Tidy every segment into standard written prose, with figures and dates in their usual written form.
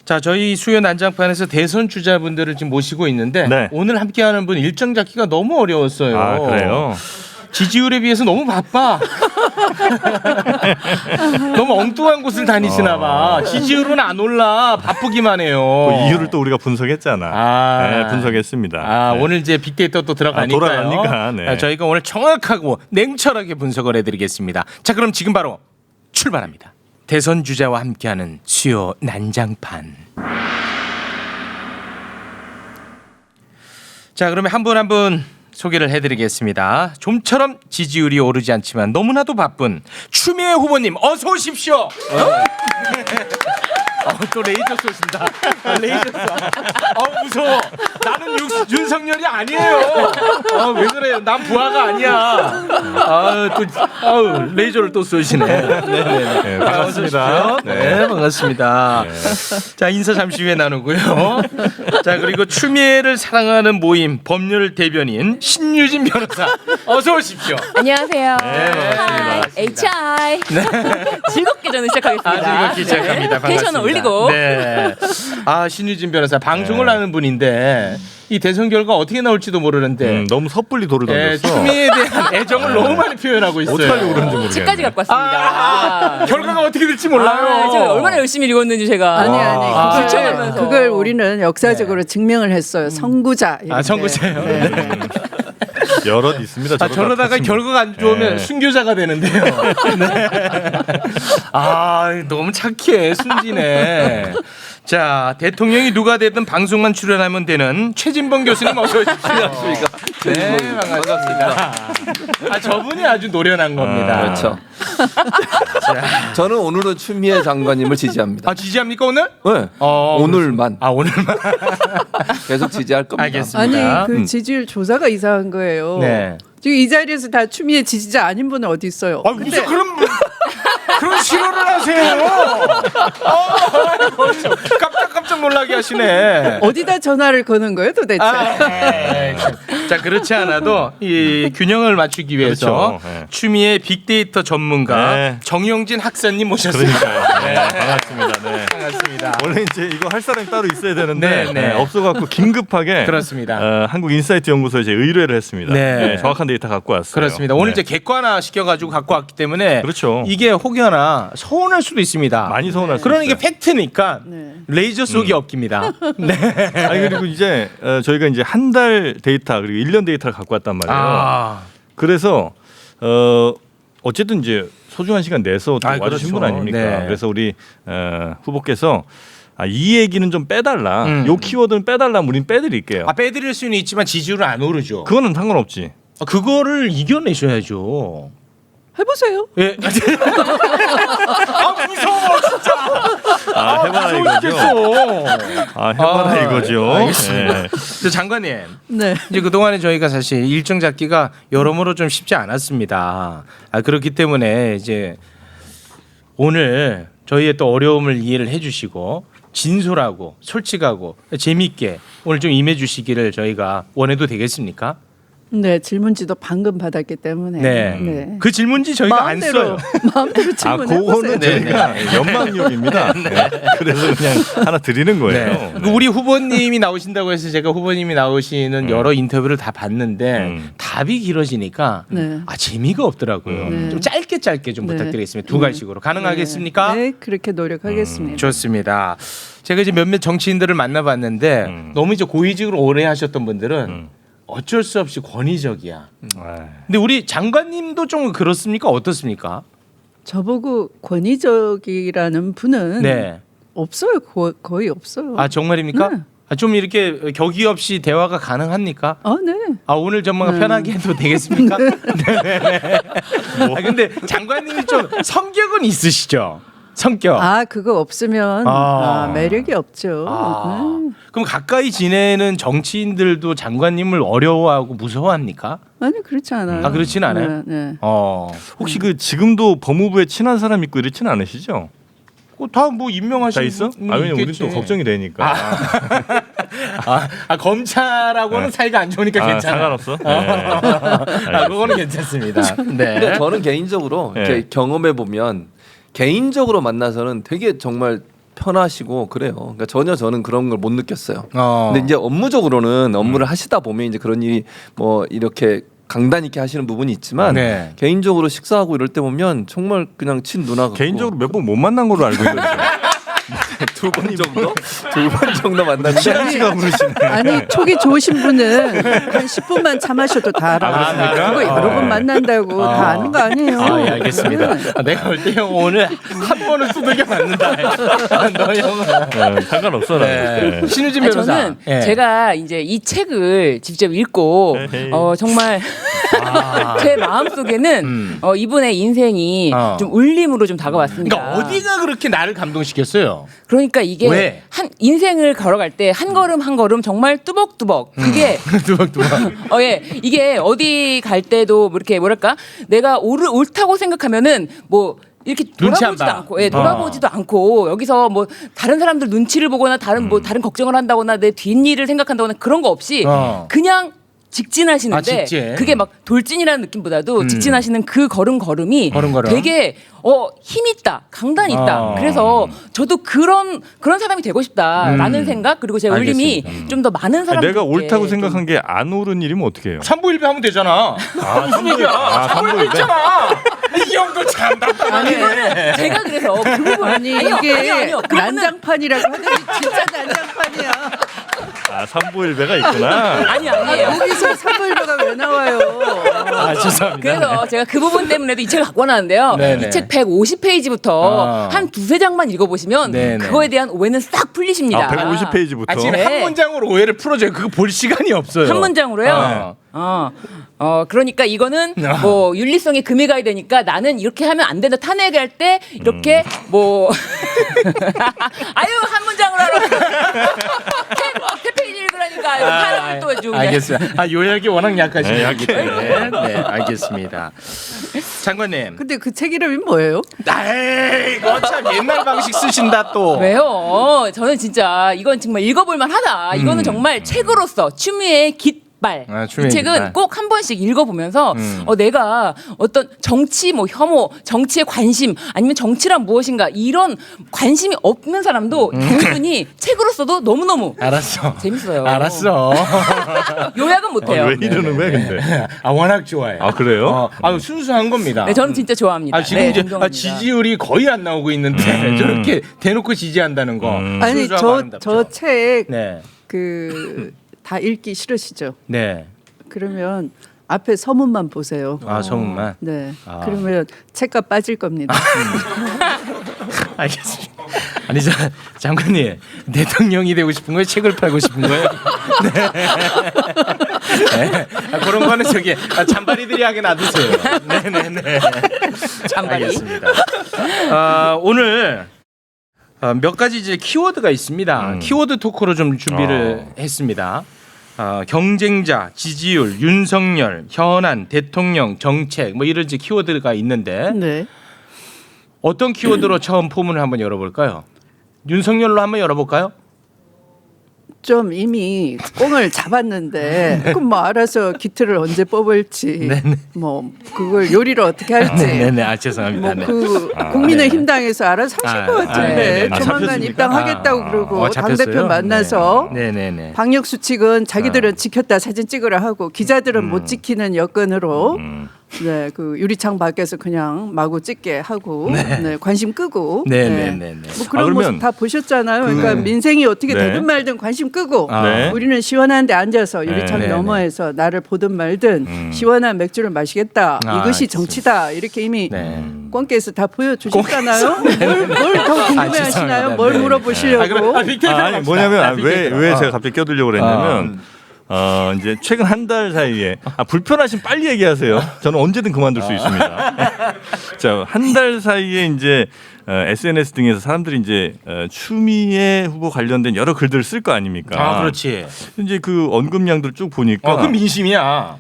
자, 저희 수요 난장판에서 대선 주자분들을 지금 모시고 있는데 네. 오늘 함께하는 분 일정 잡기가 너무 어려웠어요. 아, 그래요? 지지율에 비해서 너무 바빠. 너무 엉뚱한 곳을 다니시나 봐. 지지율은 안 올라. 바쁘기만 해요. 그 이유를 또 우리가 분석했잖아. 네, 분석했습니다. 네. 오늘 이제 빅데이터 또 들어가니까요. 돌아가니까, 네. 저희가 오늘 정확하고 냉철하게 분석을 해드리겠습니다. 자, 그럼 지금 바로 출발합니다. 대선 주자와 함께하는 수요 난장판. 자, 그러면 한 분 한 분 소개를 해드리겠습니다. 좀처럼 지지율이 오르지 않지만 너무나도 바쁜 추미애 후보님 어서 오십시오. 또 레이저 쏘신다. 레이저 쏘. 무서워. 나는 윤석열이 아니에요. 왜 그래요? 난 부하가 아니야. 레이저를 또 쏘시네. 네, 반갑습니다. 네, 반갑습니다. 네. 자, 인사 잠시 후에 나누고요. 자, 그리고 추미애를 사랑하는 모임 법률 대변인 신유진 변호사 어서 오십시오. 안녕하세요. 네, 반갑습니다. HI. 즐겁게 저는 시작하겠습니다. 즐겁게 시작합니다. 텐션을 반갑습니다. 올리고. 네. 신유진 변호사 방송을 네. 하는 분인데 이 대선 결과 어떻게 나올지도 모르는데 너무 섣불리 돌을 던졌어. 추미애에 대한 애정을 너무 많이 표현하고 있어요. 어떡하려고 그런지 모르겠네. 집까지 갖고 왔습니다. 결과가 어떻게 될지 몰라요. 제가 얼마나 열심히 읽었는지 제가. 아니 불청하면서. 그걸 우리는 역사적으로 증명을 했어요. 선구자. 이렇게. 선구자요. 네. 여럿 있습니다. 저러다가 결과가 안 좋으면 순교자가 되는데요. 네. 너무 착해, 순진해. 자, 대통령이 누가 되든 방송만 출연하면 되는 최진봉 교수님 어서 오십시오. 안녕하십니까. 네, 반갑습니다. 저분이 아주 노련한 겁니다. 그렇죠. 저는 오늘은 추미애 장관님을 지지합니다. 지지합니까 오늘? 네. 오늘만. 오늘만. 계속 지지할 겁니다. 알겠습니다. 아니 그 지지율 조사가 이상한 거예요. 네. 지금 이 자리에서 다 추미애 지지자 아닌 분은 어디 있어요? 무슨 그런 실효를 하세요. 깜짝 놀라게 하시네. 어디다 전화를 거는 거예요 도대체? 자, 그렇지 않아도 이 균형을 맞추기 위해서 그렇죠. 네. 추미애 빅데이터 전문가 네. 정영진 학사님 모셨습니다. 그러니까요. 네, 반갑습니다. 네. 반갑습니다. 원래 이제 이거 할 사람이 따로 있어야 되는데 네. 없어갖고 긴급하게 그렇습니다. 한국인사이트 연구소에 이제 의뢰를 했습니다. 네. 정확한 데이터 갖고 왔어요. 그렇습니다. 오늘 네. 이제 객관화 시켜가지고 갖고 왔기 때문에 그렇죠. 이게 혹여나 서운할 수도 있습니다. 많이 서운할 수 그러나 이게 있어요. 팩트니까 네. 레이저 쏘기 없깁니다. 네. 아니 그리고 이제 저희가 이제 한 달 데이터 그리고 1년 데이터를 갖고 왔단 말이에요. 그래서 어쨌든 이제 소중한 시간 내서 또 와주신 그렇죠. 분 아닙니까? 네. 그래서 우리 후보께서 이 얘기는 좀 빼달라. 요 키워드는 빼달라. 우린 빼드릴게요. 빼드릴 수는 있지만 지지율은 안 오르죠. 그거는 상관없지. 그거를 이겨내셔야죠. 해보세요. 예. 무서워 진짜. 해봐라 이거죠. 해봐라 이거죠. 알겠습니다. 네. 장관님, 네. 이제 그 동안에 저희가 사실 일정 잡기가 여러모로 좀 쉽지 않았습니다. 그렇기 때문에 이제 오늘 저희의 또 어려움을 이해를 해주시고 진솔하고 솔직하고 재미있게 오늘 좀 임해주시기를 저희가 원해도 되겠습니까? 네 질문지도 방금 받았기 때문에. 네. 그 질문지 저희가 안 써요. 마음대로 질문해보세요. 그거는 저희가 연방용입니다. 네. 그래서 그냥 하나 드리는 거예요. 네. 우리 후보님이 나오신다고 해서 제가 후보님이 나오시는 여러 인터뷰를 다 봤는데 답이 길어지니까 네. 재미가 없더라고요. 네. 좀 짧게 좀 네. 부탁드리겠습니다. 두 가지식으로 가능하겠습니까? 네, 그렇게 노력하겠습니다. 좋습니다. 제가 이제 몇몇 정치인들을 만나봤는데 너무 이제 고위직으로 오래 하셨던 분들은 어쩔 수 없이 권위적이야. 근데 우리 장관님도 좀 그렇습니까? 어떻습니까? 저보고 권위적이라는 분은 네. 없어요. 거의 없어요. 정말입니까? 네. 좀 이렇게 격의 없이 대화가 가능합니까? 네. 오늘 전문가 편하게 해도 되겠습니까? 네. 근데 장관님이 좀 성격은 있으시죠? 성격. 그거 없으면 매력이 없죠. 그럼 가까이 지내는 정치인들도 장관님을 어려워하고 무서워합니까? 아니 그렇지 않아요. 그렇지는 않아요? 네. 혹시 지금도 법무부에 친한 사람 있고 이렇지는 않으시죠? 다 뭐 임명하신 다 있어? 왜냐면 우리 또 걱정이 되니까. 검찰하고는 사이가 안 좋으니까 괜찮아. 상관없어? 그거는 괜찮습니다. 네. 근데 저는 개인적으로 이렇게 경험해 보면 개인적으로 만나서는 되게 정말 편하시고 그래요. 그러니까 전혀 저는 그런 걸 못 느꼈어요. 어. 근데 이제 업무적으로는 업무를 하시다 보면 이제 그런 일이 뭐 이렇게 강단 있게 하시는 부분이 있지만 네. 개인적으로 식사하고 이럴 때 보면 정말 그냥 친 누나 같고 개인적으로 몇 번 못 만난 걸로 알고 있는데. 두 번 정도? 두 번 정도 만났는데 시간 씨가 부르시네. 아니 촉이 좋으신 분은 한 10분만 참으셔도 다 알아. 그렇습니까? 그거 여러 번 만난다고 다 아는 거 아니에요. 아, 예, 알겠습니다. 아, 내가 볼 때 형 오늘 한 번은 두들겨 맞는다. 너 형은. 상관없어. 네. 신우진 아니, 변호사. 저는 예. 제가 이제 이 책을 직접 읽고 에헤이. 정말 제 마음 속에는 이분의 인생이 좀 울림으로 좀 다가왔습니다. 그러니까 어디가 그렇게 나를 감동시켰어요? 그러니까 이게 왜? 한 인생을 걸어갈 때 한 걸음 한 걸음 정말 뚜벅뚜벅 그게 두벅두벅. 예 이게 어디 갈 때도 뭐 이렇게 뭐랄까 내가 옳다고 생각하면은 뭐 이렇게 눈치 안 돌아보지도 봐. 않고, 예, 돌아보지도 않고 여기서 뭐 다른 사람들 눈치를 보거나 다른 걱정을 한다거나 내 뒷일을 생각한다거나 그런 거 없이 그냥 직진하시는데 아, 직진. 그게 막 돌진이라는 느낌보다도 직진하시는 그 걸음걸음이 걸음걸음. 되게 힘 있다, 강단 있다. 아. 그래서 저도 그런 사람이 되고 싶다라는 생각 그리고 제 울림이 좀 더 많은 사람들 내가 옳다고 생각한 게 안 옳은 일이면 어떻게 해요? 삼부일배 하면 되잖아. 무슨 얘기야? 삼부일배 있잖아. 이 형도 참 답답하네. 제가 그래서 그 부분 아니 아니요, 이게 아니요. 그거는 난장판이라고 하더니 진짜 난장판이야. 아, 삼부일배가 있구나. 아니에요. 여기서 사물배가 왜 나와요? 아, 죄송합니다. 그래서 제가 그 부분 때문에도 이 책을 갖고 왔는데요. 네네. 이 책 150페이지부터 한 두세 장만 읽어보시면 네네. 그거에 대한 오해는 싹 풀리십니다. 아, 150페이지부터. 아, 지금 네. 한 문장으로 오해를 풀어줘요. 그거 볼 시간이 없어요. 한 문장으로요. 그러니까 이거는 아. 뭐 윤리성에 금이 가야 되니까 나는 이렇게 하면 안 된다. 탄핵할 때 이렇게 뭐 아유 한 문장으로 하라고 세 페이지 읽으라니까 사람을 또 좀. 알겠습니다. 요약이 워낙 약하신 네, 거기 때문에. 네, 알겠습니다. 장관님. 근데 그 책 이름이 뭐예요? 에이, 이거 참 옛날 방식 쓰신다 또. 왜요? 저는 진짜 이건 정말 읽어볼만 하다. 이거는 정말 책으로서 추미애의 깃발. 아, 이 추미애 책은 깃발. 꼭 한 번씩 읽어보면서 내가 어떤 정치 뭐 혐오, 정치에 관심 아니면 정치란 무엇인가 이런 관심이 없는 사람도 단순히 책으로서도 너무너무 알았어. 재밌어요. 알았어. 요약은 못해요. 왜 이러는 거야, 근데? 아, 워낙 좋아해. 아, 그래요? 순수한 겁니다. 네, 저는 진짜 좋아합니다. 아, 지금 네, 이제 존경합니다. 지지율이 거의 안 나오고 있는데 저렇게 대놓고 지지한다는 거. 아니 순수하고 아름답죠. 저 책 네. 그 다 읽기 싫으시죠? 네. 그러면 앞에 서문만 보세요. 아, 소문만. 네. 아. 그러면 책값 빠질 겁니다. 알겠습니다. 아니 장관님 대통령이 되고 싶은 거예요? 책을 팔고 싶은 거예요? 네. 네. 그런 거는 저기 잔바리들이 하게 놔두세요. 네네네. 잔바리. 알겠습니다. 오늘 몇 가지 이제 키워드가 있습니다. 키워드 토크로 좀 준비를 했습니다. 경쟁자, 지지율, 윤석열, 현안, 대통령, 정책 뭐 이런 이제 키워드가 있는데 네. 어떤 키워드로 처음 포문을 한번 열어볼까요? 윤석열로 한번 열어볼까요? 좀 이미 꽁을 잡았는데 그럼 뭐 알아서 기틀을 언제 뽑을지 뭐 그걸 요리를 어떻게 할지 네네. 죄송합니다. 뭐 그 국민의힘 당에서 알아서 하실 것 같은데 네네. 조만간 잡혔습니까? 입당하겠다고 그러고 당대표 만나서 네네네. 방역 수칙은 자기들은 지켰다 사진 찍으라 하고 기자들은 못 지키는 여건으로 네, 그 유리창 밖에서 그냥 마구 찍게 하고 네, 관심 끄고 네네네. 뭐 그런 그러면 모습 다 보셨잖아요. 그러니까 민생이 어떻게 네. 되든 말든 관심 끄고 네. 우리는 시원한 데 앉아서 유리창 네, 네, 너머에서 나를 보든 말든 시원한 맥주를 마시겠다. 아, 이것이 알겠습니다. 정치다. 이렇게 이미 네. 꽁께서 다 보여주셨잖아요. 뭘 더 궁금해하시나요? 죄송합니다. 뭘 네. 물어보시려고? 아니 뭐냐면 왜 제가 갑자기 껴들려고 그랬냐면 이제 최근 한 달 사이에 불편하시면 빨리 얘기하세요. 저는 언제든 그만둘 수 있습니다. 자, 한 달 사이에 이제 SNS 등에서 사람들이 이제 추미애 후보 관련된 여러 글들을 쓸 거 아닙니까? 아, 그렇지. 이제 그 언급량들 쭉 보니까 그 민심이야.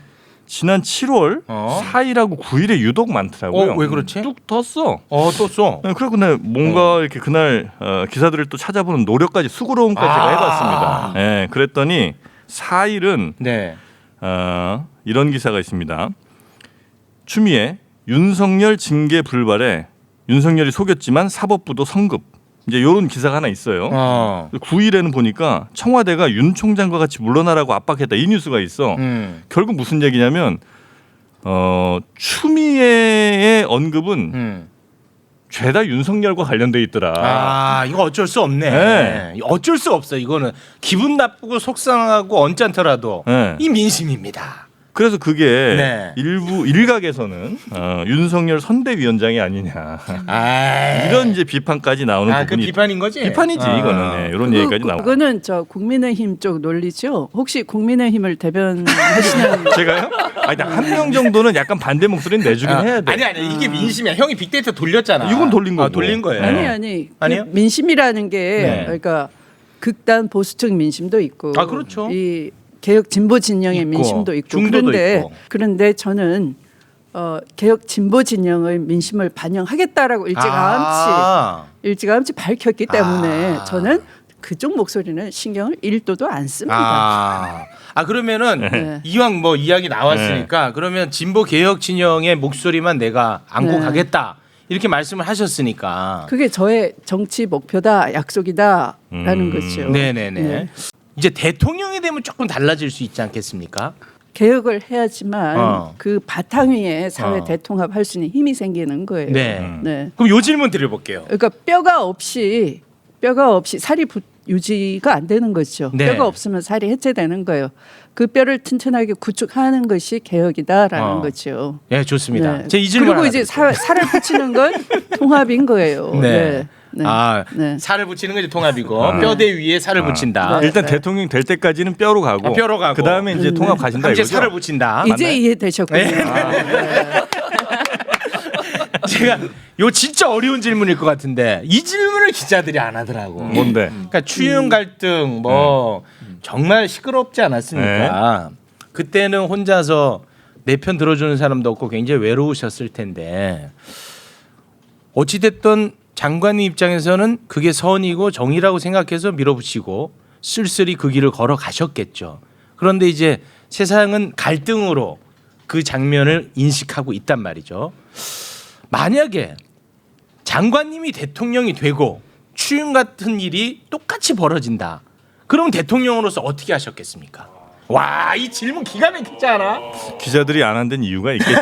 지난 7월 4일하고 9일에 유독 많더라고요. 왜 그렇지? 뚝 떴어. 또 써. 그래서 그날 뭔가 이렇게 그날 기사들을 또 찾아보는 노력까지 수고로움까지 제가 해봤습니다. 네, 그랬더니 4일은 네. 이런 기사가 있습니다. 추미애 윤석열 징계 불발에 윤석열이 속였지만 사법부도 성급 이제 이런 기사가 하나 있어요. 9일에는 보니까 청와대가 윤 총장과 같이 물러나라고 압박했다 이 뉴스가 있어. 결국 무슨 얘기냐면 추미애의 언급은 죄다 윤석열과 관련돼 있더라. 아 이거 어쩔 수 없네. 네. 어쩔 수 없어. 이거는 기분 나쁘고 속상하고 언짢더라도 네. 이 민심입니다. 그래서 그게 네. 일부 일각에서는 윤석열 선대위원장이 아니냐 아 이런 이제 비판까지 나오는 그 부분이 비판인 거지? 비판이지 이거는 네, 이런 얘기까지 나와. 그거는 저 국민의힘 쪽 논리죠. 혹시 국민의힘을 대변하시는 제가요? 아니 한 명 정도는 약간 반대 목소리는 내주긴 해야 돼. 아니 이게 민심이야. 형이 빅데이터 돌렸잖아. 이건 돌린 거고. 돌린 거예요. 아니 그 아니요? 민심이라는 게 네. 그러니까 극단 보수층 민심도 있고 아, 그렇죠. 이 개혁 진보 진영의 있고, 민심도 있고 중도도 있고. 그런데 저는 개혁 진보 진영의 민심을 반영하겠다라고 일찌감치 밝혔기 때문에 저는 그쪽 목소리는 신경을 1도도 안 씁니다. 그러면은 네. 이왕 뭐 이야기 나왔으니까 그러면 진보 개혁 진영의 목소리만 내가 안고 네. 가겠다 이렇게 말씀을 하셨으니까. 그게 저의 정치 목표다, 약속이다라는 거죠. 네네네. 네. 이제 대통령이 되면 조금 달라질 수 있지 않겠습니까? 개혁을 해야지만 그 바탕 위에 사회 어. 대통합할 수 있는 힘이 생기는 거예요. 네. 네. 그럼 요 질문 드려볼게요. 그러니까 뼈가 없이 살이 유지가 안 되는 거죠. 네. 뼈가 없으면 살이 해체되는 거예요. 그 뼈를 튼튼하게 구축하는 것이 개혁이다라는 거죠. 네, 좋습니다. 네. 제 이 질문 그리고 하나 이제 드릴게요. 살을 붙이는 건 통합인 거예요. 네. 네. 네. 살을 붙이는 게 이제 통합이고 뼈대 위에 살을 붙인다. 네. 일단 대통령 될 때까지는 뼈로 가고, 뼈로 가고. 그 다음에 이제 통합 가신다 이제 이거죠. 살을 붙인다. 이제 맞나요? 이해되셨군요. 제가 요 진짜 어려운 질문일 것 같은데 이 질문을 기자들이 안 하더라고. 뭔데? 그러니까 추윤 갈등 뭐 정말 시끄럽지 않았습니까? 그때는 혼자서 내 편 들어주는 사람도 없고 굉장히 외로우셨을 텐데 어찌 됐든 장관님 입장에서는 그게 선이고 정의라고 생각해서 밀어붙이고 쓸쓸히 그 길을 걸어 가셨겠죠. 그런데 이제 세상은 갈등으로 그 장면을 인식하고 있단 말이죠. 만약에 장관님이 대통령이 되고 추윤 같은 일이 똑같이 벌어진다. 그럼 대통령으로서 어떻게 하셨겠습니까? 와, 이 질문 기가 막히지 않아? 기자들이 안 한 데는 이유가 있겠지.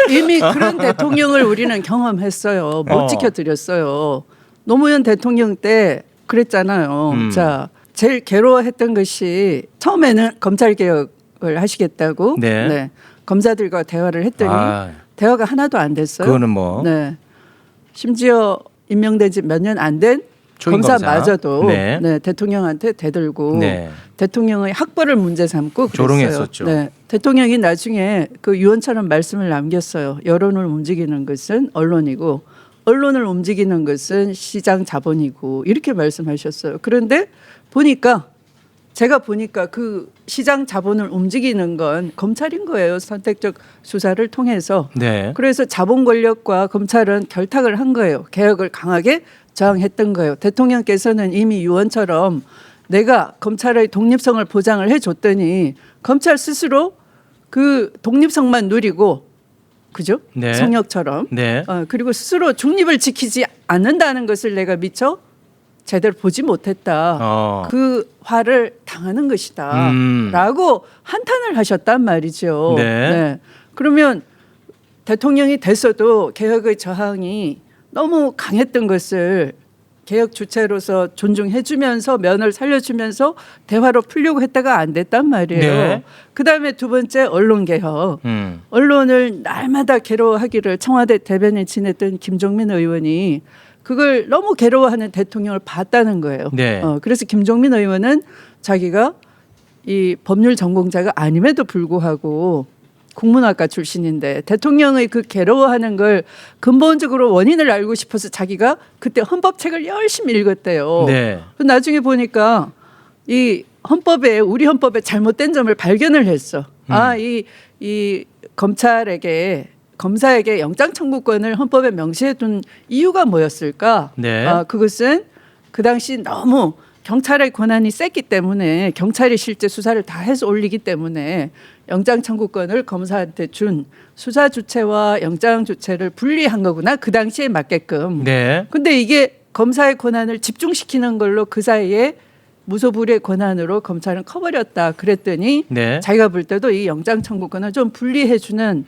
이미 그런 대통령을 우리는 경험했어요. 못 지켜드렸어요. 노무현 대통령 때 그랬잖아요. 자, 제일 괴로워했던 것이 처음에는 검찰 개혁을 하시겠다고 네. 검사들과 대화를 했더니 대화가 하나도 안 됐어요. 그거는 뭐. 네. 심지어 임명된 지 몇 년 안 된 초임 검사마저도 검사. 네. 대통령한테 대들고 네. 대통령의 학벌을 문제 삼고 그랬어요. 조롱했었죠. 네. 대통령이 나중에 그 유언처럼 말씀을 남겼어요. 여론을 움직이는 것은 언론이고 언론을 움직이는 것은 시장 자본이고 이렇게 말씀하셨어요. 그런데 제가 보니까 그 시장 자본을 움직이는 건 검찰인 거예요. 선택적 수사를 통해서. 네. 그래서 자본 권력과 검찰은 결탁을 한 거예요. 개혁을 강하게 저항했던 거예요. 대통령께서는 이미 유언처럼 내가 검찰의 독립성을 보장을 해줬더니 검찰 스스로 그 독립성만 누리고 그죠? 네. 성역처럼. 네. 그리고 스스로 중립을 지키지 않는다는 것을 내가 미처 제대로 보지 못했다. 그 화를 당하는 것이다. 라고 한탄을 하셨단 말이죠. 네. 그러면 대통령이 됐어도 개혁의 저항이 너무 강했던 것을 개혁 주체로서 존중해주면서 면을 살려주면서 대화로 풀려고 했다가 안 됐단 말이에요. 네. 그다음에 두 번째 언론 개혁. 언론을 날마다 괴로워하기를 청와대 대변인 지냈던 김종민 의원이 그걸 너무 괴로워하는 대통령을 봤다는 거예요. 네. 그래서 김종민 의원은 자기가 이 법률 전공자가 아님에도 불구하고 국문학과 출신인데 대통령의 그 괴로워하는 걸 근본적으로 원인을 알고 싶어서 자기가 그때 헌법책을 열심히 읽었대요. 네. 나중에 보니까 이 우리 헌법에 잘못된 점을 발견을 했어. 이 검사에게 영장 청구권을 헌법에 명시해둔 이유가 뭐였을까? 네. 그것은 그 당시 너무 경찰의 권한이 셌기 때문에 경찰이 실제 수사를 다 해서 올리기 때문에 영장 청구권을 검사한테 준 수사 주체와 영장 주체를 분리한 거구나. 그 당시에 맞게끔. 네. 근데 이게 검사의 권한을 집중시키는 걸로 그 사이에 무소불위의 권한으로 검찰은 커버렸다. 그랬더니 네. 자기가 볼 때도 이 영장 청구권을 좀 분리해주는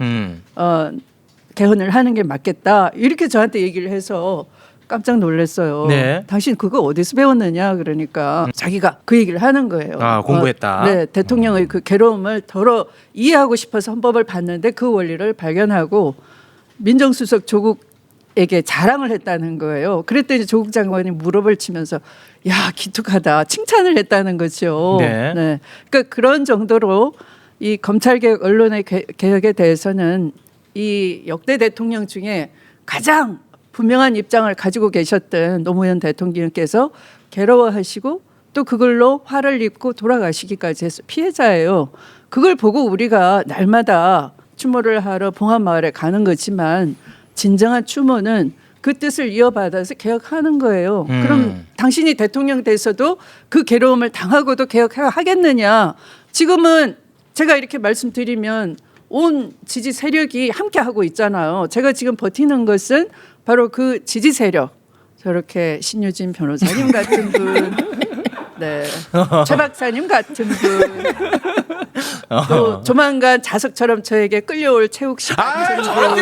개헌을 하는 게 맞겠다. 이렇게 저한테 얘기를 해서 깜짝 놀랐어요. 네. 당신 그거 어디서 배웠느냐 그러니까 자기가 그 얘기를 하는 거예요. 아, 공부했다. 네, 대통령의 그 괴로움을 덜어 이해하고 싶어서 헌법을 봤는데 그 원리를 발견하고 민정수석 조국에게 자랑을 했다는 거예요. 그랬더니 조국 장관이 무릎을 치면서 야 기특하다 칭찬을 했다는 거죠. 네. 그러니까 그런 정도로 이 검찰개혁 언론의 개혁에 대해서는 이 역대 대통령 중에 가장 분명한 입장을 가지고 계셨던 노무현 대통령께서 괴로워하시고 또 그걸로 화를 입고 돌아가시기까지 해서 피해자예요. 그걸 보고 우리가 날마다 추모를 하러 봉화마을에 가는 거지만 진정한 추모는 그 뜻을 이어받아서 개혁하는 거예요. 그럼 당신이 대통령 돼서도 그 괴로움을 당하고도 개혁하겠느냐. 지금은 제가 이렇게 말씀드리면 온 지지 세력이 함께 하고 있잖아요. 제가 지금 버티는 것은 바로 그 지지 세력. 저렇게 신유진 변호사님 같은 분, 네, 최 박사님 같은 분, 또 조만간 자석처럼 저에게 끌려올 최욱 씨 같은 분,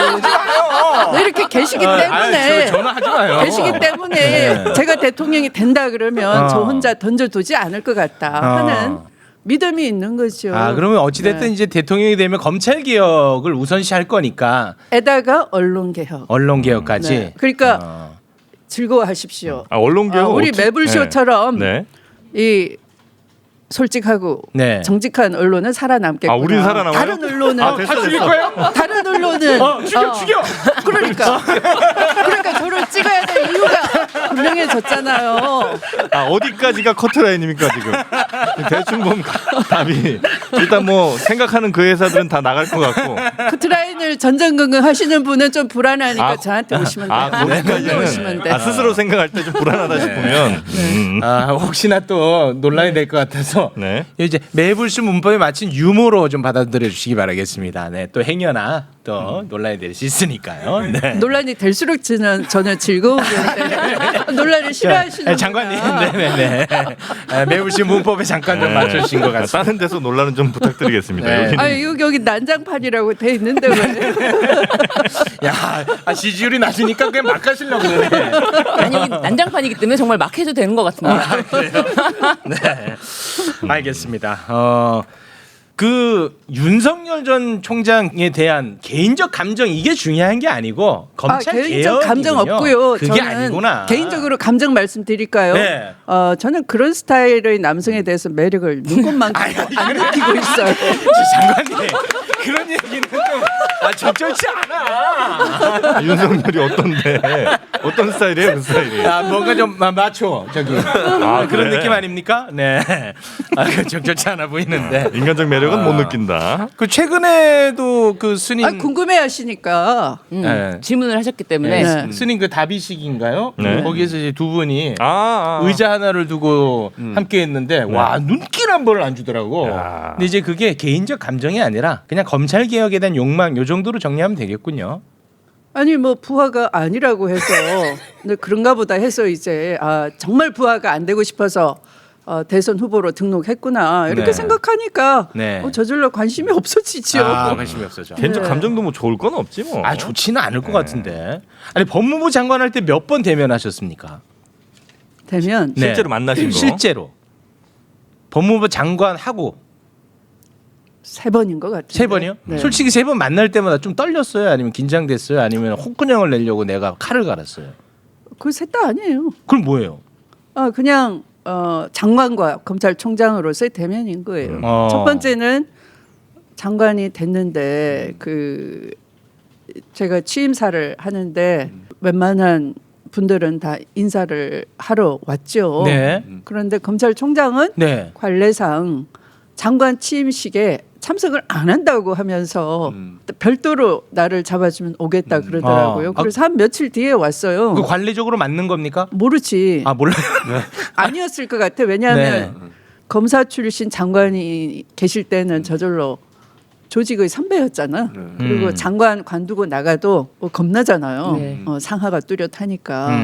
네, 이렇게 계시기 때문에 전화하지 마요. 계시기 때문에 제가 대통령이 된다 그러면 저 혼자 던져두지 않을 것 같다 하는 믿음이 있는 거죠. 아, 그러면 어찌됐든 네. 이제 대통령이 되면 검찰 개혁을 우선시할 거니까 에다가 언론 개혁. 언론 개혁까지. 네. 그러니까 즐거워하십시오. 언론 개혁 우리 매불쇼처럼 네. 이 솔직하고 네. 정직한 언론은 살아남겠구나. 우린 살아남아요? 다른 언론은 아, 됐어, 됐어. 다른 언론은 죽여. 그러니까 저를 찍어야 될 이유가 분명해졌잖아요. 아, 어디까지가 커트라인입니까 지금? 대충 보면 답이 일단 뭐 생각하는 그 회사들은 다 나갈 것 같고. 커트라인을 전전긍긍 하시는 분은 좀 불안하니까 아, 저한테 오시면 돼요. 거기까지는 오시면 돼. 스스로 생각할 때 좀 불안하다 싶으면 아, 혹시나 또 논란이 될 것 같아서 네. 이제 매불쇼 문법에 맞춘 유머로 좀 받아들여 주시기 바라겠습니다. 네, 또 행여나 또 논란이 될 수 있으니까요. 네. 논란이 될수록 저는 즐거운 건데 논란을 싫어하시는 장관님, 분이나 네네네. 매불쇼 문법에 잠깐 좀 맞춰주신 것 같습니다. 다른 데서 논란은 좀 부탁드리겠습니다. 네. 여기는 아 여기 난장판이라고 돼 있는데 왜? 야, 지지율이 낮으니까 그냥 막 가시려고 그러네. 아니 난장판이기 때문에 정말 막 해도 되는 것 같습니다. 네, 알겠습니다. 그 윤석열 전 총장에 대한 개인적 감정 이게 중요한 게 아니고 검찰 개인적 감정 개혁이군요. 없고요. 그게 저는 아니구나. 개인적으로 감정 말씀드릴까요? 네. 저는 그런 스타일의 남성에 대해서 매력을 눈꽃만큼 안 느끼고 있어요. 장관님 그런 얘기는 좀 적절치 않아. 윤석열이 어떤 스타일이에요? 그 스타일이? 아, 뭔가 좀 마초 저기 그런 그래? 느낌 아닙니까? 네. 그 적절치 않아 보이는데. 인간적 매력은 못 느낀다. 그 최근에도 그 스님 궁금해하시니까 네. 질문을 하셨기 때문에 네. 스님 그 다비식인가요? 네. 거기에서 이제 두 분이 아. 의자 하나를 두고 함께했는데 와 눈길 한 번을 안 주더라고. 야. 근데 이제 그게 개인적 감정이 아니라 그냥 검찰 개혁에 대한 욕망 요 정도로 정리하면 되겠군요. 아니 뭐 부하가 아니라고 해서 근데 그런가 보다 해서 이제 정말 부하가 안 되고 싶어서 대선 후보로 등록했구나 이렇게 네. 생각하니까 네. 저절로 관심이 없어지죠. 관심이 없어져. 개인적 네. 감정도 뭐 좋을 건 없지 뭐. 아 좋지는 않을 것 같은데. 아니 법무부 장관 할 때 몇 번 대면하셨습니까? 되면 네. 실제로 만나신 거. 실제로 법무부 장관 하고 3번인 것 같아요. 3번이요? 네. 솔직히 3번 만날 때마다 좀 떨렸어요? 아니면 긴장됐어요? 아니면 홍군형을 내려고 내가 칼을 갈았어요? 그 셋 다 아니에요. 그럼 뭐예요? 그냥 장관과 검찰총장으로서의 대면인 거예요. 첫 번째는 장관이 됐는데 그 제가 취임사를 하는데 웬만한 분들은 다 인사를 하러 왔죠. 네. 그런데 검찰총장은 네. 관례상 장관 취임식에 참석을 안 한다고 하면서 별도로 나를 잡아주면 오겠다 그러더라고요. 그래서 한 며칠 뒤에 왔어요. 그 관례적으로 맞는 겁니까? 모르지. 아 몰라요. 아니었을 것 같아. 왜냐하면 검사 출신 장관이 계실 때는 저절로 조직의 선배였잖아. 그리고 장관 관두고 나가도 뭐 겁나잖아요. 네. 상하가 뚜렷하니까.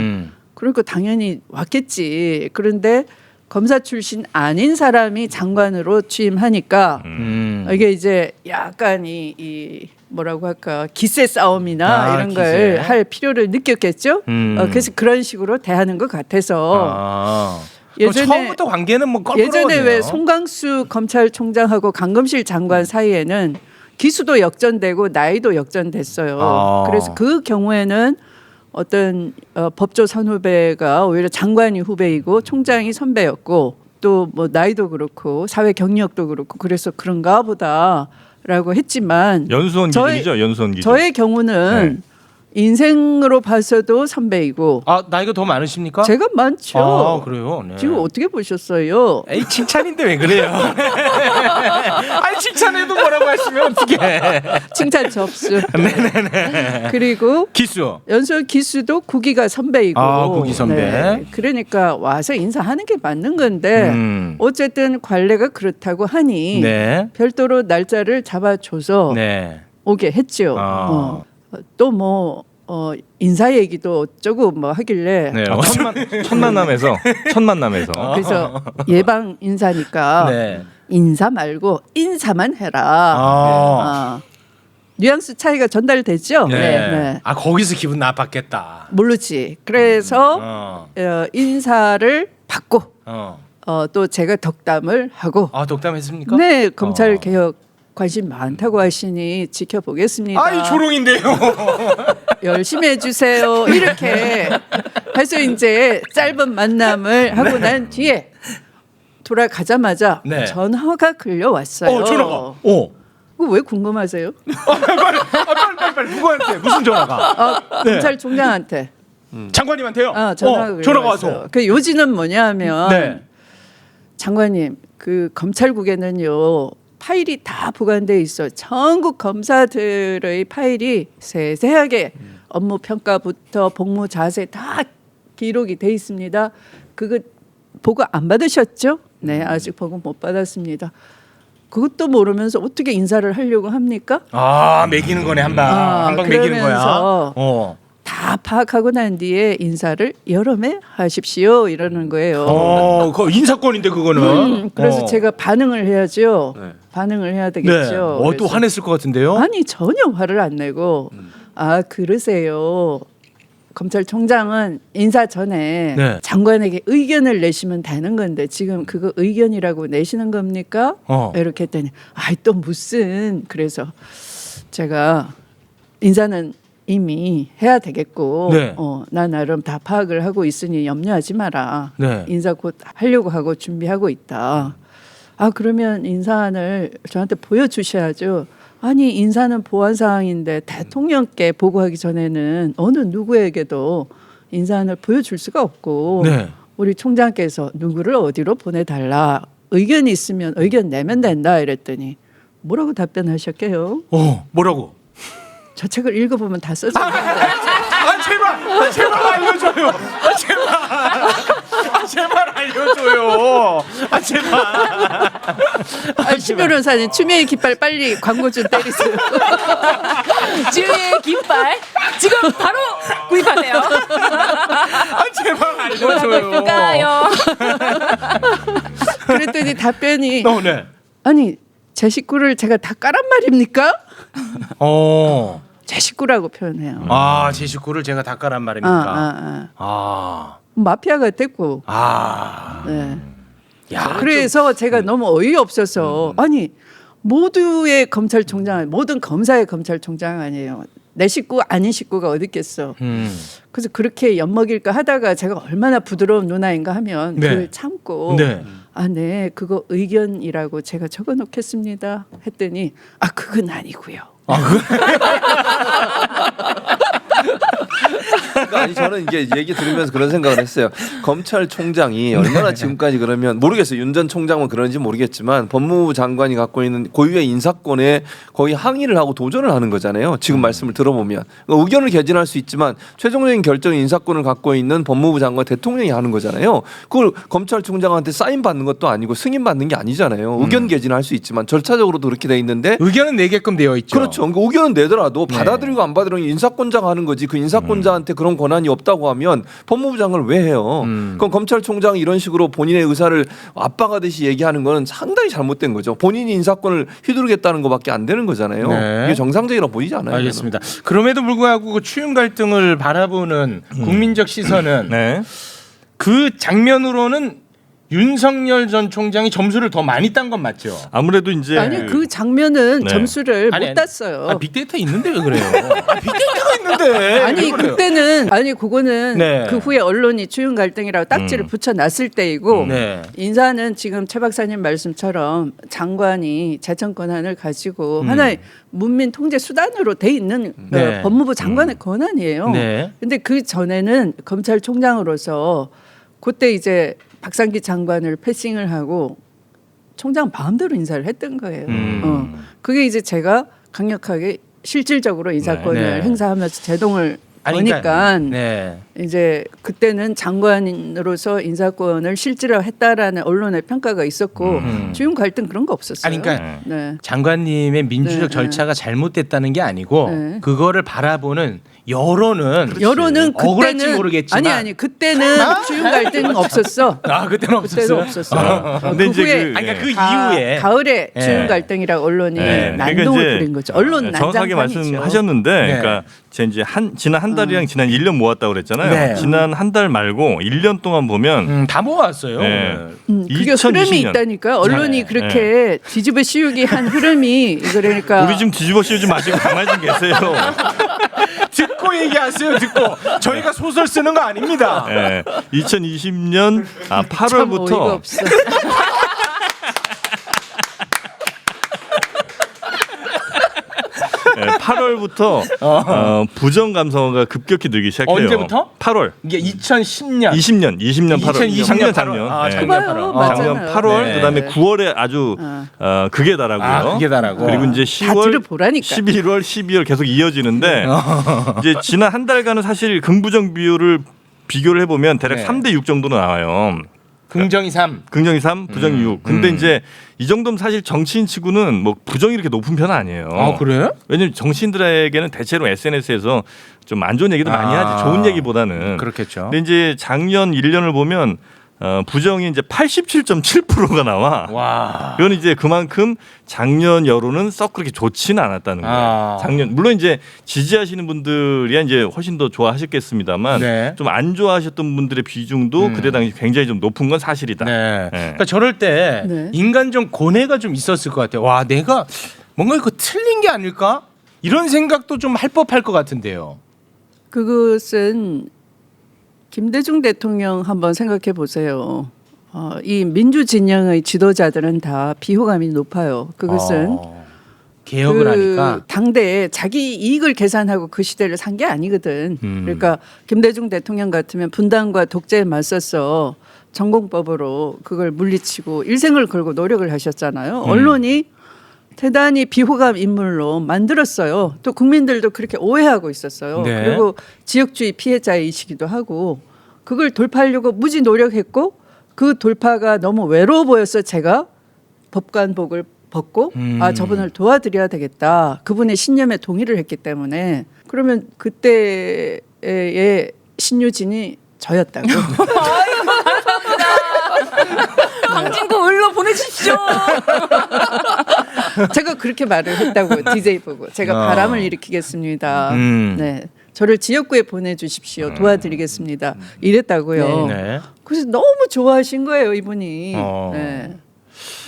그러니까 당연히 왔겠지. 그런데 검사 출신 아닌 사람이 장관으로 취임하니까 이게 이제 약간 이 뭐라고 할까 기세 싸움이나 이런 기세. 걸 할 필요를 느꼈겠죠. 그래서 그런 식으로 대하는 것 같아서 예전에 처음부터 관계는 뭐 껄끄러워요. 예전에 왜 송강수 검찰총장하고 강금실 장관 사이에는 기수도 역전되고 나이도 역전됐어요. 그래서 그 경우에는 어떤 법조 선후배가 오히려 장관이 후배이고 총장이 선배였고 또 뭐 나이도 그렇고 사회 경력도 그렇고 그래서 그런가 보다라고 했지만 연수원 기준이죠. 연수원 기준. 저의 경우는 인생으로 봐서도 선배이고 나이가 더 많으십니까? 제가 많죠. 그래요. 네. 지금 어떻게 보셨어요? 에이 칭찬인데 왜 그래요? 아니 칭찬해도 뭐라고 하시면 어떡해? 칭찬 접수. 그리고 기수. 연수원 기수도 구기가 선배이고. 구기 선배. 그러니까 와서 인사하는 게 맞는 건데 어쨌든 관례가 그렇다고 하니 네. 별도로 날짜를 잡아줘서 네. 오게 했죠. 또 뭐 인사 얘기도 어쩌고 뭐 하길래 네. 첫 만남에서 그래서 예방 인사니까 네. 인사 말고 인사만 해라. 뉘앙스 차이가 전달됐죠. 네. 거기서 기분 나빴겠다. 모르지. 그래서 인사를 받고 또 제가 덕담을 하고. 덕담했습니까? 네, 검찰 개혁 관심 많다고 하시니 지켜보겠습니다. 아이 조롱인데요. 열심히 해주세요. 이렇게 해서 이제 짧은 만남을 하고 난 뒤에 돌아가자마자 네. 전화가 걸려왔어요. 전화가. 그거 왜 궁금하세요? 빨리 누구한테 무슨 전화가? 검찰총장한테. 장관님한테요? 전화가 전화가 와서. 와서. 그 요지는 뭐냐면 네. 장관님 그 검찰국에는요 파일이 다 보관돼 있어. 전국 검사들의 파일이 세세하게 업무 평가부터 복무 자세 다 기록이 돼 있습니다. 그거 보고 안 받으셨죠? 네, 아직 보고 못 받았습니다. 그것도 모르면서 어떻게 인사를 하려고 합니까? 매기는 거네 한방 매기는 그러면서 거야. 다 파악하고 난 뒤에 인사를 여름에 하십시오 이러는 거예요. 그 인사권인데 그거는. 그래서 제가 반응을 해야죠. 네. 반응을 해야 되겠죠. 네. 또 화냈을 것 같은데요? 아니 전혀 화를 안 내고 그러세요. 검찰총장은 인사 전에 네. 장관에게 의견을 내시면 되는 건데 지금 그거 의견이라고 내시는 겁니까? 이렇게 했더니 또 무슨 그래서 제가 인사는 이미 해야 되겠고 네. 나 나름 다 파악을 하고 있으니 염려하지 마라. 네. 인사 곧 하려고 하고 준비하고 있다. 그러면 인사안을 저한테 보여주셔야죠. 아니 인사는 보안 사항인데 대통령께 보고하기 전에는 어느 누구에게도 인사안을 보여줄 수가 없고 네. 우리 총장께서 누구를 어디로 보내달라 의견이 있으면 의견 내면 된다 이랬더니 뭐라고 답변하셨게요? 뭐라고? 저 책을 읽어보면 다 써져 있는데 제발 알려줘요. 제발 알려줘요. 제발. 시 변호사님 추미애 깃발 빨리 광고 좀 때리세요. 주의 깃발 지금 바로 구입하세요. 제발 알려줘요. 뭘까요? 그랬더니 답변이 네. 아니 제 식구를 제가 다 까란 말입니까? 제 식구라고 표현해요. 제 식구를 제가 다 까란 말입니까? 마피아 같았고. 네. 그래서 제가 너무 어이없어서 아니 모두의 검찰총장 모든 검사의 검찰총장 아니에요. 내 식구 아닌 식구가 어디 있겠어. 그래서 그렇게 엿먹일까 하다가 제가 얼마나 부드러운 누나인가 하면 그걸 참고 네 그거 의견이라고 제가 적어놓겠습니다 했더니 그건 아니고요. 그러니까 아니 저는 이게 얘기 들으면서 그런 생각을 했어요. 검찰총장이 얼마나 지금까지 그러면 모르겠어요. 윤 전 총장은 그런지 모르겠지만 법무부 장관이 갖고 있는 고유의 인사권에 거의 항의를 하고 도전을 하는 거잖아요. 지금 말씀을 들어보면 그러니까 의견을 개진할 수 있지만 최종적인 결정 인사권을 갖고 있는 법무부 장관 대통령이 하는 거잖아요. 그걸 검찰총장한테 사인 받는 것도 아니고 승인 받는 게 아니잖아요. 의견 개진할 수 있지만 절차적으로도 그렇게 돼 있는데 의견은 내게끔 되어 있죠. 그렇죠. 그러니까 의견은 내더라도 받아들이고 안 받아들이고 인사권자가 하는 거지. 그 인사권자한테 그런 권한이 없다고 하면 법무부 장관을 왜 해요? 그럼 검찰총장이 이런 식으로 본인의 의사를 압박하듯이 얘기하는 거는 상당히 잘못된 거죠. 본인이 인사권을 휘두르겠다는 것밖에 안 되는 거잖아요. 네. 이게 정상적이라고 보이지 않아요. 알겠습니다. 그럼에도 불구하고 그 추윤 갈등을 바라보는 국민적 시선은 네. 그 장면으로는 윤석열 전 총장이 점수를 더 많이 딴 건 맞죠? 아무래도 이제 아니 그 장면은 네. 점수를 아니, 못 땄어요. 빅데이터 있는데 왜 그래요? 빅데이터가 있는데. 아니 왜 그래요? 그때는 아니 그거는 네. 그 후에 언론이 추윤 갈등이라고 딱지를 붙여놨을 때이고 네. 인사는 지금 최 박사님 말씀처럼 장관이 재청 권한을 가지고 하나의 문민 통제 수단으로 돼 있는 네. 법무부 장관의 권한이에요. 네. 근데 그 전에는 검찰총장으로서 그때 이제 박상기 장관을 패싱을 하고 총장 마음대로 인사를 했던 거예요. 그게 이제 제가 강력하게 실질적으로 인사권을 네. 행사하면서 제동을 아니, 거니까 그러니까, 네. 이제 그때는 장관으로서 인사권을 실질화 했다라는 언론의 평가가 있었고 주윤 갈등 그런 거 없었어요. 아니, 그러니까 네. 장관님의 민주적 네, 절차가 잘못됐다는 게 아니고 네. 그거를 바라보는 여론은 억울할지 그때는 모르겠지만 아니 그때는 주윤 갈등 없었어. 그때는 없었어요. 그때도 없었어. 근데 그 이제 후에 그- 아니, 그러니까 그 이후에 가을에 네. 주윤 갈등이라고 언론이 네. 난동을 그러니까 부린 거죠. 언론 정확하게 난장판이죠. 말씀하셨는데, 네. 그러니까 제 이제 지난 한 달이랑 지난 1년 모았다고 그랬잖아요. 네. 지난 한 달 말고 1년 동안 보면 다 모았어요. 네. 오늘. 그게 2020 흐름이 년. 있다니까 언론이 네. 그렇게 뒤집어 씌우기 한 흐름이 그러니까 우리 좀 뒤집어 씌우지 마시고 가만히 좀 계세요. 듣고 얘기하세요. 듣고 저희가 소설 쓰는 거 아닙니다. 네. 2020년 참 어이가 8월부터 없어. 8월부터 부정 감성어가 급격히 늘기 시작해요. 언제부터? 8월. 이게 2010년 20년 8월. 2020년 작년 8월. 작년. 아, 네. 작년 봐요. 8월. 맞아요. 작년 8월 네. 그다음에 9월에 아주 극에 달하고요. 아, 극에 달하고. 그리고 이제 다 10월, 들어보라니까. 11월, 12월 계속 이어지는데 이제 지난 한 달간은 사실 긍부정 비율을 비교를 해보면 대략 네. 3대 6 정도로 나와요. 긍정이 3. 긍정이 3, 부정이 6. 근데 이제 이 정도면 사실 정치인 치고는 뭐 부정이 이렇게 높은 편은 아니에요. 아, 그래요? 왜냐면 정치인들에게는 대체로 SNS에서 좀 안 좋은 얘기도 많이 하지. 좋은 얘기보다는. 그렇겠죠. 근데 이제 작년 1년을 보면 부정이 이제 87.7%가 나와. 와. 이건 이제 그만큼 작년 여론은 썩 그렇게 좋지는 않았다는 거예요. 아. 작년 물론 이제 지지하시는 분들이야 이제 훨씬 더 좋아하셨겠습니다만 네. 좀 안 좋아하셨던 분들의 비중도 그때 당시 굉장히 좀 높은 건 사실이다. 네. 네. 그러니까 저럴 때 네. 인간적 고뇌가 좀 있었을 것 같아요. 와, 내가 뭔가 이거 틀린 게 아닐까? 이런 생각도 좀 할 법할 것 같은데요. 그것은 김대중 대통령 한번 생각해 보세요. 이 민주 진영의 지도자들은 다 비호감이 높아요. 그것은 개혁을 하니까. 당대에 자기 이익을 계산하고 그 시대를 산 게 아니거든. 그러니까 김대중 대통령 같으면 분단과 독재에 맞서서 전공법으로 그걸 물리치고 일생을 걸고 노력을 하셨잖아요. 언론이 대단히 비호감 인물로 만들었어요. 또 국민들도 그렇게 오해하고 있었어요. 네. 그리고 지역주의 피해자이시기도 하고 그걸 돌파하려고 무지 노력했고 그 돌파가 너무 외로워 보여서 제가 법관복을 벗고 저분을 도와드려야 되겠다. 그분의 신념에 동의를 했기 때문에 그러면 그때의 신유진이 저였다고. 광진구 을로 보내주십시오. 제가 그렇게 말을 했다고 DJ 보고 제가 바람을 일으키겠습니다. 네, 저를 지역구에 보내주십시오. 도와드리겠습니다. 이랬다고요. 네. 그래서 너무 좋아하신 거예요 이분이. 네.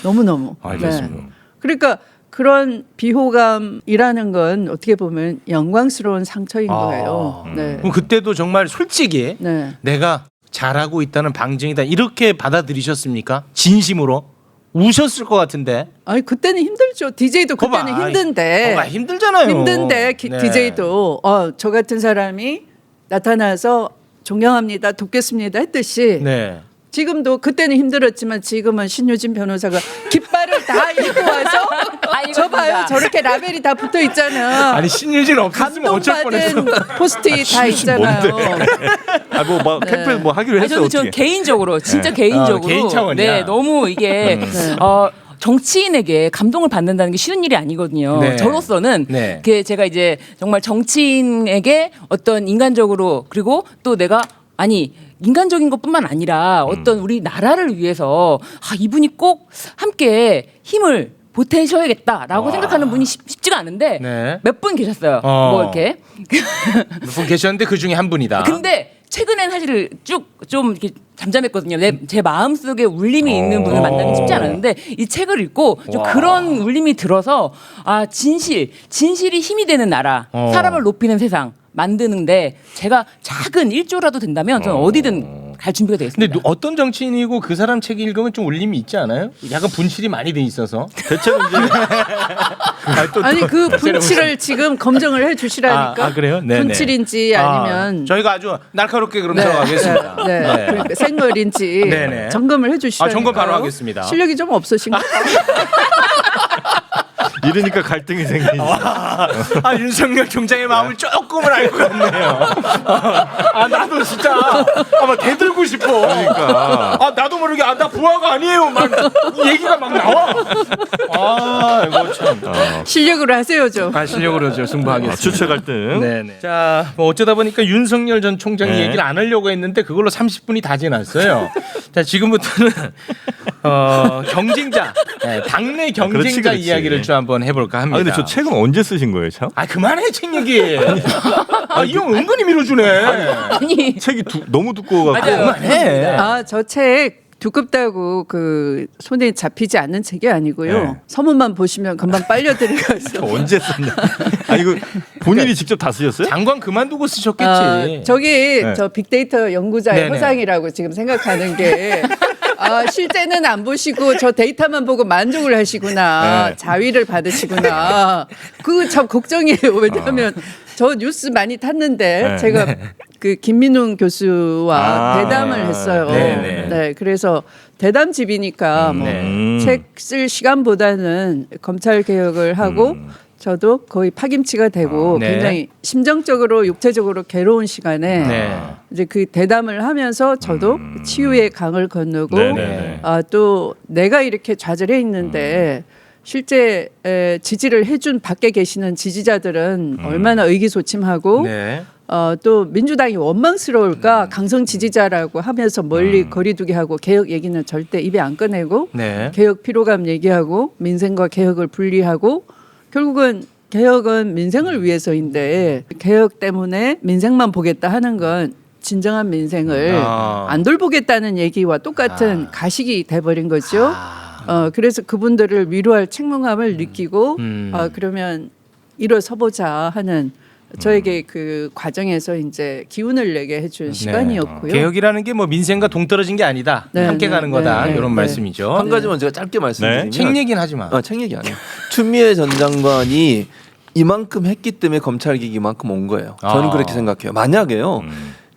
너무 너무. 알겠습니다. 그러니까 그런 비호감이라는 건 어떻게 보면 영광스러운 상처인 거예요. 네. 그럼 그때도 정말 솔직히 네. 내가 잘하고 있다는 방증이다 이렇게 받아들이셨습니까? 진심으로? 우셨을 것 같은데. 아니 그때는 힘들죠. DJ도 그때는 거봐. 힘든데. 거봐, 힘들잖아요. 힘든데 네. DJ도 저 같은 사람이 나타나서 존경합니다, 돕겠습니다 했듯이 네. 지금도 그때는 힘들었지만 지금은 신유진 변호사가 깃발을 다 읽고 와서 저 봐요 저렇게 라벨이 다 붙어 있잖아. 아니 신유진 없었으면 어쩔 뻔했어. 감동받은 포스트잇 다 있잖아요. 아뭐 네. 캠페인 뭐 하기로 아니, 했어요. 저는 어떻게? 개인적으로 진짜 개인적으로 개인 차원이야. 네, 너무 이게 정치인에게 감동을 받는다는 게 쉬운 일이 아니거든요. 네. 저로서는 네. 그게 제가 이제 정말 정치인에게 어떤 인간적으로 그리고 또 내가 아니 인간적인 것뿐만 아니라 어떤 우리 나라를 위해서 이분이 꼭 함께 힘을 보태셔야겠다라고 생각하는 분이 쉽지가 않은데 네. 몇 분 계셨어요. 어. 뭐 이렇게. 몇 분 계셨는데 그 중에 한 분이다. 근데 최근엔 사실 쭉 좀 이렇게 잠잠했거든요. 제 마음 속에 울림이 있는 분을 만나기 쉽지 않았는데 이 책을 읽고 좀 그런 울림이 들어서 진실이 힘이 되는 나라, 사람을 높이는 세상 만드는데 제가 작은 1조라도 된다면 저는 어디든 갈 준비가 되어 근데 있습니다. 어떤 정치인이고 그 사람 책 읽으면 좀 울림이 있지 않아요? 약간 분칠이 많이 돼 있어서. 대체로 이제 아니 그 분칠을 지금 검증을 해주시라니까. 아, 그래요? 네네. 분칠인지 아니면 저희가 아주 날카롭게 그럼 들어가겠습니다. 네. 그러니까 생얼인지 네네. 점검을 해주시라니까. 점검 바로 하겠습니다. 실력이 좀 없으신가? 이러니까 갈등이 생기죠. 윤석열 총장의 마음을 조금은 알 것 같네요. 나도 진짜 막 대들고 싶어. 그러니까. 나도 모르게 나 부하가 아니에요. 막 얘기가 막 나와. 이거 참. 실력으로 하세요 좀. 실력으로 저 승부하겠습니다. 주체 갈등. 네네. 자, 뭐 어쩌다 보니까 윤석열 전 총장 네. 얘기를 안 하려고 했는데 그걸로 30분이 다 지났어요. 자, 지금부터는 경쟁자, 당내 경쟁자 그렇지. 이야기를 좀 한번 해볼까 합니다. 근데 저 책은 언제 쓰신 거예요, 참? 그만해 책 얘기. 이 형 은근히 밀어주네. 아니 책이 너무 두꺼워갖고. 맞아요. 그만해. 저 책 두껍다고 그 손에 잡히지 않는 책이 아니고요. 네. 서문만 보시면 금방 빨려 들어가서. 언제 썼냐? 이거 본인이 직접 다 쓰셨어요? 장관 그만두고 쓰셨겠지. 저기 네. 저 빅데이터 연구자의 네네. 허상이라고 지금 생각하는 게 실제는 안 보시고 저 데이터만 보고 만족을 하시구나. 네. 자위를 받으시구나. 그거 참 걱정이에요. 왜냐하면 저 뉴스 많이 탔는데 네. 제가 그 김민웅 교수와 대담을 했어요. 네네. 네, 그래서 대담집이니까 네. 책 쓸 시간보다는 검찰 개혁을 하고 저도 거의 파김치가 되고 네. 굉장히 심정적으로 육체적으로 괴로운 시간에 네. 이제 그 대담을 하면서 저도 치유의 강을 건너고 네네네. 또 내가 이렇게 좌절해 있는데 실제 지지를 해준 밖에 계시는 지지자들은 얼마나 의기소침하고 네. 또 민주당이 원망스러울까 강성 지지자라고 하면서 멀리 거리두기 하고 개혁 얘기는 절대 입에 안 꺼내고 네. 개혁 피로감 얘기하고 민생과 개혁을 분리하고 결국은 개혁은 민생을 위해서인데 개혁 때문에 민생만 보겠다 하는 건 진정한 민생을 안 돌보겠다는 얘기와 똑같은 가식이 돼버린 거죠. 그래서 그분들을 위로할 책무감을 느끼고 그러면 일어서보자 하는 저에게 그 과정에서 이제 기운을 내게 해준 시간이었고요. 개혁이라는 게 뭐 민생과 동떨어진 게 아니다. 네, 함께 네, 가는 거다. 네, 이런 네. 말씀이죠. 한 가지만 제가 짧게 말씀드리면 책 얘기는 하지 마. 책 얘기 아니에요. 추미애 전 장관이 이만큼 했기 때문에 검찰 개혁이 이만큼 온 거예요. 저는 그렇게 생각해요. 만약에요.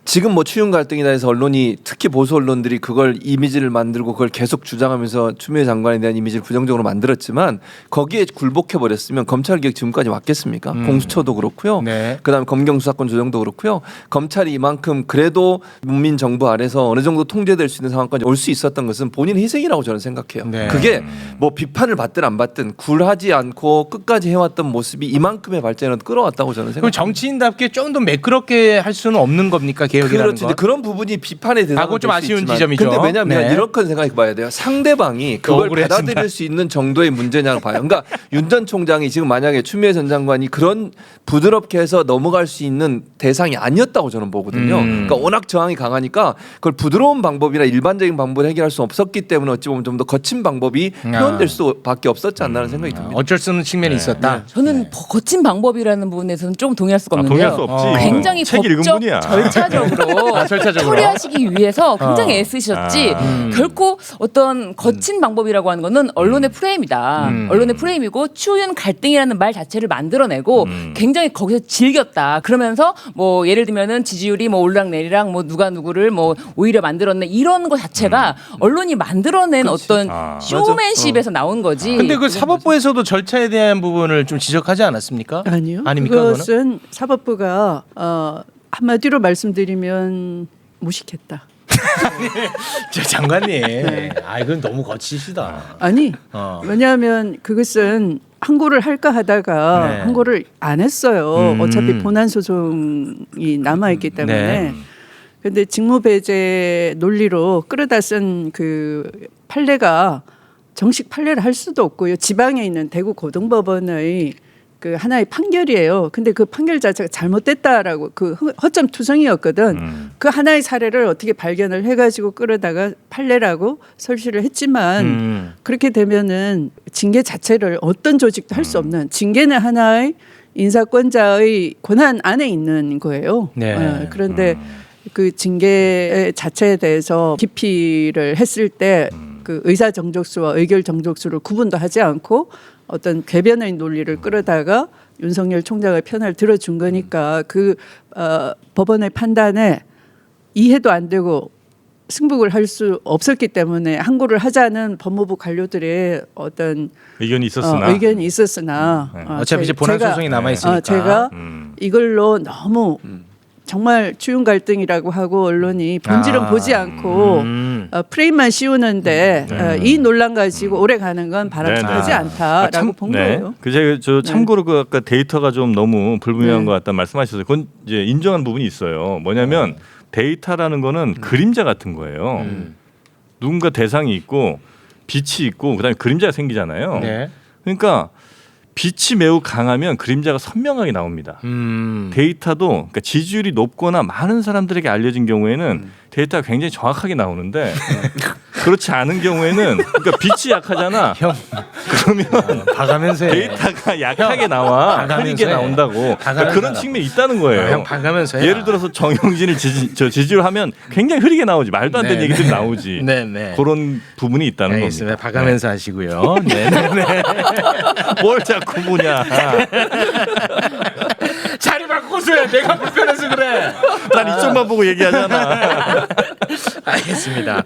지금 뭐 추윤 갈등이다 해서 언론이 특히 보수 언론들이 그걸 이미지를 만들고 그걸 계속 주장하면서 추미애 장관에 대한 이미지를 부정적으로 만들었지만 거기에 굴복해 버렸으면 검찰 개혁 지금까지 왔겠습니까? 공수처도 그렇고요. 네. 그다음에 검경 수사권 조정도 그렇고요. 검찰이 이만큼 그래도 문민 정부 아래서 어느 정도 통제될 수 있는 상황까지 올 수 있었던 것은 본인의 희생이라고 저는 생각해요. 네. 그게 뭐 비판을 받든 안 받든 굴하지 않고 끝까지 해왔던 모습이 이만큼의 발전을 끌어왔다고 저는 그럼 생각해요. 정치인답게 좀 더 매끄럽게 할 수는 없는 겁니까 개혁이라는 그렇죠. 건? 그런 부분이 비판의 대상은 하고 좀 될수 아쉬운 있지만 지점이죠. 근데 왜냐하면 네. 이렇게 생각해 봐야 돼요. 상대방이 그걸 억울해진다. 받아들일 수 있는 정도의 문제냐고 봐요. 그러니까 윤 전 총장이 지금 만약에 추미애 전 장관이 그런 부드럽게 해서 넘어갈 수 있는 대상이 아니었다고 저는 보거든요. 그러니까 워낙 저항이 강하니까 그걸 부드러운 방법이나 일반적인 방법으로 해결할 수 없었기 때문에 어찌 보면 좀 더 거친 방법이 표현될 수밖에 없었지 않나는 생각이 듭니다. 어쩔 수 없는 측면이 있었다. 저는 거친 방법이라는 부분에서는 좀 동의할 수가 없는데요. 동의할 수 없지. 굉장히 책 읽은 법적 분이야. 절차적으로 절차적으로, 절차적으로. 처리하시기 위해서 굉장히 애쓰셨지 결코 어떤 거친 방법이라고 하는 거는 언론의 프레임이다. 언론의 프레임이고 추윤 갈등이라는 말 자체를 만들어내고 굉장히 거기서 즐겼다. 그러면서 뭐 예를 들면은 지지율이 뭐 올락내리락 뭐 누가 누구를 뭐 오히려 만들었네 이런 거 자체가 언론이 만들어낸 어떤 쇼맨십에서 나온 거지. 근데 그 사법부에서도 절차에 대한 부분을 좀 지적하지 않았습니까? 아니요. 아닙니까? 그거는? 그것은 사법부가 한마디로 말씀드리면 무식했다. 저 장관님, 네. 이건 너무 거치시다. 아니 어. 왜냐하면 그것은 항고를 할까 하다가 네. 항고를 안 했어요. 음. 어차피 본안 소송이 남아 있기 때문에. 네. 근데 직무배제 논리로 끌어다 쓴 그 판례가 정식 판례를 할 수도 없고요. 지방에 있는 대구 고등법원의 그 하나의 판결이에요. 근데 그 판결 자체가 잘못됐다라고 그 허점 투성이었거든. 그 하나의 사례를 어떻게 발견을 해가지고 끌어다가 판례라고 설치를 했지만 그렇게 되면은 징계 자체를 어떤 조직도 할 수 없는 징계는 하나의 인사권자의 권한 안에 있는 거예요. 네. 그런데 그 징계 자체에 대해서 기피를 했을 때 그 의사 정족수와 의결 정족수를 구분도 하지 않고 어떤 궤변의 논리를 끌어다가 윤석열 총장의 편을 들어준 거니까 그 법원의 판단에 이해도 안 되고 승복을 할 수 없었기 때문에 항고를 하자는 법무부 관료들의 어떤 의견이 있었으나 의견이 있었으나 어차피 이제 본안 소송이 남아 있으니까. 제가 이걸로 너무 정말 추윤 갈등이라고 하고 언론이 본질은 보지 않고 프레임만 씌우는데 이 논란 가지고 오래 가는 건 바람직하지 않다라고 본 거예요. 그 제가 저 참고로 그 아까 데이터가 좀 너무 불분명한 것 같다 말씀하셨어요. 그건 이제 인정한 부분이 있어요. 뭐냐면 데이터라는 거는 그림자 같은 거예요. 누군가 대상이 있고 빛이 있고 그다음에 그림자가 생기잖아요. 네. 그러니까 빛이 매우 강하면 그림자가 선명하게 나옵니다. 데이터도 그러니까 지지율이 높거나 많은 사람들에게 알려진 경우에는 데이터가 굉장히 정확하게 나오는데 그렇지 않은 경우에는 그러니까 빛이 약하잖아. 그러면 봐가면서 해. 데이터가 약하게 나와 봐가면서 흐리게 해. 나온다고 그러니까 봐가는 그런 사람. 측면이 있다는 거예요. 형 봐가면서 해. 예를 들어서 정영진을 지지율 하면 굉장히 흐리게 나오지 말도 안 되는 네. 얘기들이 나오지. 네네. 그런 부분이 있다는 알겠습니다. 겁니다. 봐가면서 하시고요. 네네네. 뭘 자꾸 보냐. 자리 바꿔서 해. 내가 불편해서 그래. 난 이쪽만 보고 얘기하잖아. 알겠습니다.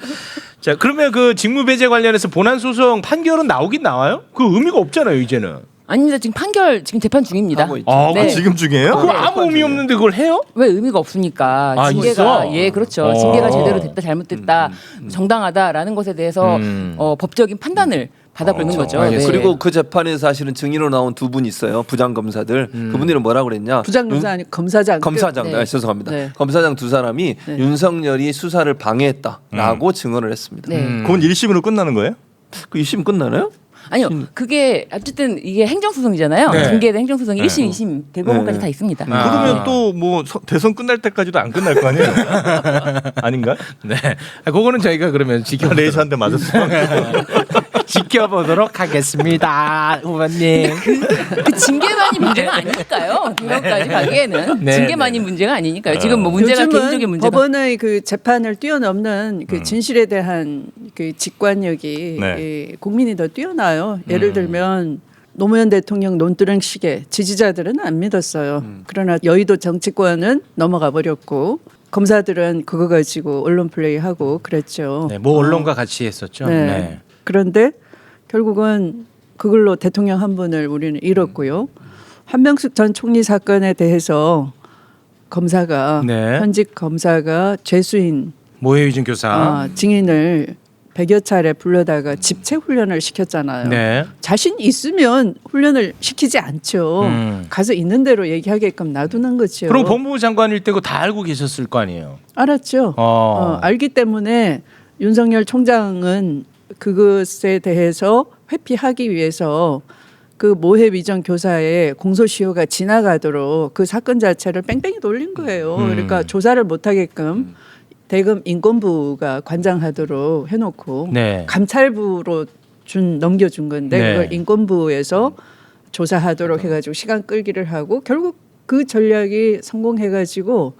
자, 그러면 그 직무배제 관련해서 본안 소송 판결은 나오긴 나와요? 그 의미가 없잖아요, 이제는. 아닙니다. 지금 판결 지금 재판 중입니다. 하고 있죠. 아, 네. 지금 중이에요? 그거 아무 의미 없는데 그걸 해요? 왜 의미가 없습니까? 아, 징계가 있어? 예 그렇죠. 어. 징계가 제대로 됐다 잘못됐다 정당하다라는 것에 대해서 법적인 판단을 받아보는 거죠. 네. 그리고 그 재판에 사실은 증인으로 나온 두 분 있어요. 부장 검사들. 그분들은 뭐라 그랬냐? 부장검사 아니 검사장. 검사장. 네. 죄송합니다. 네. 검사장 두 사람이 네. 윤석열이 수사를 방해했다라고 증언을 했습니다. 네. 그건 1심으로 끝나는 거예요? 그 2심 끝나나요? 아니요. 그게 어쨌든 이게 행정소송이잖아요. 네. 징계에 대한 행정소송이 1심, 2심, 대법원까지 다 있습니다. 아. 그러면 또 뭐 대선 끝날 때까지도 안 끝날 거 아니에요? 아닌가? 네. 그거는 저희가 그러면 레이저한테 맞았어. 지켜보도록 하겠습니다, 후보님. 그 징계만이 문제가 아니니까요. 대법까지 가기에는 네, 징계만이 네. 문제가 아니니까요. 지금 뭐 문제가 요즘은 개인적인 문제가 법원의 그 재판을 뛰어넘는 그 진실에 대한 그 직관력이 네. 이 국민이 더 뛰어나요. 예를 들면 노무현 대통령 논두렁 시계 지지자들은 안 믿었어요. 그러나 여의도 정치권은 넘어가 버렸고 검사들은 그거 가지고 언론 플레이하고 그랬죠. 네, 뭐 언론과 같이 했었죠. 네. 네. 그런데 결국은 그걸로 대통령 한 분을 우리는 잃었고요. 한명숙 전 총리 사건에 대해서 검사가 네. 현직 검사가 죄수인 모해유진 교사. 증인을 100여 차례 불러다가 집체 훈련을 시켰잖아요. 네. 자신 있으면 훈련을 시키지 않죠. 가서 있는 대로 얘기하게끔 놔두는 거죠. 그럼 법무부 장관일 때고 다 알고 계셨을 거 아니에요. 알았죠. 알기 때문에 윤석열 총장은 그것에 대해서 회피하기 위해서 그 모해 위정 교사의 공소시효가 지나가도록 그 사건 자체를 뺑뺑이 돌린 거예요. 그러니까 조사를 못하게끔 대검 인권부가 관장하도록 해놓고 네. 감찰부로 넘겨준 건데 네. 그걸 인권부에서 조사하도록 해가지고 시간 끌기를 하고 결국 그 전략이 성공해가지고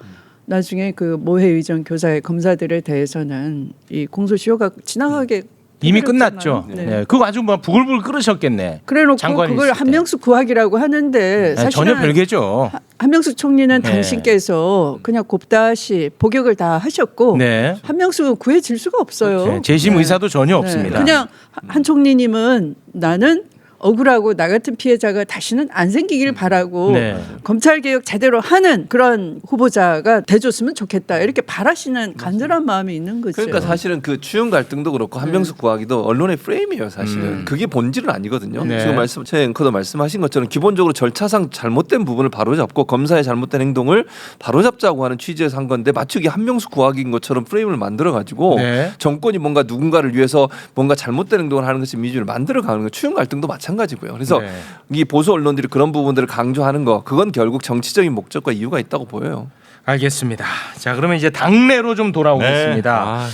나중에 그 모해 의전 교사의 검사들에 대해서는 이 공소시효가 지나가게 이미 해버렸잖아요. 끝났죠. 네. 네. 그거 아주 뭐 부글부글 끓으셨겠네. 그래놓고 장관이 그걸 있을 때. 한명숙 구하기라고 하는데 네, 사실은 전혀 별개죠. 한명숙 총리는 네. 당신께서 그냥 곱다시 복역을 다 하셨고 네. 한명숙은 구해질 수가 없어요. 네, 재심 네. 의사도 전혀 네. 없습니다. 그냥 한 총리님은 나는 억울하고 나 같은 피해자가 다시는 안 생기길 바라고 네. 검찰 개혁 제대로 하는 그런 후보자가 돼줬으면 좋겠다 이렇게 바라시는 간절한 마음이 있는 거죠. 그러니까 사실은 그 추윤 갈등도 그렇고 한명숙 구하기도 언론의 프레임이에요. 사실은 그게 본질은 아니거든요. 네. 지금 제 앵커도 말씀하신 것처럼 기본적으로 절차상 잘못된 부분을 바로잡고 검사의 잘못된 행동을 바로잡자고 하는 취지에서 한 건데 마치 이게 한명숙 구하기인 것처럼 프레임을 만들어 가지고 네. 정권이 뭔가 누군가를 위해서 뭔가 잘못된 행동을 하는 것이 미주를 만들어 가는 거. 추윤 갈등도 마찬가지고요. 그래서 네. 이 보수 언론들이 그런 부분들을 강조하는 거 그건 결국 정치적인 목적과 이유가 있다고 보여요. 알겠습니다. 자, 그러면 이제 당내로 좀 돌아오겠습니다. 아,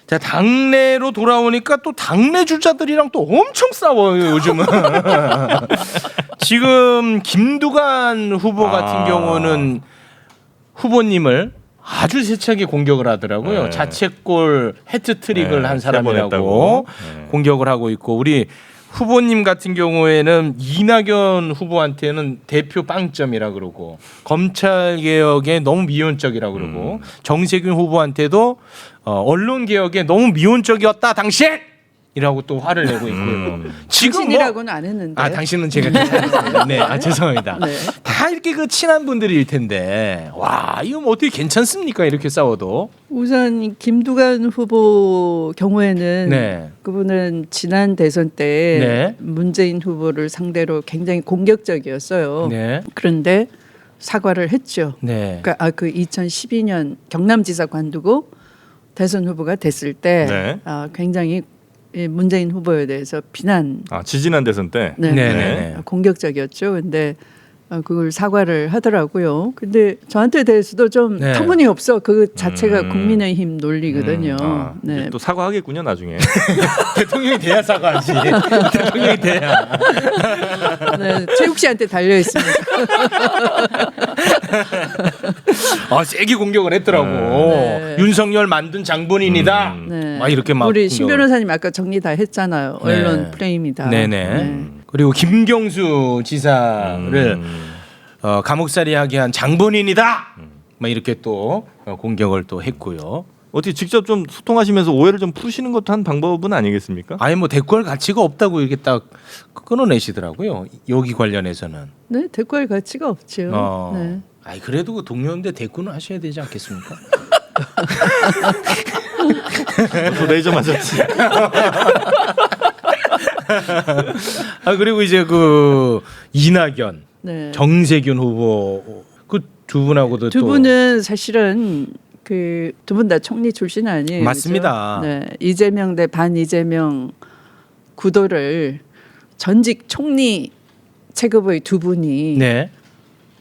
자, 당내로 돌아오니까 또 당내 주자들이랑 또 엄청 싸워요, 요즘은. 지금 김두관 후보 같은 경우는 후보님을 아주 세차게 공격을 하더라고요. 네. 자책골 해트트릭을 네, 한 세번 사람이라고 했다고. 네. 공격을 하고 있고 우리 후보님 같은 경우에는 이낙연 후보한테는 대표 빵점이라 그러고 검찰 개혁에 너무 미온적이라 그러고 정세균 후보한테도 언론 개혁에 너무 미온적이었다 당신이라고 또 화를 내고 있고요. 지금 뭐 당신이라고는 안 했는데. 아 당신은 제가 괜찮습니다. 네, 아, 죄송합니다. 네. 다 이렇게 그 친한 분들일 텐데 와 이거 뭐 어떻게 괜찮습니까 이렇게 싸워도? 우선 김두관 후보 경우에는 네. 그분은 지난 대선 때 네. 문재인 후보를 상대로 굉장히 공격적이었어요. 네, 그런데 사과를 했죠. 네, 그러니까 그 2012년 경남지사 관두고 대선 후보가 됐을 때 네. 굉장히 이 문재인 후보에 대해서 비난 아, 지지난 대선 때. 네, 네, 네. 네. 공격적이었죠. 근데 그걸 사과를 하더라고요. 근데 저한테 대해서도 좀 네. 터무니없어. 그 자체가 국민의힘 논리거든요. 아, 네. 이제 또 사과하겠군요 나중에. 대통령이 돼야 사과하지. 대통령이 돼야. 네, 최욱 씨한테 달려 있습니다. 아 세게 공격을 했더라고. 네. 윤석열 만든 장본인이다. 네. 막 이렇게 막 우리 신 공격을. 변호사님 아까 정리 다 했잖아요. 네. 언론 프레임이다. 네네. 네. 그리고 김경수 지사를 감옥살이하게 한 장본인이다. 막 이렇게 또 공격을 또 했고요. 어떻게 직접 좀 소통하시면서 오해를 좀 푸시는 것도 한 방법은 아니겠습니까? 아예 뭐 대꾸할 가치가 없다고 이렇게 딱 끊어내시더라고요. 여기 관련해서는. 네, 대꾸할 가치가 없죠. 네. 아이 그래도 그 동료인데 대꾸는 하셔야 되지 않겠습니까? 또 레이저 맞았지. 아 그리고 이제 그 이낙연, 네. 정세균 후보 그 두 분하고도 두 또 분은 사실은 그 두 분 다 총리 출신 아니에요. 맞습니다. 그죠? 네, 이재명 대 반 이재명 구도를 전직 총리 체급의 두 분이 네.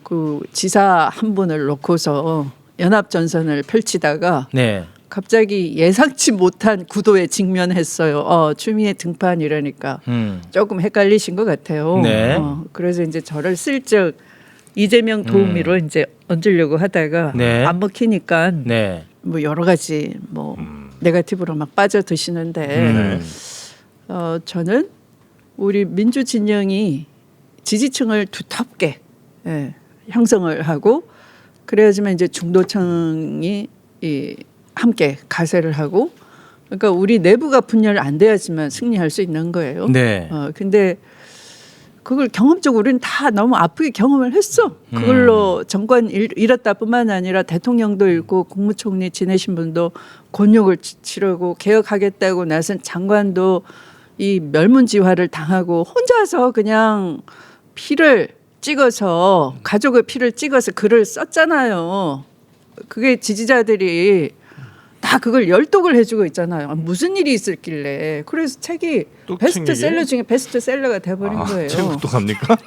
그 지사 한 분을 놓고서 연합 전선을 펼치다가 네. 갑자기 예상치 못한 구도에 직면했어요. 추미애 등판 이러니까 조금 헷갈리신 것 같아요. 네. 그래서 이제 저를 슬쩍 이재명 도우미로 이제 얹으려고 하다가 네. 안 먹히니까 네. 뭐 여러 가지 뭐 네거티브로 막 빠져드시는데 저는 우리 민주 진영이 지지층을 두텁게 형성을 하고 그래야지만 이제 중도층이 함께 가세를 하고 그러니까 우리 내부가 분열 안 돼야지만 승리할 수 있는 거예요. 네. 근데 그걸 경험적으로 우리는 다 너무 아프게 경험을 했어. 그걸로 정권 잃었다 뿐만 아니라 대통령도 잃고 국무총리 지내신 분도 곤욕을 치르고 개혁하겠다고 나선 장관도 이 멸문지화를 당하고 혼자서 그냥 피를 찍어서 가족의 피를 찍어서 글을 썼잖아요. 그게 지지자들이 다 그걸 열독을 해주고 있잖아요. 무슨 일이 있었길래. 그래서 책이 또 베스트셀러 중에 베스트셀러가 돼버린 거예요. 체육 또 갑니까?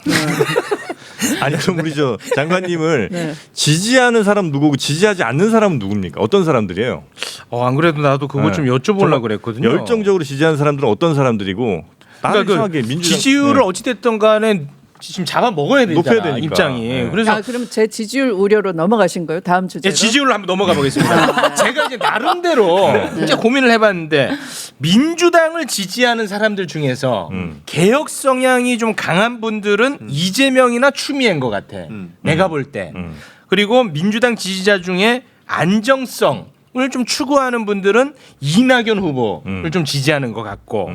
아니 그럼 우리 저 장관님을 네. 지지하는 사람 누구고 지지하지 않는 사람은 누굽니까? 어떤 사람들이에요? 안 그래도 나도 그거 네. 좀 여쭤보려고 그랬거든요. 열정적으로 지지하는 사람들은 어떤 사람들이고 나는 그러니까 이상하게 그 민주당 지지율을 어찌됐든 간에 지금 잡아 먹어야 되잖아. 높여야 되니까. 입장이. 네. 그래서 아 그럼 제 지지율 우려로 넘어가신 거예요? 다음 주제로. 예, 지지율로 한번 넘어가 보겠습니다. 제가 이제 나름대로 진짜 고민을 해봤는데 민주당을 지지하는 사람들 중에서 개혁 성향이 좀 강한 분들은 이재명이나 추미애인 것 같아. 내가 볼 때. 그리고 민주당 지지자 중에 안정성을 좀 추구하는 분들은 이낙연 후보를 좀 지지하는 것 같고.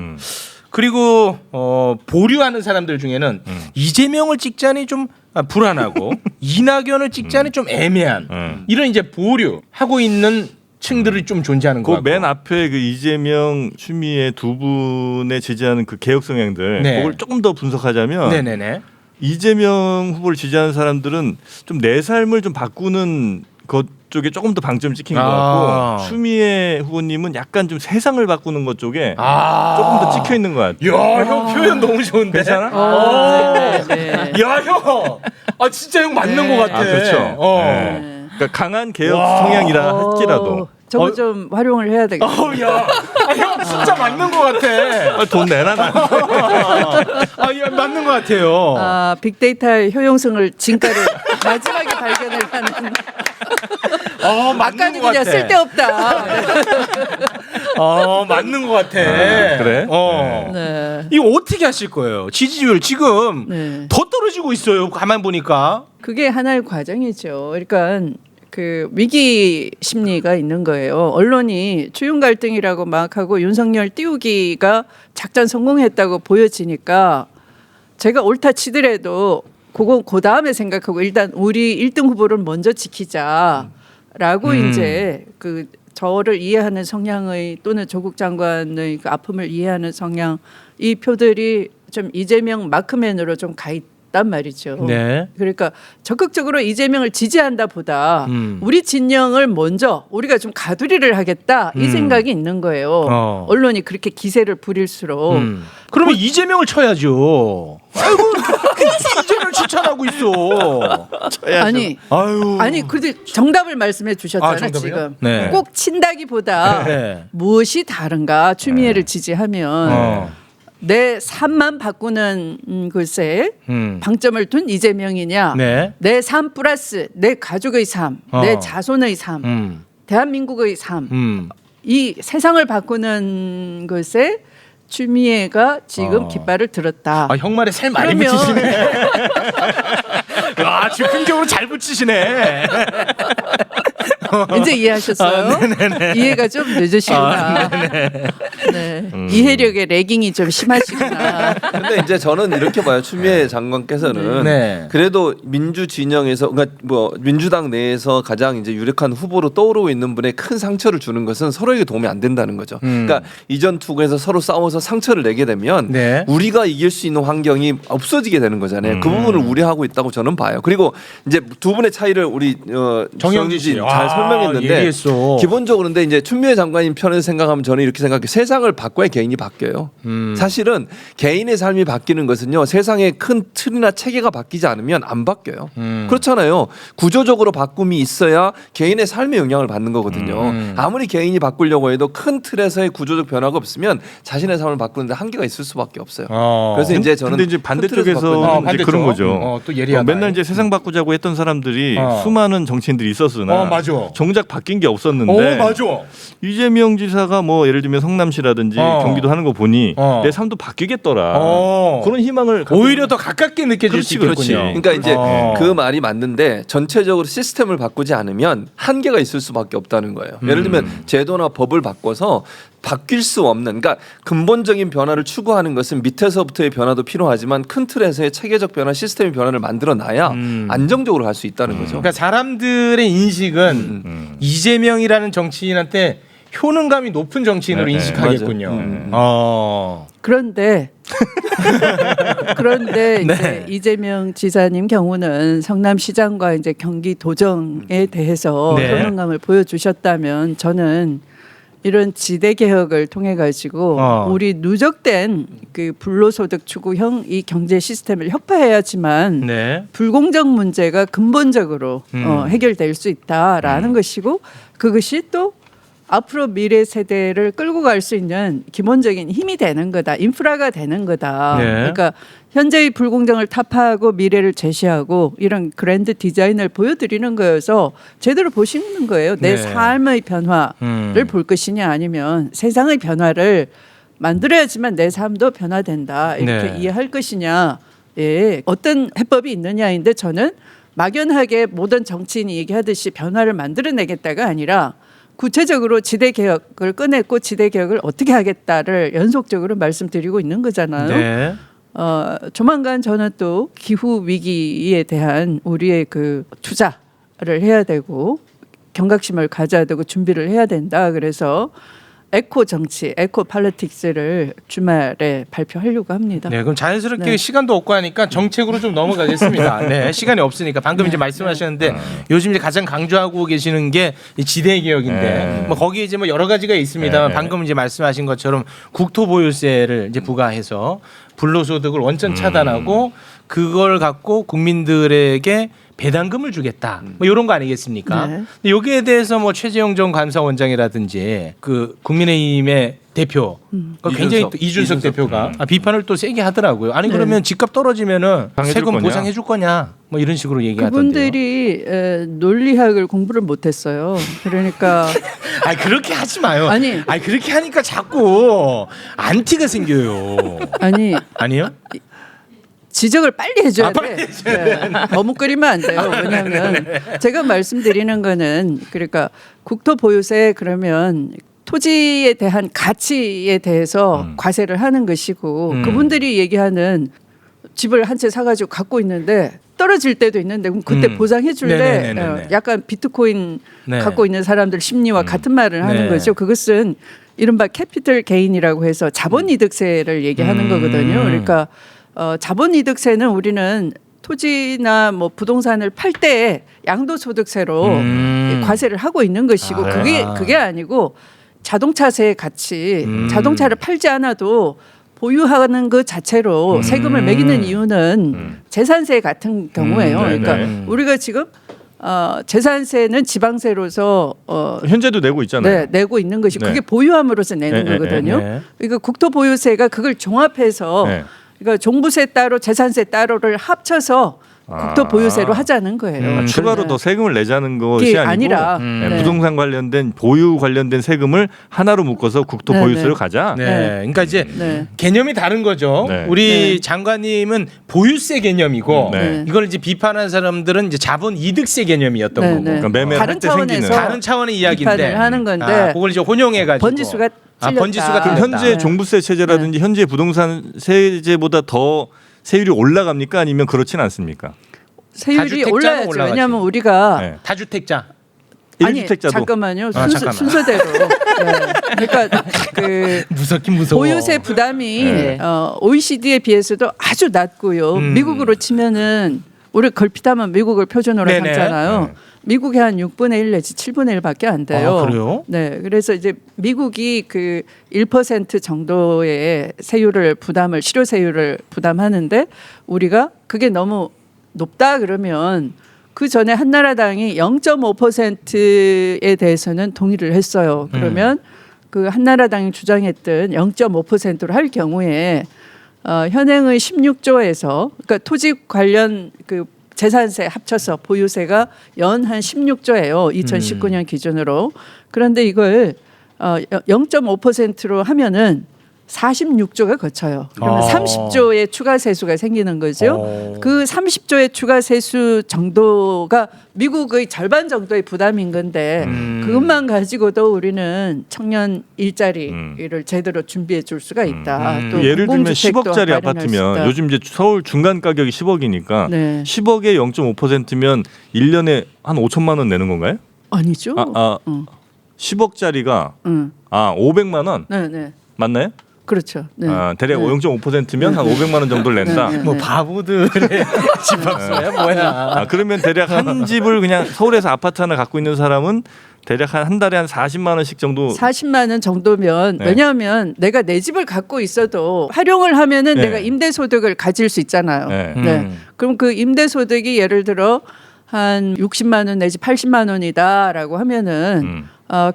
그리고 보류하는 사람들 중에는 이재명을 찍자니 좀 불안하고 이낙연을 찍자니 좀 애매한 이런 이제 보류하고 있는 층들이 좀 존재하는 것 그 같고. 맨 앞에 그 이재명, 추미애 두 분의 지지하는 그 개혁 성향들 네. 그걸 조금 더 분석하자면 네네네. 이재명 후보를 지지하는 사람들은 좀 내 삶을 좀 바꾸는 것 쪽에 조금 더 방점을 찍힌 것 아. 같고 추미애 후보님은 약간 좀 세상을 바꾸는 것 쪽에 아. 조금 더 찍혀 있는 것 같아요. 야, 형 표현 너무 좋은데. 괜찮아? 네. 야, 형. 아, 진짜 형 맞는 네. 것 같아. 아, 그렇죠. 네. 그러니까 강한 개혁 성향이라 할지라도 저거 좀 활용을 해야 되겠다. 어우, 야. 아, 형 진짜 맞는 것 같아. 돈 내놔. 나. 아, 야, 맞는 것 같아요. 아 빅데이터의 효용성을 진가를 마지막에 발견을 하는. 맞는 아까는 것 그냥 같아. 쓸데없다. 맞는 것 같아. 그래? 네. 이거 어떻게 하실 거예요? 지지율 지금 네. 더 떨어지고 있어요. 가만 보니까. 그게 하나의 과정이죠. 그러니까 그 위기 심리가 있는 거예요. 언론이 추윤 갈등이라고 막 하고 윤석열 띄우기가 작전 성공했다고 보여지니까 제가 옳다 치더라도 그거 그 다음에 생각하고 일단 우리 1등 후보를 먼저 지키자라고 이제 그 저를 이해하는 성향의 또는 조국 장관의 그 아픔을 이해하는 성향 이 표들이 좀 이재명 마크맨으로 좀 가 있단 말이죠. 네. 그러니까 적극적으로 이재명을 지지한다 보다 우리 진영을 먼저 우리가 좀 가두리를 하겠다 이 생각이 있는 거예요. 언론이 그렇게 기세를 부릴수록 그러면 이재명을 쳐야죠. 아이고, 계속 이재명을 추천하고 있어. 아니 그래도 정답을 말씀해 주셨잖아요. 정답을요? 지금 네. 꼭 친다기보다 네. 무엇이 다른가 추미애를 지지하면 내 삶만 바꾸는 글쎄 방점을 둔 이재명이냐 네. 내 삶 플러스 내 가족의 삶, 내 자손의 삶, 대한민국의 삶, 이 세상을 바꾸는 것에 추미애가 지금 깃발을 들었다. 아, 형 말에 살 많이 그러면- 붙이시네. 아, 즉흥적으로 잘 붙이시네. 이제 이해하셨어요? 이해가 좀 늦으시구나. 네. 이해력의 레깅이 좀 심하시구나. 근데 이제 저는 이렇게 봐요. 추미애 장관께서는 네. 그래도 민주 진영에서 그러니까 뭐 민주당 내에서 가장 이제 유력한 후보로 떠오르고 있는 분에 큰 상처를 주는 것은 서로에게 도움이 안 된다는 거죠. 그러니까 이전 투구에서 서로 싸워서 상처를 내게 되면 네. 우리가 이길 수 있는 환경이 없어지게 되는 거잖아요. 그 부분을 우려하고 있다고 저는 봐요. 그리고 이제 두 분의 차이를 우리 정영진 씨. 잘 설명했는데 예리했어. 기본적으로 근데 이제 추미애 장관님 편에서 생각하면 저는 이렇게 생각해요. 세상을 바꿔야 개인이 바뀌어요. 사실은 개인의 삶이 바뀌는 것은요. 세상의 큰 틀이나 체계가 바뀌지 않으면 안 바뀌어요. 그렇잖아요. 구조적으로 바꿈이 있어야 개인의 삶에 영향을 받는 거거든요. 아무리 개인이 바꾸려고 해도 큰 틀에서의 구조적 변화가 없으면 자신의 삶을 바꾸는데 한계가 있을 수밖에 없어요. 그래서 이제 저는 근데 이제 큰 틀에서 바꾸는 반대쪽에서 거예요. 이제 그런 거죠. 또 예리하다. 맨날 이제 세상 바꾸자고 했던 사람들이 수많은 정치인들이 있었으나 맞아. 정작 바뀐 게 없었는데 맞아. 이재명 지사가 뭐 예를 들면 성남시라든지 경기도 하는 거 보니 내 삶도 바뀌겠더라. 그런 희망을 갖고 오히려 더 가깝게 느껴질 수 그렇지, 있겠군요. 그렇지. 그러니까 이제 어. 그 말이 맞는데 전체적으로 시스템을 바꾸지 않으면 한계가 있을 수밖에 없다는 거예요. 예를 들면 제도나 법을 바꿔서 바뀔 수 없는 그러니까 근본적인 변화를 추구하는 것은 밑에서부터의 변화도 필요하지만 큰 틀에서의 체계적 변화, 시스템의 변화를 만들어 놔야 안정적으로 갈 수 있다는 거죠. 그러니까 사람들의 인식은 이재명이라는 정치인한테 효능감이 높은 정치인으로 네, 인식하겠군요. 그런데 이제 네. 이재명 지사님 경우는 성남시장과 이제 경기도정에 대해서 네. 효능감을 보여주셨다면 저는 이런 지대 개혁을 통해 가지고 우리 누적된 그 불로소득 추구형 이 경제 시스템을 혁파해야지만 네. 불공정 문제가 근본적으로 해결될 수 있다라는 것이고 그것이 또 앞으로 미래 세대를 끌고 갈 수 있는 기본적인 힘이 되는 거다. 인프라가 되는 거다. 네. 그러니까 현재의 불공정을 타파하고 미래를 제시하고 이런 그랜드 디자인을 보여드리는 거여서 제대로 보시는 거예요. 내 네. 삶의 변화를 볼 것이냐 아니면 세상의 변화를 만들어야지만 내 삶도 변화된다. 이렇게 네. 이해할 것이냐. 예, 어떤 해법이 있느냐인데 저는 막연하게 모든 정치인이 얘기하듯이 변화를 만들어내겠다가 아니라 구체적으로 지대 개혁을 꺼냈고 지대 개혁을 어떻게 하겠다를 연속적으로 말씀드리고 있는 거잖아요. 네. 조만간 저는 또 기후 위기에 대한 우리의 그 투자를 해야 되고 경각심을 가져야 되고 준비를 해야 된다. 그래서 에코 정치, 에코 팔리틱스를 주말에 발표하려고 합니다. 네, 그럼 자연스럽게 네. 시간도 없고 하니까 정책으로 좀 넘어가겠습니다. 네, 시간이 없으니까 방금 이제 말씀하셨는데 요즘 이제 가장 강조하고 계시는 게 이 지대 개혁인데 네. 뭐 거기에 이제 뭐 여러 가지가 있습니다만 네. 방금 이제 말씀하신 것처럼 국토보유세를 이제 부과해서 불로소득을 원천 차단하고 그걸 갖고 국민들에게 배당금을 주겠다. 뭐 이런 거 아니겠습니까? 네. 근데 여기에 대해서 뭐 최재형 전 감사원장이라든지 그 국민의힘의 대표 굉장히 또 이준석 대표가 비판을 또 세게 하더라고요. 아니 네. 그러면 집값 떨어지면은 보상해줄 세금 거냐? 보상해 줄 거냐? 뭐 이런 식으로 얘기하던데요. 그분들이 논리학을 공부를 못했어요. 그러니까 아니 그렇게 하지 마요. 아니. 그렇게 하니까 자꾸 안티가 생겨요. 아니 아니요? 지적을 빨리 해줘야 빨리 돼. 네. 머뭇거리면 안 돼요. 왜냐하면 제가 말씀드리는 거는 그러니까 국토 보유세 그러면 토지에 대한 가치에 대해서 과세를 하는 것이고 그분들이 얘기하는 집을 한 채 사가지고 갖고 있는데 떨어질 때도 있는데 그럼 그때 보상해 줄래? 네네네네네. 약간 비트코인 네. 갖고 있는 사람들 심리와 같은 말을 하는 네. 거죠. 그것은 이른바 캐피털 게인이라고 해서 자본이득세를 얘기하는 거거든요. 그러니까 자본이득세는 우리는 토지나 뭐 부동산을 팔 때 양도소득세로 과세를 하고 있는 것이고 그게 아니고 자동차세의 가치 자동차를 팔지 않아도 보유하는 것 자체로 세금을 매기는 이유는 재산세 같은 경우예요. 네네. 그러니까 우리가 지금 재산세는 지방세로서 현재도 내고 있잖아요. 네, 내고 있는 것이 네. 그게 보유함으로써 내는 네, 네, 거거든요. 네. 그러니까 국토보유세가 그걸 종합해서 네. 그러니까 종부세 따로 재산세 따로를 합쳐서 국토보유세로 하자는 거예요. 추가로 네. 더 세금을 내자는 것이 그게 아니고 아니라, 네, 부동산 관련된 보유 관련된 세금을 하나로 묶어서 국토 네, 보유세로 네. 가자. 네. 네. 그러니까 이제 네. 개념이 다른 거죠. 네. 우리 네. 장관님은 보유세 개념이고 네. 이걸 이제 비판한 사람들은 이제 자본 이득세 개념이었던 네, 거고. 네. 그러니까 매매를 다른 할 때 생기는 차원에서 다른 차원의 이야기인데 비판을 하는 건데 그걸 이제 혼용해 가지고 번지수가 틀렸다. 번지수가 그럼 틀렸다. 현재 종부세 체제라든지 현재 부동산 세제보다 더 세율이 올라갑니까? 아니면 그렇진 않습니까? 세율이 다주택자는 올라야죠. 올라가죠. 왜냐하면 우리가 네. 다주택자. 아니 1주택자도 잠깐만요. 잠깐만. 순서대로. 네. 그러니까 그 무섭긴 무서워. 보유세 부담이 네. OECD에 비해서도 아주 낮고요. 미국으로 치면은 우리 걸핏하면 미국을 표준으로 네네. 삼잖아요. 네. 미국이 한 6분의 1 내지 7분의 1밖에 안 돼요. 아, 그래요? 네. 그래서 이제 미국이 그 1% 정도의 세율을 부담을 실효세율을 부담하는데 우리가 그게 너무 높다 그러면 그 전에 한나라당이 0.5%에 대해서는 동의를 했어요. 그러면 그 한나라당이 주장했던 0.5%로 할 경우에 현행의 16조에서 그러니까 토지 관련 그 재산세 합쳐서 보유세가 연 한 16조예요. 2019년 기준으로. 그런데 이걸 0.5%로 하면은 46조가 거쳐요. 그러면 30조의 추가 세수가 생기는 거죠. 그 30조의 추가 세수 정도가 미국의 절반 정도의 부담인 건데 그것만 가지고도 우리는 청년 일자리를 제대로 준비해 줄 수가 있다. 또 예를 들면 공공주택도 10억짜리 마련할 수 아파트면 있다. 요즘 이제 서울 중간 가격이 10억이니까 네. 10억에 0.5%면 1년에 한 5천만 원 내는 건가요? 아니죠. 10억짜리가 응. 500만 원 네, 네. 맞나요? 그렇죠. 네. 대략 네. 0.5%면 한 500만 원 정도를 낸다. 네, 네. 뭐 바보들의 집합소야 뭐야. 그러면 대략 한 집을 그냥 서울에서 아파트 하나 갖고 있는 사람은 대략 한 달에 한 40만 원씩 정도 40만 원 정도면 네. 왜냐하면 내가 내 집을 갖고 있어도 활용을 하면은 네. 내가 네. 임대소득을 가질 수 있잖아요. 네. 그럼 그 임대소득이 예를 들어 한 60만 원 내지 80만 원이다라고 하면은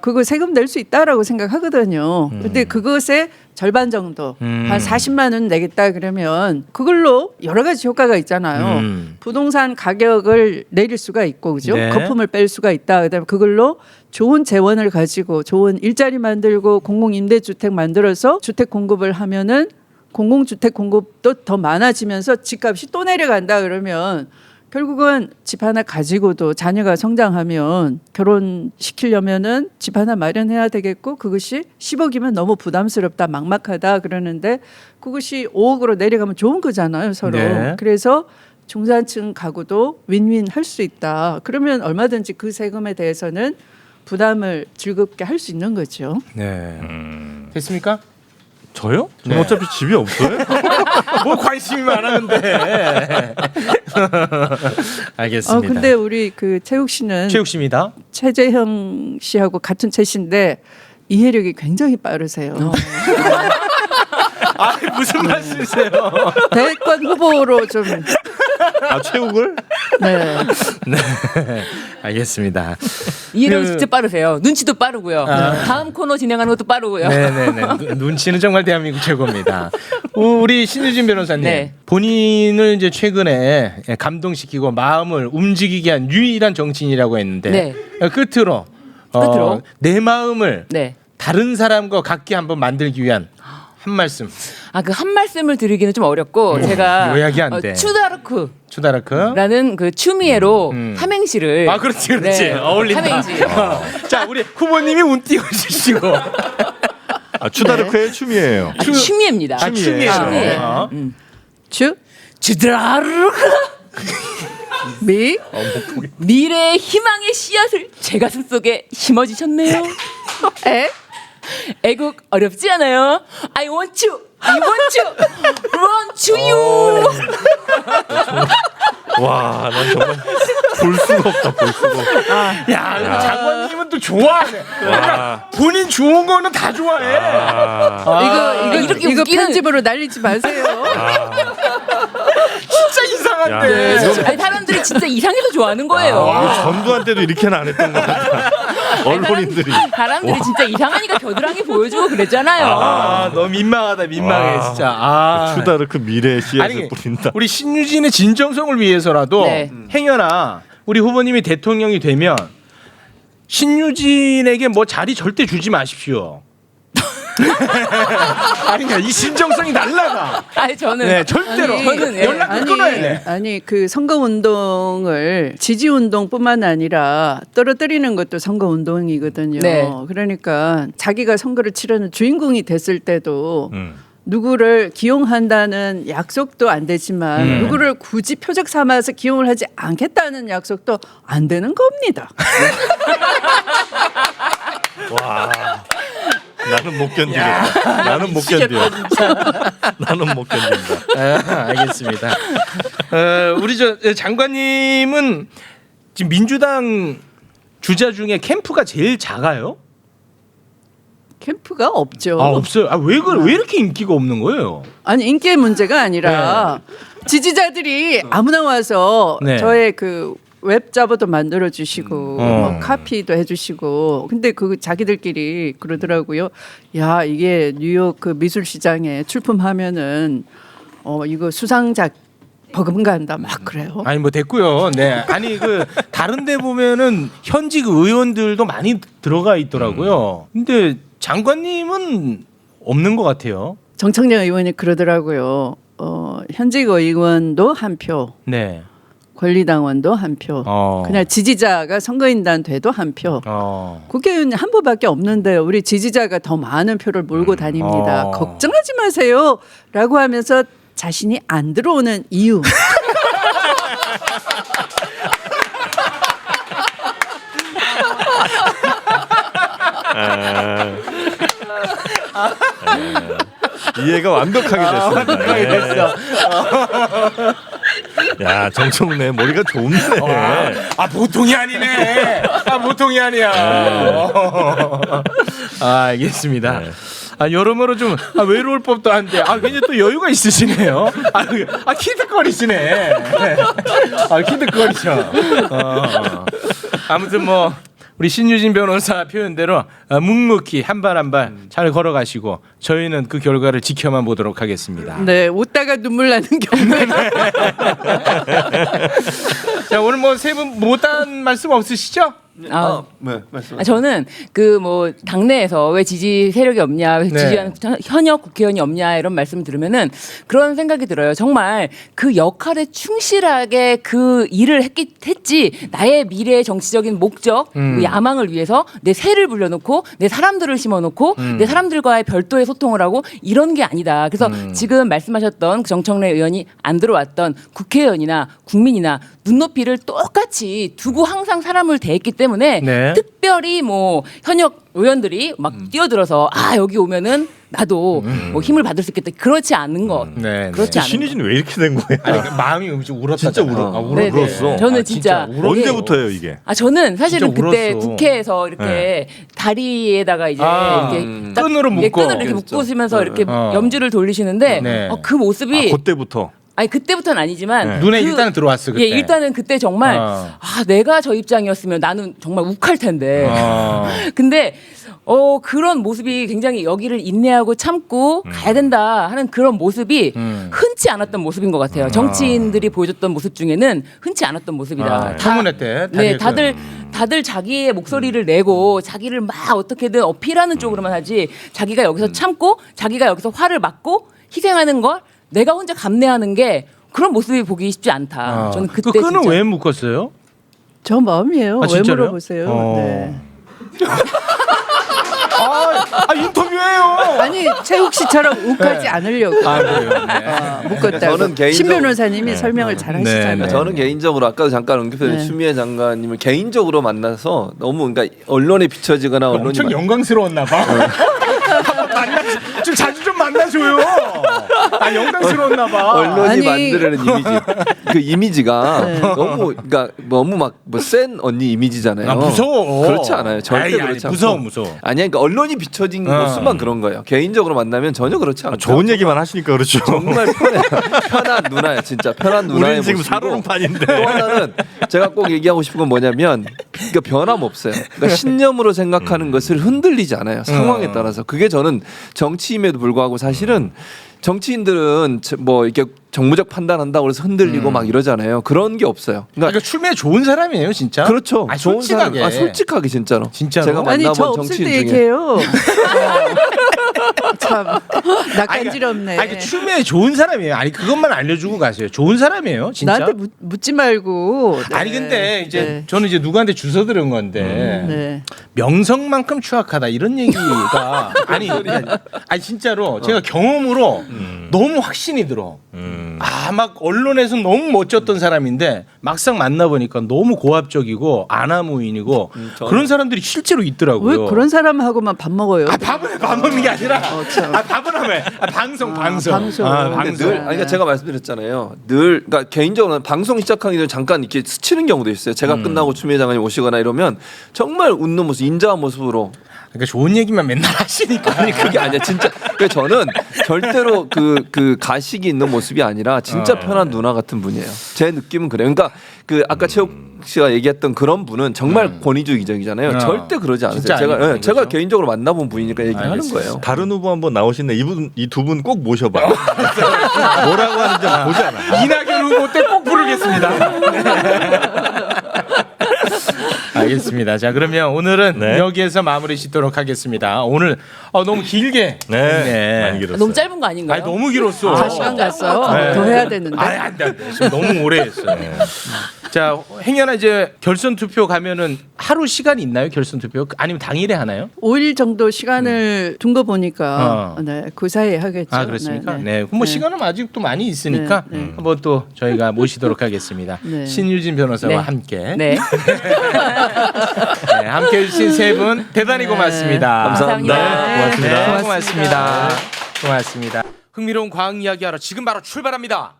그거 세금 낼 수 있다라고 생각하거든요. 근데 그것의 절반 정도 한 40만 원 내겠다 그러면 그걸로 여러 가지 효과가 있잖아요. 부동산 가격을 내릴 수가 있고 그죠? 네. 거품을 뺄 수가 있다. 그다음에 그걸로 좋은 재원을 가지고 좋은 일자리 만들고 공공임대주택 만들어서 주택 공급을 하면은 공공주택 공급도 더 많아지면서 집값이 또 내려간다 그러면 결국은 집 하나 가지고도 자녀가 성장하면 결혼시키려면은 집 하나 마련해야 되겠고 그것이 10억이면 너무 부담스럽다 막막하다 그러는데 그것이 5억으로 내려가면 좋은 거잖아요 서로. 네. 그래서 중산층 가구도 윈윈 할 수 있다. 그러면 얼마든지 그 세금에 대해서는 부담을 즐겁게 할 수 있는 거죠. 네. 됐습니까? 저요? 저는 네. 어차피 집이 없어요. 뭐 관심이 많았는데. 알겠습니다. 근데 우리 그 최욱 씨는 최욱 씨입니다. 최재형 씨하고 같은 채신데 이해력이 굉장히 빠르세요. 아 무슨 말씀이세요? 대권 후보로 좀 아 최욱을? 네. 네, 알겠습니다. 이해력이 그- 진짜 빠르세요. 눈치도 빠르고요. 다음 코너 진행하는 것도 빠르고요. 네네네. 눈치는 정말 대한민국 최고입니다. 우리 신유진 변호사님, 네. 본인을 이제 최근에 감동시키고 마음을 움직이게 한 유일한 정치인이라고 했는데 네. 끝으로, 끝으로? 내 마음을 네. 다른 사람과 같게 한번 만들기 위한 한 말씀. 그 한 말씀을 드리기는 좀 어렵고 제가 요약이 안 돼. 추다르크라는 추다라크. 그 추미애로 삼행시를 아 그렇지 그렇지 네, 어울린다. 삼행시. 자 우리 후보님이 운 띄워주시고. 아 추다르크의 춤이에요. 추미애입니다. 추미애. 추미애. 어. 추다르크 미 미래의 희망의 씨앗을 제 가슴 속에 심어주셨네요. 에 애국 어렵지 않아요. I want you, I want you, run to you. 와, 난 정말 볼 수가 없다. 볼 수가 없다. 야 장관님은 또 좋아하네. 그러니까 본인 좋은 거는 다 좋아해. 이렇게 이거 웃기는- 편집으로 날리지 마세요. 진짜 이상한데. 네. 아니 사람들이 진짜 이상해서 좋아하는 거예요. 이거 전두환 때도 이렇게는 안 했던 것 같아. 언론인들이. 사람들이 진짜 이상하니까 겨드랑이 보여주고 그랬잖아요. 아 너무 민망하다 민망해 와. 진짜. 아. 추다르크 미래의 씨앗을 아니 뿌린다. 우리 신유진의 진정성을 위해서라도 네. 행여나 우리 후보님이 대통령이 되면 신유진에게 뭐 자리 절대 주지 마십시오. 아니 그러니까 이 진정성이 날라가. 아니 저는 네 절대로 아니, 저는 예. 연락을 끊어야 돼. 아니 그 선거 운동을 지지 운동뿐만 아니라 떨어뜨리는 것도 선거 운동이거든요. 네. 그러니까 자기가 선거를 치르는 주인공이 됐을 때도 음. 누구를 기용한다는 약속도 안 되지만 누구를 굳이 표적 삼아서 기용을 하지 않겠다는 약속도 안 되는 겁니다. 와. 나는 못 견디겠다. 나는 못 견뎌. 나는 못 견딘다. 아, 알겠습니다. 우리 저 장관님은 지금 민주당 주자 중에 캠프가 제일 작아요? 캠프가 없죠. 아 없어요. 왜 이렇게 인기가 없는 거예요? 아니 인기의 문제가 아니라 지지자들이 아무나 와서 네. 저의 그 웹자보도 만들어 주시고 뭐 어. 카피도 해주시고 근데 그 자기들끼리 그러더라고요. 야 이게 뉴욕 그 미술시장에 출품하면은 이거 수상작 버금간다 막 그래요. 아니 뭐 됐고요. 네. 아니 그 다른 데 보면은 현직 의원들도 많이 들어가 있더라고요. 근데 장관님은 없는 것 같아요. 정청래 의원이 그러더라고요. 현직 의원도 한 표, 네. 권리당원도 한 표, 그냥 지지자가 선거인단 돼도 한 표. 국회의원 한 분밖에 없는데 우리 지지자가 더 많은 표를 몰고 다닙니다. 걱정하지 마세요라고 하면서 자신이 안 들어오는 이유. 이해가 완벽하게 됐습니다. 완벽하게 됐어. 야 정청래 머리가 좋네. 아 보통이 아니네. 아 보통이 아니야. 알겠습니다. 네. 여러모로 좀 외로울 법도 한데 굉장히 또 여유가 있으시네요. 키득거리시네. 키득거리셔. 아무튼 뭐 우리 신유진 변호사 표현대로 묵묵히 한 발 한 발 잘 걸어가시고 저희는 그 결과를 지켜만 보도록 하겠습니다. 네, 웃다가 눈물 나는 경우에 자, 오늘 뭐 세 분 못한 말씀 없으시죠? 네, 말씀. 저는 그 뭐 당내에서 왜 지지 세력이 없냐, 왜 네. 지지하는 현역 국회의원이 없냐 이런 말씀 들으면은 그런 생각이 들어요. 정말 그 역할에 충실하게 그 일을 했지 나의 미래의 정치적인 목적, 그 야망을 위해서 내 새를 불려놓고 내 사람들을 심어놓고 내 사람들과의 별도의 소통을 하고 이런 게 아니다. 그래서 지금 말씀하셨던 그 정청래 의원이 안 들어왔던 국회의원이나 국민이나 눈높이를 똑같이 두고 항상 사람을 대했기 때문에 네. 특별히 뭐 현역 의원들이 막 뛰어들어서 여기 오면은 나도 뭐 힘을 받을 수 있겠다 그렇지 않은 것 네, 그렇지 않은 것. 신유진 왜 이렇게 된 거예요? 아니, 그 마음이 좀 울었다. 진짜 울어. 네네. 울었어. 저는 진짜 언제부터예요 이게? 저는 사실은 진짜 그때 울었어. 국회에서 이렇게 다리에다가 이제 이렇게 딱 끈으로 묶고. 끈을 이렇게 그렇죠. 묶으시면서 이렇게 어. 염주를 돌리시는데 네. 그 모습이 그때부터. 아니 그때부터는 아니지만 네. 눈에 일단은 들어왔어 그때. 예, 일단은 그때 정말 내가 저 입장이었으면 나는 정말 욱할 텐데. 근데 그런 모습이 굉장히 여기를 인내하고 참고 가야 된다 하는 그런 모습이 흔치 않았던 모습인 것 같아요. 정치인들이 보여줬던 모습 중에는 흔치 않았던 모습이다. 청문회 때. 네, 다들 자기의 목소리를 내고 자기를 막 어떻게든 어필하는 쪽으로만 하지 자기가 여기서 참고 자기가 여기서 화를 맞고 희생하는 걸 내가 혼자 감내하는 게 그런 모습이 보기 쉽지 않다. 저는 그때 그 끈은 진짜 왜 묶었어요? 저 마음이에요. 왜 진짜로요? 물어보세요? 네. 인터뷰예요. 아니 최욱 씨처럼 욱하지 않으려고 그래요. 묶었다고. 저는 개인적으로- 신 변호사님이 설명을 잘 하시잖아요. 네. 저는 개인적으로 아까도 잠깐 언급했던 네. 추미애 장관님을 개인적으로 만나서 너무 그러니까 언론에 비춰지거나 언론이 엄청 영광스러웠나 봐. 한번 좀 자주 좀 만나줘요. 영광스러웠나 봐. 언론이 아니. 만들어낸 이미지 그 이미지가 네. 너무 막 뭐 센 언니 이미지잖아요. 무서워. 그렇지 않아요. 절대 아니, 그렇지 않고. 무서워. 아니야, 그러니까 언론이 비춰진 모습만 그런 거예요. 개인적으로 만나면 전혀 그렇지 않아요. 좋은 얘기만 하시니까 그렇죠. 정말 편한 누나야, 진짜 편한 누나의 우리는 지금 모습이고. 살얼음판인데. 또 하나는 제가 꼭 얘기하고 싶은 건 뭐냐면 그러니까 변함 없어요. 그러니까 신념으로 생각하는 것을 흔들리지 않아요. 상황에 따라서. 그게 저는 정치임에도 불구하고 사실은 정치인들은 뭐 이렇게 정무적 판단한다고 해서 흔들리고 막 이러잖아요. 그런 게 없어요. 그러니까 추미애 좋은 사람이에요, 진짜. 그렇죠. 좋은 사람. 솔직하게 진짜로. 진짜로? 제가 아니 만나본 저 없을 정치인 때 중에 얘기해요. 참 낯간지럽네. 아니, 추미애 좋은 사람이에요. 아니 그것만 알려주고 가세요. 좋은 사람이에요, 진짜. 나한테 묻지 말고. 네. 아니 근데 이제 네. 저는 이제 누구한테 주워 들은 건데 네. 명성만큼 추악하다 이런 얘기가 아니 진짜로 제가 경험으로 너무 확신이 들어. 막 언론에서 너무 멋졌던 사람인데 막상 만나보니까 너무 고압적이고 아나무인이고 그런 사람들이 실제로 있더라고요. 왜 그런 사람하고만 밥 먹어요? 밥은 밥 먹는 게 아니라 참. 밥은 하면 방송. 방송. 근데 늘 그러니까 제가 말씀드렸잖아요. 늘 그러니까 개인적으로는 방송 시작하기 전에 잠깐 이렇게 스치는 경우도 있어요. 제가 끝나고 추미애 장관님 오시거나 이러면 정말 웃는 모습, 인자한 모습으로. 그러니까 좋은 얘기만 맨날 하시니까. 아니 그게 아니야 진짜. 그러니까 저는 절대로 그 가식이 있는 모습이 아니라 진짜 편한 누나 같은 분이에요. 제 느낌은 그래요. 그러니까 그 아까 최욱 씨가 얘기했던 그런 분은 정말 권위주의적이잖아요. 절대 그러지 않으세요. 진짜 제가 아니에요, 제가 그죠? 개인적으로 만나본 분이니까 얘기하는 알겠습니다. 거예요. 다른 후보 한번 나오신데 이 두 분 꼭 모셔봐. 뭐라고 하는지 한번 보잖아. 이낙연 후보 때 꼭 부르겠습니다. 알겠습니다. 자 그러면 오늘은 네. 여기에서 마무리 짓도록 하겠습니다. 오늘 너무 길게 네, 많이 길었어요. 너무 짧은 거 아닌가요? 아니 너무 길었어. 4시간 갔어요. 네. 더 해야 되는데. 안돼 지금 너무 오래 했어요. 자 행여나 이제 결선 투표 가면은 하루 시간이 있나요? 결선 투표 아니면 당일에 하나요? 5일 정도 시간을 둔 거 보니까 어. 네, 그 사이에 하겠죠. 그렇습니까? 네, 네. 그럼 뭐 시간은 아직도 많이 있으니까 네, 네. 한번 또 저희가 모시도록 하겠습니다. 네. 신유진 변호사와 네. 함께 네. 네, 함께 해주신 세 분 대단히 고맙습니다. 감사합니다. 감사합니다. 고맙습니다. 네, 고맙습니다. 고맙습니다. 흥미로운 과학 이야기하러 지금 바로 출발합니다.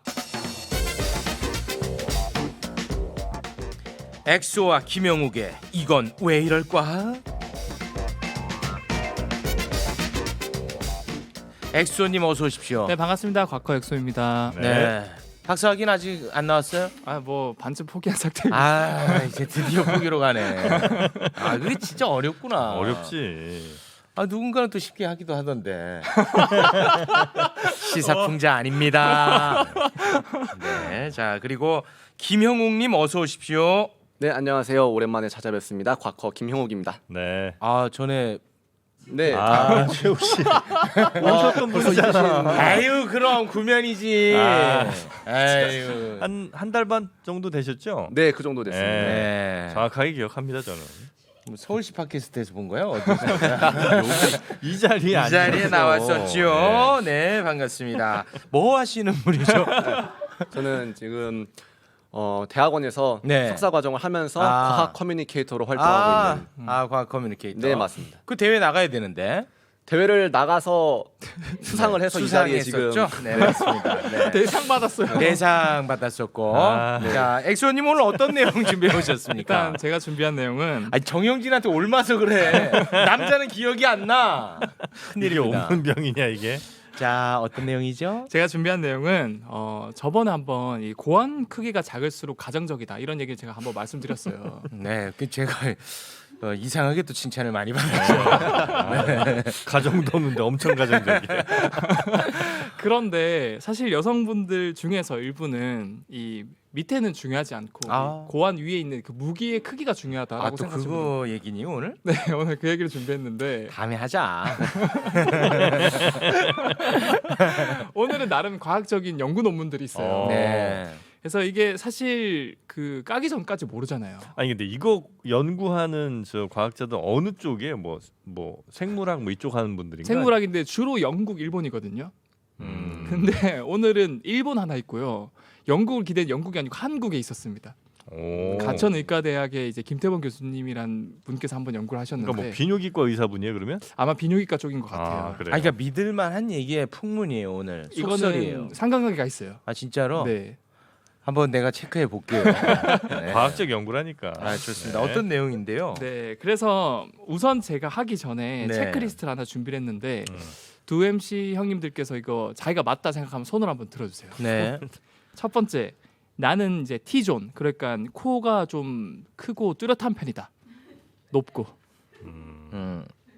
엑소와 김영욱의 이건 왜 이럴까? 엑소님 어서 오십시오. 네 반갑습니다. 곽커 엑소입니다. 네. 박사 확인 아직 안 나왔어요? 뭐 반쯤 포기한 상태고. 아 이제 드디어 보기로 가네. 아 그게 진짜 어렵구나. 어렵지. 아 누군가는 또 쉽게 하기도 하던데. 시사풍자 아닙니다. 네, 자 그리고 김형욱님 어서 오십시오. 네, 안녕하세요. 오랜만에 찾아뵙습니다. 곽커 김형욱입니다. 네. 아 전에 네, 아 최욱 씨 오셨던 분이잖아. 아유 그럼 구면이지. 아유. 한 달 반 정도 되셨죠? 네, 그 정도 됐습니다. 네. 네. 정확하게 기억합니다 저는. 뭐 서울시 팟캐스트에서 본 거예요? 어디서? 이 자리에 이 자리에 나왔었죠. 네, 반갑습니다. 뭐 하시는 분이죠? 저는 지금 대학원에서 네. 석사 과정을 하면서 아. 과학 커뮤니케이터로 활동하고 있는. 과학 커뮤니케이터. 네, 맞습니다. 그 대회 나가야 되는데. 대회를 나가서 수상을 해서 이 자리에 지금 수상했었죠? 네, 맞습니다. 네. 대상 받았어요. 대상 받았었고. 아, 네. 자, 엑소님 오늘 어떤 내용 준비해 오셨습니까? 일단 제가 준비한 내용은 아니 정영진한테 옮아서 그래. 남자는 기억이 안 나. 이게 큰일입니다. 없는 병이냐 이게? 자, 어떤 내용이죠? 제가 준비한 내용은 저번에 한번 이 고안 크기가 작을수록 가정적이다 이런 얘기를 제가 한번 말씀드렸어요. 네, 그 제가 이상하게 또 칭찬을 많이 받았어요. 가정도 없는데 엄청 가정적이야. 그런데 사실 여성분들 중에서 일부는 이 밑에는 중요하지 않고 아. 이 고안 위에 있는 그 무기의 크기가 중요하다라고 아, 또 생각하시는 분. 그거 얘기니 오늘? 네, 오늘 그 얘기를 준비했는데 다음에 하자. 오늘은 나름 과학적인 연구 논문들이 있어요. 네. 그래서 이게 사실 그 까기 전까지 모르잖아요. 아니 근데 이거 연구하는 저 과학자들 어느 쪽에 뭐 생물학 뭐 이쪽 하는 분들인가? 생물학인데 주로 영국, 일본이거든요. 근데 오늘은 일본 하나 있고요. 영국을 기대는 영국이 아니고 한국에 있었습니다. 오. 가천의과대학의 이제 김태범 교수님이란 분께서 한번 연구를 하셨는데 그러니까 뭐 비뇨기과 의사분이에요 그러면? 아마 비뇨기과 쪽인 것 같아요. 아, 그래요. 아, 그러니까 믿을만한 얘기의 풍문이에요 오늘. 속설이에요. 이거는 상관관계가 있어요. 아 진짜로? 네. 한번 내가 체크해 볼게요. 네. 과학적 연구라니까. 아 좋습니다. 네. 어떤 내용인데요? 네. 그래서 우선 제가 하기 전에 네. 체크리스트를 하나 준비를 했는데 두 MC 형님들께서 이거 자기가 맞다 생각하면 손을 한번 들어주세요. 네. 첫 번째, 나는 이제 T존, 그러니까 코가 좀 크고 뚜렷한 편이다. 높고.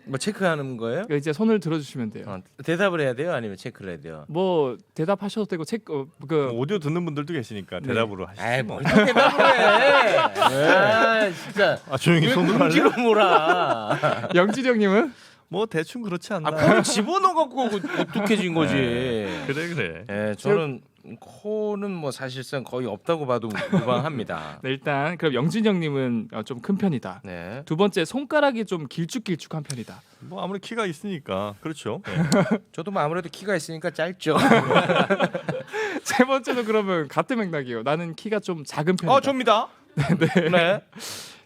뭐 체크하는 거예요? 그러니까 이제 손을 들어주시면 돼요. 대답을 해야 돼요? 아니면 체크를 해야 돼요? 뭐 대답하셔도 되고 체크 그 오디오 듣는 분들도 계시니까 네. 대답으로 하시죠. 아이 뭐. 뭘또 대답을 해? 아 진짜. 아 조용히 왜 손으로 궁지로 할래? 몰아? 영진이 형님은 뭐 대충 그렇지 않나? 아 코를 집어넣어 갖고 독특해진 거지. 그래. 네, 저는 코는 뭐 사실상 거의 없다고 봐도 무방합니다. 네, 일단 그럼 영진 형님은 좀 큰 편이다. 네. 두 번째, 손가락이 좀 길쭉길쭉한 편이다. 뭐 아무리 키가 있으니까 그렇죠. 네. 저도 뭐 아무래도 키가 있으니까 짧죠. 세 번째도 그러면 같은 맥락이에요. 나는 키가 좀 작은 편이다. 접니다. 네.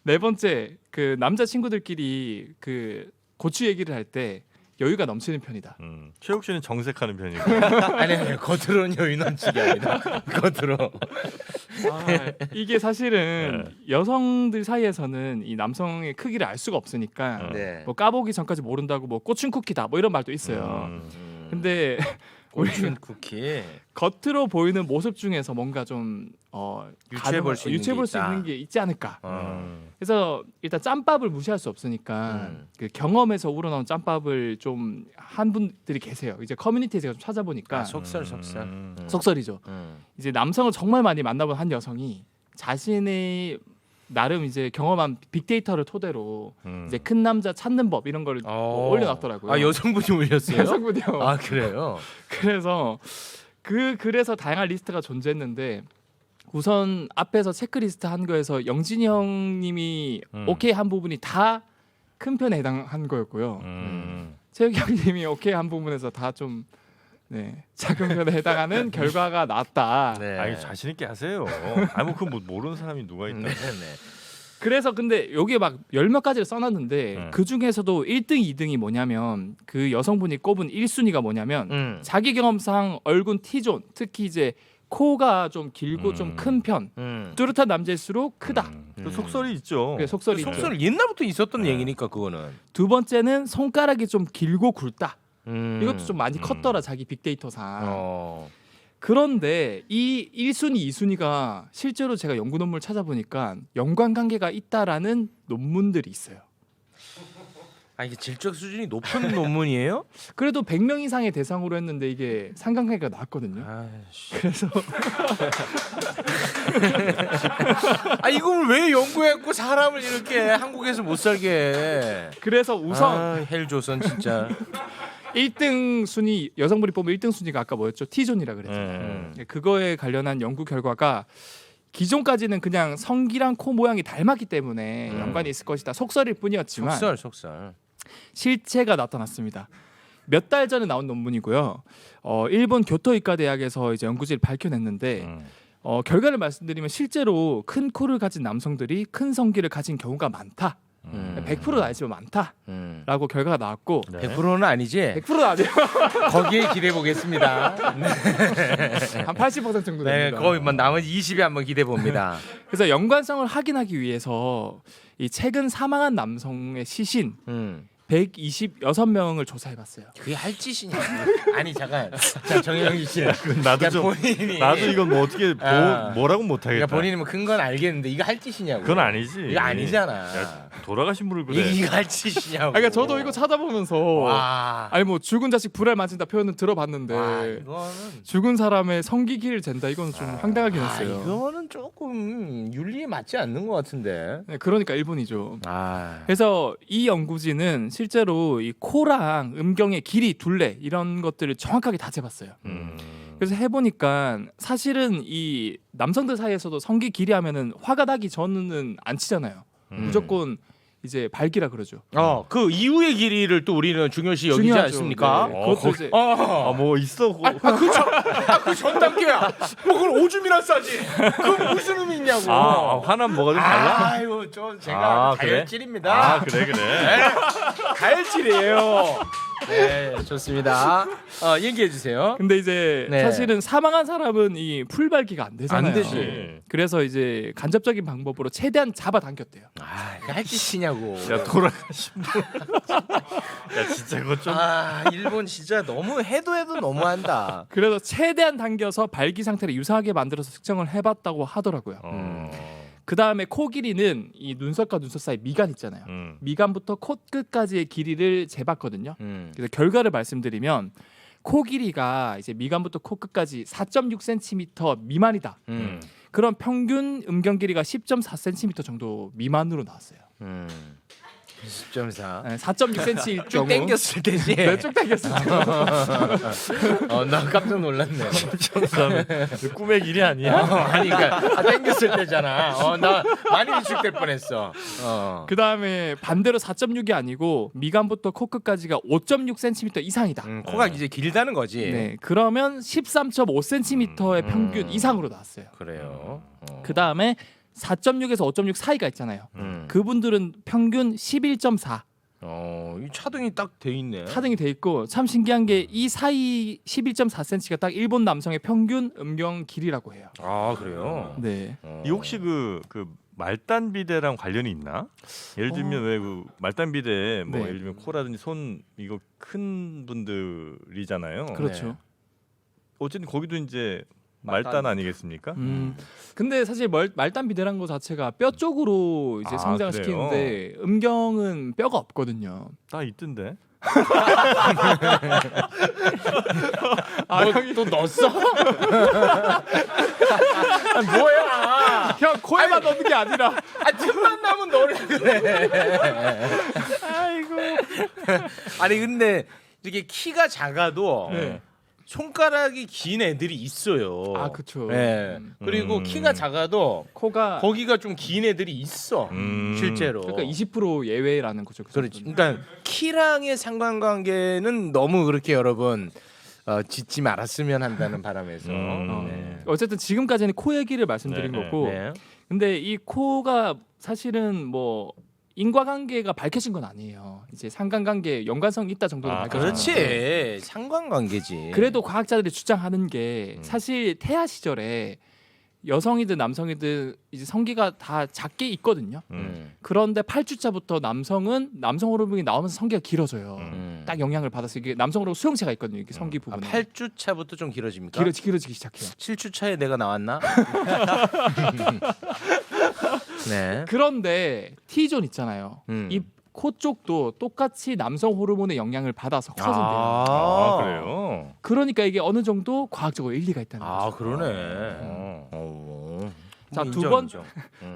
네 번째, 그 남자 친구들끼리 그 고추 얘기를 할 때 여유가 넘치는 편이다. 최욱 씨는 정색하는 편이고. 아니 겉으로는 여유 넘치게 아니라 겉으로. 이게 사실은 여성들 사이에서는 이 남성의 크기를 알 수가 없으니까 네. 뭐 까보기 전까지 모른다고 뭐 꽃은 쿠키다 뭐 이런 말도 있어요. 근데 골춘 쿠키. 겉으로 보이는 모습 중에서 뭔가 좀 유추해 볼 수 있는 유추해 게 볼 수 있다. 있는 게 있지 않을까. 음. 그래서 일단 짬밥을 무시할 수 없으니까 그 경험에서 우러나온 짬밥을 좀 한 분들이 계세요. 이제 커뮤니티에 제가 좀 찾아보니까 속설. 속설이죠. 이제 남성을 정말 많이 만나본 한 여성이 자신의 나름 이제 경험한 빅데이터를 토대로 이제 큰 남자 찾는 법 이런 거를 올려놨더라고요. 아 여성분이 올렸어요? 여성분이요. 아 그래요? 그래서 그래서 다양한 리스트가 존재했는데 우선 앞에서 체크리스트 한 거에서 영진이 형님이 오케이 한 부분이 다 큰 편에 해당한 거였고요. 최혁 형님이 오케이 한 부분에서 다 좀 작은 편에 해당하는 결과가 나왔다. 네. 아니 자신 있게 하세요. 아무 그 모르는 사람이 누가 있다. 네. 그래서 근데 여기에 막 열 몇 가지를 써놨는데 그 중에서도 1등, 2등이 뭐냐면 그 여성분이 꼽은 1순위가 뭐냐면 자기 경험상 얼굴 T존, 특히 이제 코가 좀 길고 좀 큰 편, 뚜렷한 남자일수록 크다. 그 속설이 있죠. 그게 속설이 있죠. 속설 옛날부터 있었던 얘기니까 그거는. 두 번째는 손가락이 좀 길고 굵다. 음. 이것도 좀 많이 컸더라 자기 빅데이터상. 어. 그런데 이 1순위, 2순위가 실제로 제가 연구 논문을 찾아보니까 연관관계가 있다라는 논문들이 있어요. 아 이게 질적 수준이 높은 논문이에요? 그래도 100명 이상의 대상으로 했는데 이게 상관관계가 나왔거든요. 그래서 아 이걸 왜 연구했고 사람을 이렇게 한국에서 못 살게 해? 그래서 우선 헬조선 진짜. 1등 순위 여성분이 뽑은 1등 순위가 아까 뭐였죠? T존이라 그랬잖아요. 그거에 관련한 연구 결과가 기존까지는 그냥 성기랑 코 모양이 닮았기 때문에 연관이 있을 것이다 속설일 뿐이었지만 속설. 실체가 나타났습니다. 몇 달 전에 나온 논문이고요. 일본 교토이과 대학에서 이제 연구진을 밝혀냈는데 결과를 말씀드리면 실제로 큰 코를 가진 남성들이 큰 성기를 가진 경우가 많다. 100%는 아니지만 많다라고 결과가 나왔고 100%는 아니지. 100%는 아니에요. 거기에 기대해 보겠습니다. 한 80% 정도 네, 됩니다. 거의 뭐 나머지 20에 한번 기대해 봅니다. 그래서 연관성을 확인하기 위해서 이 최근 사망한 남성의 시신 126명을 조사해봤어요. 그게 할 짓이냐? 아니 잠깐. 자 정영희 씨. 나도 좀 본인이 나도 이건 뭐 어떻게 뭐라고 못 하겠다. 그러니까 본인이 뭐 큰 건 알겠는데 이거 할 짓이냐고. 그건 아니지. 이거 아니잖아. 야, 돌아가신 분을 그래. 이거 할 짓이냐고. 그러니까 저도 이거 찾아보면서 와. 아니 뭐 죽은 자식 불알 맞은다 표현은 들어봤는데 와, 이거는 죽은 사람의 성기기를 잰다 이거는 좀 황당하긴 했어요. 이거는 조금 윤리에 맞지 않는 것 같은데. 네, 그러니까 일본이죠. 아. 그래서 이 연구진은 실제로 이 코랑 음경의 길이, 둘레 이런 것들을 정확하게 다 재봤어요. 그래서 해보니까 사실은 이 남성들 사이에서도 성기 길이 하면은 화가 나기 전은 안 치잖아요. 무조건 이제 발기라 그러죠. 그 이후의 길이를 또 우리는 중요시 여기지 중요하죠. 않습니까? 네. 그것도 이제 뭐 있어. 그 전 단계야. 뭐 그걸 오줌이나 싸지. 그 무슨 의미 있냐고. 화난 뭐가 좀 달라? 아유, 저 제가 그래? 다혈질입니다. 그래. 다혈질이에요. 네, 좋습니다. 얘기해 주세요. 근데 이제 네. 사실은 사망한 사람은 이 풀발기가 안 되잖아요. 안 되지. 그래서 이제 간접적인 방법으로 최대한 잡아당겼대요. 할 짓이냐고. 야 돌아가신 분. 야 진짜 그거 좀. 일본 진짜 너무 해도 너무한다. 그래서 최대한 당겨서 발기 상태를 유사하게 만들어서 측정을 해봤다고 하더라고요. 그 다음에 코 길이는 이 눈썹과 눈썹 사이 미간 있잖아요. 미간부터 코끝까지의 길이를 재봤거든요. 그래서 결과를 말씀드리면 코 길이가 이제 미간부터 코끝까지 4.6cm 미만이다. 그런 평균 음경 길이가 10.4cm 정도 미만으로 나왔어요. 10.4. 네, 4.6cm일 쭉 경우 당겼을 때지. 네, 쭉 당겼어요. 나 깜짝 놀랐네. 꿈의 길이 아니야. 아니 그러니까 당겼을 때잖아. 나 많이 위축될 뻔했어. 그 다음에 반대로 4.6이 아니고 미간부터 코끝까지가 5.6cm 이상이다. 코가 이제 길다는 거지. 네, 그러면 13.5cm의 평균 이상으로 나왔어요. 그래요. 그 다음에 4.6에서 5.6 사이가 있잖아요. 그분들은 평균 11.4 이 차등이 딱 돼 있네. 차등이 돼 있고 참 신기한 게 이 사이 11.4cm가 딱 일본 남성의 평균 음경 길이라고 해요. 그래요. 네. 이 혹시 그 말단 비대랑 관련이 있나? 예를 들면 왜 그 말단 비대 뭐 네. 예를 들면 코라든지 손 이거 큰 분들이잖아요. 그렇죠. 어쨌든 거기도 이제 말단 아니겠습니까? 근데 사실 말단 비대란 거 자체가 뼈 쪽으로 이제 성장을 그래요? 시키는데 음경은 뼈가 없거든요. 다 있던데. 또 넣었어? 뭐야? 형 코에만 넣는 게 아니라 틈만 나면 너를 그래. 아이고. 아니 근데 이게 키가 작아도 네. 손가락이 긴 애들이 있어요. 그쵸. 네. 그리고 키가 작아도 코가 거기가 좀 긴 애들이 있어. 실제로. 그러니까 20% 예외라는 거죠. 그 그렇지. 정도는. 그러니까 키랑의 상관관계는 너무 그렇게 여러분 짓지 말았으면 한다는 바람에서. 네. 어쨌든 지금까지는 코 얘기를 말씀드린 거고, 네. 근데 이 코가 사실은 뭐 인과관계가 밝혀진 건 아니에요. 이제 상관관계, 연관성이 있다 정도는 밝혀졌는데 그렇지. 상관관계지. 그래도 과학자들이 주장하는 게 사실 태아 시절에 여성이든 남성이든 이제 성기가 다 작게 있거든요. 그런데 8주차부터 남성은 남성 호르몬이 나오면서 성기가 길어져요. 딱 영향을 받아서 이게 남성 호르몬 수용체가 있거든요. 이게 성기 부분에 8주 차부터 좀 길어집니까? 길어지기 시작해요. 7주 차에 내가 나왔나? 네. 그런데 T존 있잖아요. 이 코 쪽도 똑같이 남성 호르몬의 영향을 받아서 커진대요. 아, 그래요. 그러니까 이게 어느 정도 과학적으로 일리가 있다는 아, 거죠. 그러네. 자, 뭐 두 번- 인정.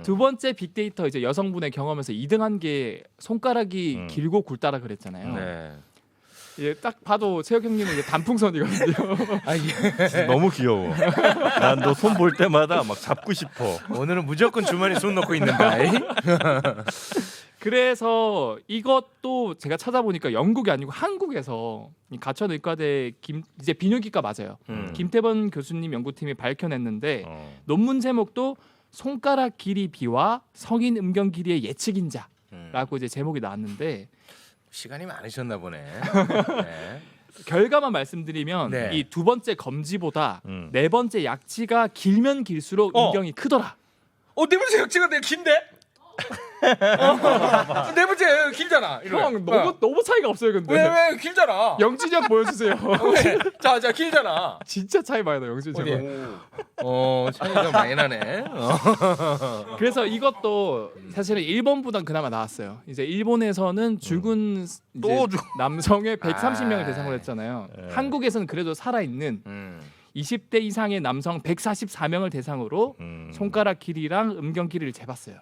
두 번째 빅데이터 이제 여성분의 경험에서 2등한 게 손가락이 길고 굵다라 그랬잖아요. 네. 예, 딱 봐도 체육 형님은 이제 단풍선이거든요. 아, 예. 너무 귀여워. 난 너 손 볼 때마다 막 잡고 싶어. 오늘은 무조건 주머니에 손 넣고 있는다. 그래서 이것도 제가 찾아보니까 영국이 아니고 한국에서 이 가천의과대 이제 비뇨기과 맞아요. 김태번 교수님 연구팀이 밝혀냈는데 논문 제목도 손가락 길이 비와 성인 음경 길이의 예측 인자라고 이제 제목이 나왔는데 시간이 많으셨나 보네. 네. 결과만 말씀드리면 네. 이 두 번째 검지보다 네 번째 약지가 길면 길수록 음경이 크더라. 네 번째 역지가 되게 긴데? 네 번째 길잖아. 형 너무 차이가 없어요 근데. 왜 길잖아. 영진이 형 보여주세요. 자 길잖아. 진짜 차이 많이 나 영진이 어디? 형. 차이가 많이 나네. 그래서 이것도 사실은 일본보단 그나마 나았어요. 이제 일본에서는 죽은 이제 또 남성의 130명을 아. 대상으로 했잖아요. 한국에서는 그래도 살아 있는 20대 이상의 남성 144명을 대상으로 손가락 길이랑 음경 길이를 재봤어요.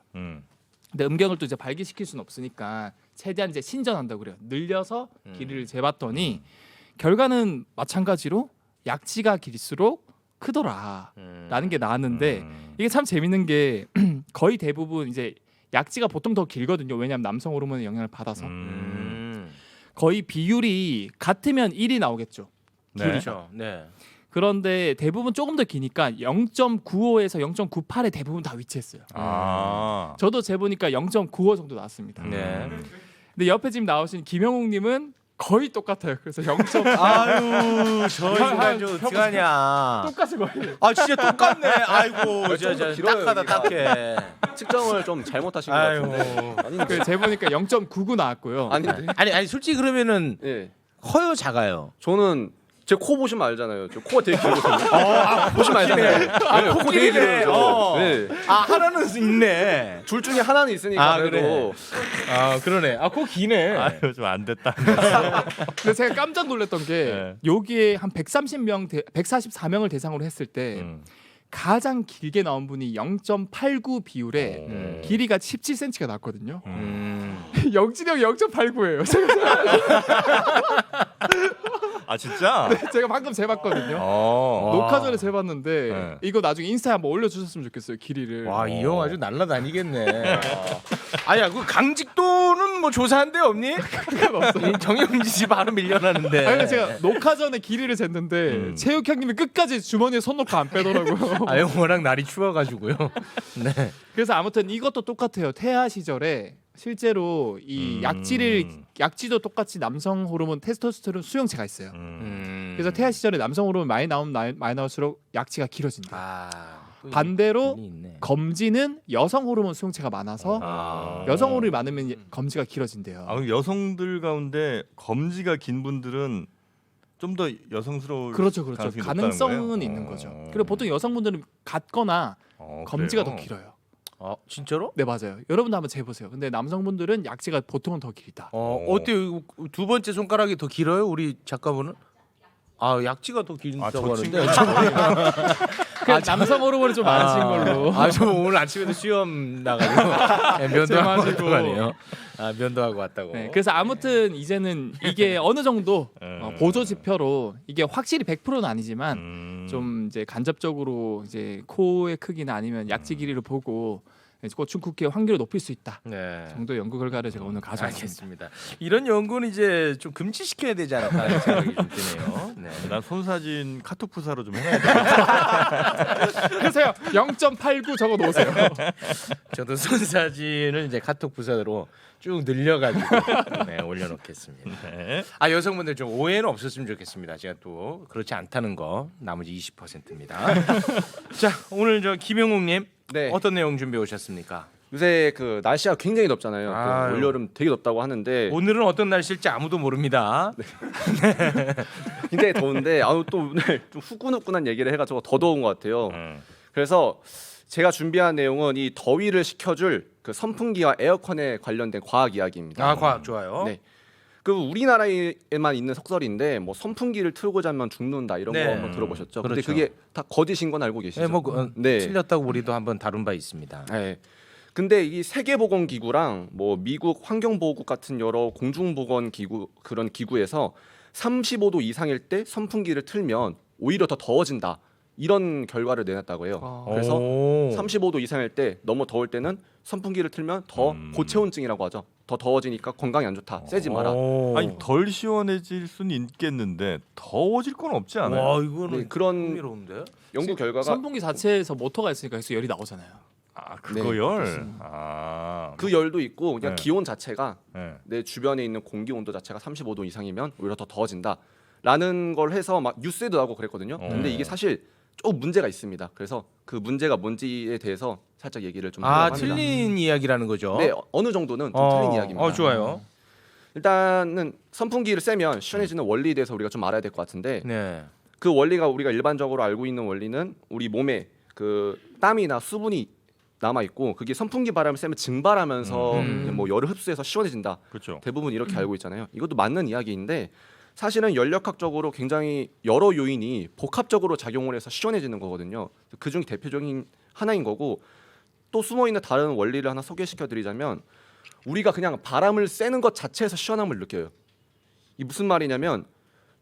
근데 음경을 또 이제 발기시킬 수는 없으니까 최대한 이제 신전한다고 그래요. 늘려서 길이를 재봤더니 결과는 마찬가지로 약지가 길수록 크더라라는 게 나왔는데 이게 참 재밌는 게 거의 대부분 이제 약지가 보통 더 길거든요. 왜냐하면 남성 호르몬의 영향을 받아서 거의 비율이 같으면 1이 나오겠죠. 네. 그렇죠. 네. 그런데 대부분 조금 더 기니까 0.95에서 0.98에 대부분 다 위치했어요. 아. 저도 재보니까 0.95 정도 나왔습니다. 네. 근데 옆에 지금 나오신 김영웅님은 거의 똑같아요. 그래서 0. 아유, 저 인간 좀 어떡하냐. 똑같이 거의. 아, 진짜 똑같네. 아이고, 좀더 길어요, 딱하다 여기가. 딱해. 측정을 좀 잘못하신 것 아유. 같은데. 아닌데. 그 재보니까 0.99 나왔고요. 아닌데. 아니 솔직히 그러면은 예. 커요, 작아요. 저는 제 코 보시면 알잖아요. 저 코가 되게 길거든요. 보시면 알잖아요. 네, 코 되게 길이네. 길어요. 어. 저. 네. 아, 하나는 있네. 둘 중에 하나는 있으니까 아, 그래도 아, 그러네. 아, 그거 기네. 아유 좀 안 됐다. 근데 제가 깜짝 놀랐던 게 네. 여기에 한 144명을 대상으로 했을 때 가장 길게 나온 분이 0.89 비율에 길이가 17cm가 나왔거든요. 영진이 형이 0.89예요. 아 진짜? 제가 방금 재봤거든요. 어. 녹화 전에 재봤는데 네. 이거 나중에 인스타에 한번 올려주셨으면 좋겠어요. 길이를. 와, 이 형 아주 날라다니겠네. 아야, 그 강직도는 뭐 조사한 데 없니? 정영진 씨 바로 밀려나는데. 아니, 제가 녹화 전에 길이를 쟀는데 체육 형님이 끝까지 주머니에 손 넣고 안 빼더라고요. 아, 형 워낙 날이 추워가지고요. 네. 그래서 아무튼 이것도 똑같아요. 태아 시절에 실제로 이 약지도 똑같이 남성 호르몬 테스토스테론 수용체가 있어요. 그래서 태아 시절에 남성 호르몬 많이 나올수록 약지가 길어진다. 아, 반대로 일리 있네. 검지는 여성 호르몬 수용체가 많아서 아. 여성 호르몬이 많으면 검지가 길어진대요. 아, 그럼 여성들 가운데 검지가 긴 분들은 좀 더 여성스러울 그렇죠. 가능성이 가능성은 높다는 거예요? 있는 거죠. 그리고 보통 여성분들은 같거나 검지가 그래요? 더 길어요. 진짜로? 네, 맞아요. 여러분도 한번 재보세요. 근데 남성분들은 약지가 보통은 더 길다. 어때요? 두 번째 손가락이 더 길어요? 우리 작가분은? 아, 약지가 더 길다고 저 하는데. 그냥 남성 호르몬이 좀 많으신 걸로. 아, 저 오늘 아침에도 시험 나가지고 네, 면도하고 제마시고. 왔다고 하네요. 아, 면도하고 왔다고. 네, 그래서 아무튼 이제는 이게 어느 정도 보조 지표로 이게 확실히 100%는 아니지만 좀 이제 간접적으로 이제 코의 크기나 아니면 약지 길이를 보고 고충 쿠키의 환기를 높일 수 있다 네. 정도의 연구 결과를 제가 오늘 가져왔습니다. 알겠습니다. 이런 연구는 이제 좀 금지시켜야 되지 않을까 하는 생각이 좀 드네요. 네. 난 손사진 카톡 부사로 좀 해놔야 돼. 그래서요 0.89 적어 놓으세요. 저도 손사진을 이제 카톡 부사로 쭉 늘려가지고 네, 올려놓겠습니다. 네. 아 여성분들 좀 오해는 없었으면 좋겠습니다. 제가 또 그렇지 않다는 거 나머지 20%입니다. 자 오늘 저 김영욱님 네. 어떤 내용 준비해 오셨습니까? 요새 그 날씨가 굉장히 덥잖아요. 아유. 그 올여름 되게 덥다고 하는데 오늘은 어떤 날씨일지 아무도 모릅니다. 굉장히 더운데 또 오늘 좀 후끈후끈한 얘기를 해가지고 더 더운 것 같아요. 음. 그래서 제가 준비한 내용은 이 더위를 식혀줄 그 선풍기와 에어컨에 관련된 과학 이야기입니다. 아 과학 좋아요. 네. 그 우리나라에만 있는 속설인데 뭐 선풍기를 틀고 자면 죽는다 이런 네. 거 한번 들어보셨죠? 근데 그렇죠. 그게 다 거짓인 건 알고 계시죠? 네, 뭐 네. 틀렸다고 우리도 한번 다룬 바 있습니다. 네. 근데 이 세계보건기구랑 뭐 미국 환경보호국 같은 여러 공중보건기구 그런 기구에서 35도 이상일 때 선풍기를 틀면 오히려 더 더워진다 이런 결과를 내놨다고 해요. 그래서 오. 35도 이상일 때 너무 더울 때는 선풍기를 틀면 더 고체온증이라고 하죠. 더 더워지니까 건강에 안 좋다. 쐬지 마라. 오. 아니 덜 시원해질 수는 있겠는데 더워질 건 없지 않아요? 와 이거는 네, 그런 흥미로운데. 연구 결과가 선풍기 자체에서 모터가 있으니까 계속 열이 나오잖아요. 아 그거 네, 열. 아. 그 열도 있고 그냥 네. 기온 자체가 네. 내 주변에 있는 공기 온도 자체가 35도 이상이면 오히려 더 더워진다라는 걸 해서 막 뉴스에도 나오고 그랬거든요. 근데 이게 사실 좀 문제가 있습니다. 그래서 그 문제가 뭔지에 대해서 살짝 얘기를 좀 아 하려고 합니다. 틀린 이야기라는 거죠. 네, 어느 정도는 좀 틀린 이야기입니다. 좋아요. 일단은 선풍기를 쐬면 시원해지는 원리에 대해서 우리가 좀 알아야 될 것 같은데 네. 그 원리가 우리가 일반적으로 알고 있는 원리는 우리 몸에 그 땀이나 수분이 남아 있고 그게 선풍기 바람을 쐬면 증발하면서 이제 뭐 열을 흡수해서 시원해진다. 그렇죠. 대부분 이렇게 알고 있잖아요. 이것도 맞는 이야기인데 사실은 연력학적으로 굉장히 여러 요인이 복합적으로 작용을 해서 시원해지는 거거든요. 그중 대표적인 하나인 거고 또 숨어 있는 다른 원리를 하나 소개시켜 드리자면 우리가 그냥 바람을 쐬는 것 자체에서 시원함을 느껴요. 이 무슨 말이냐면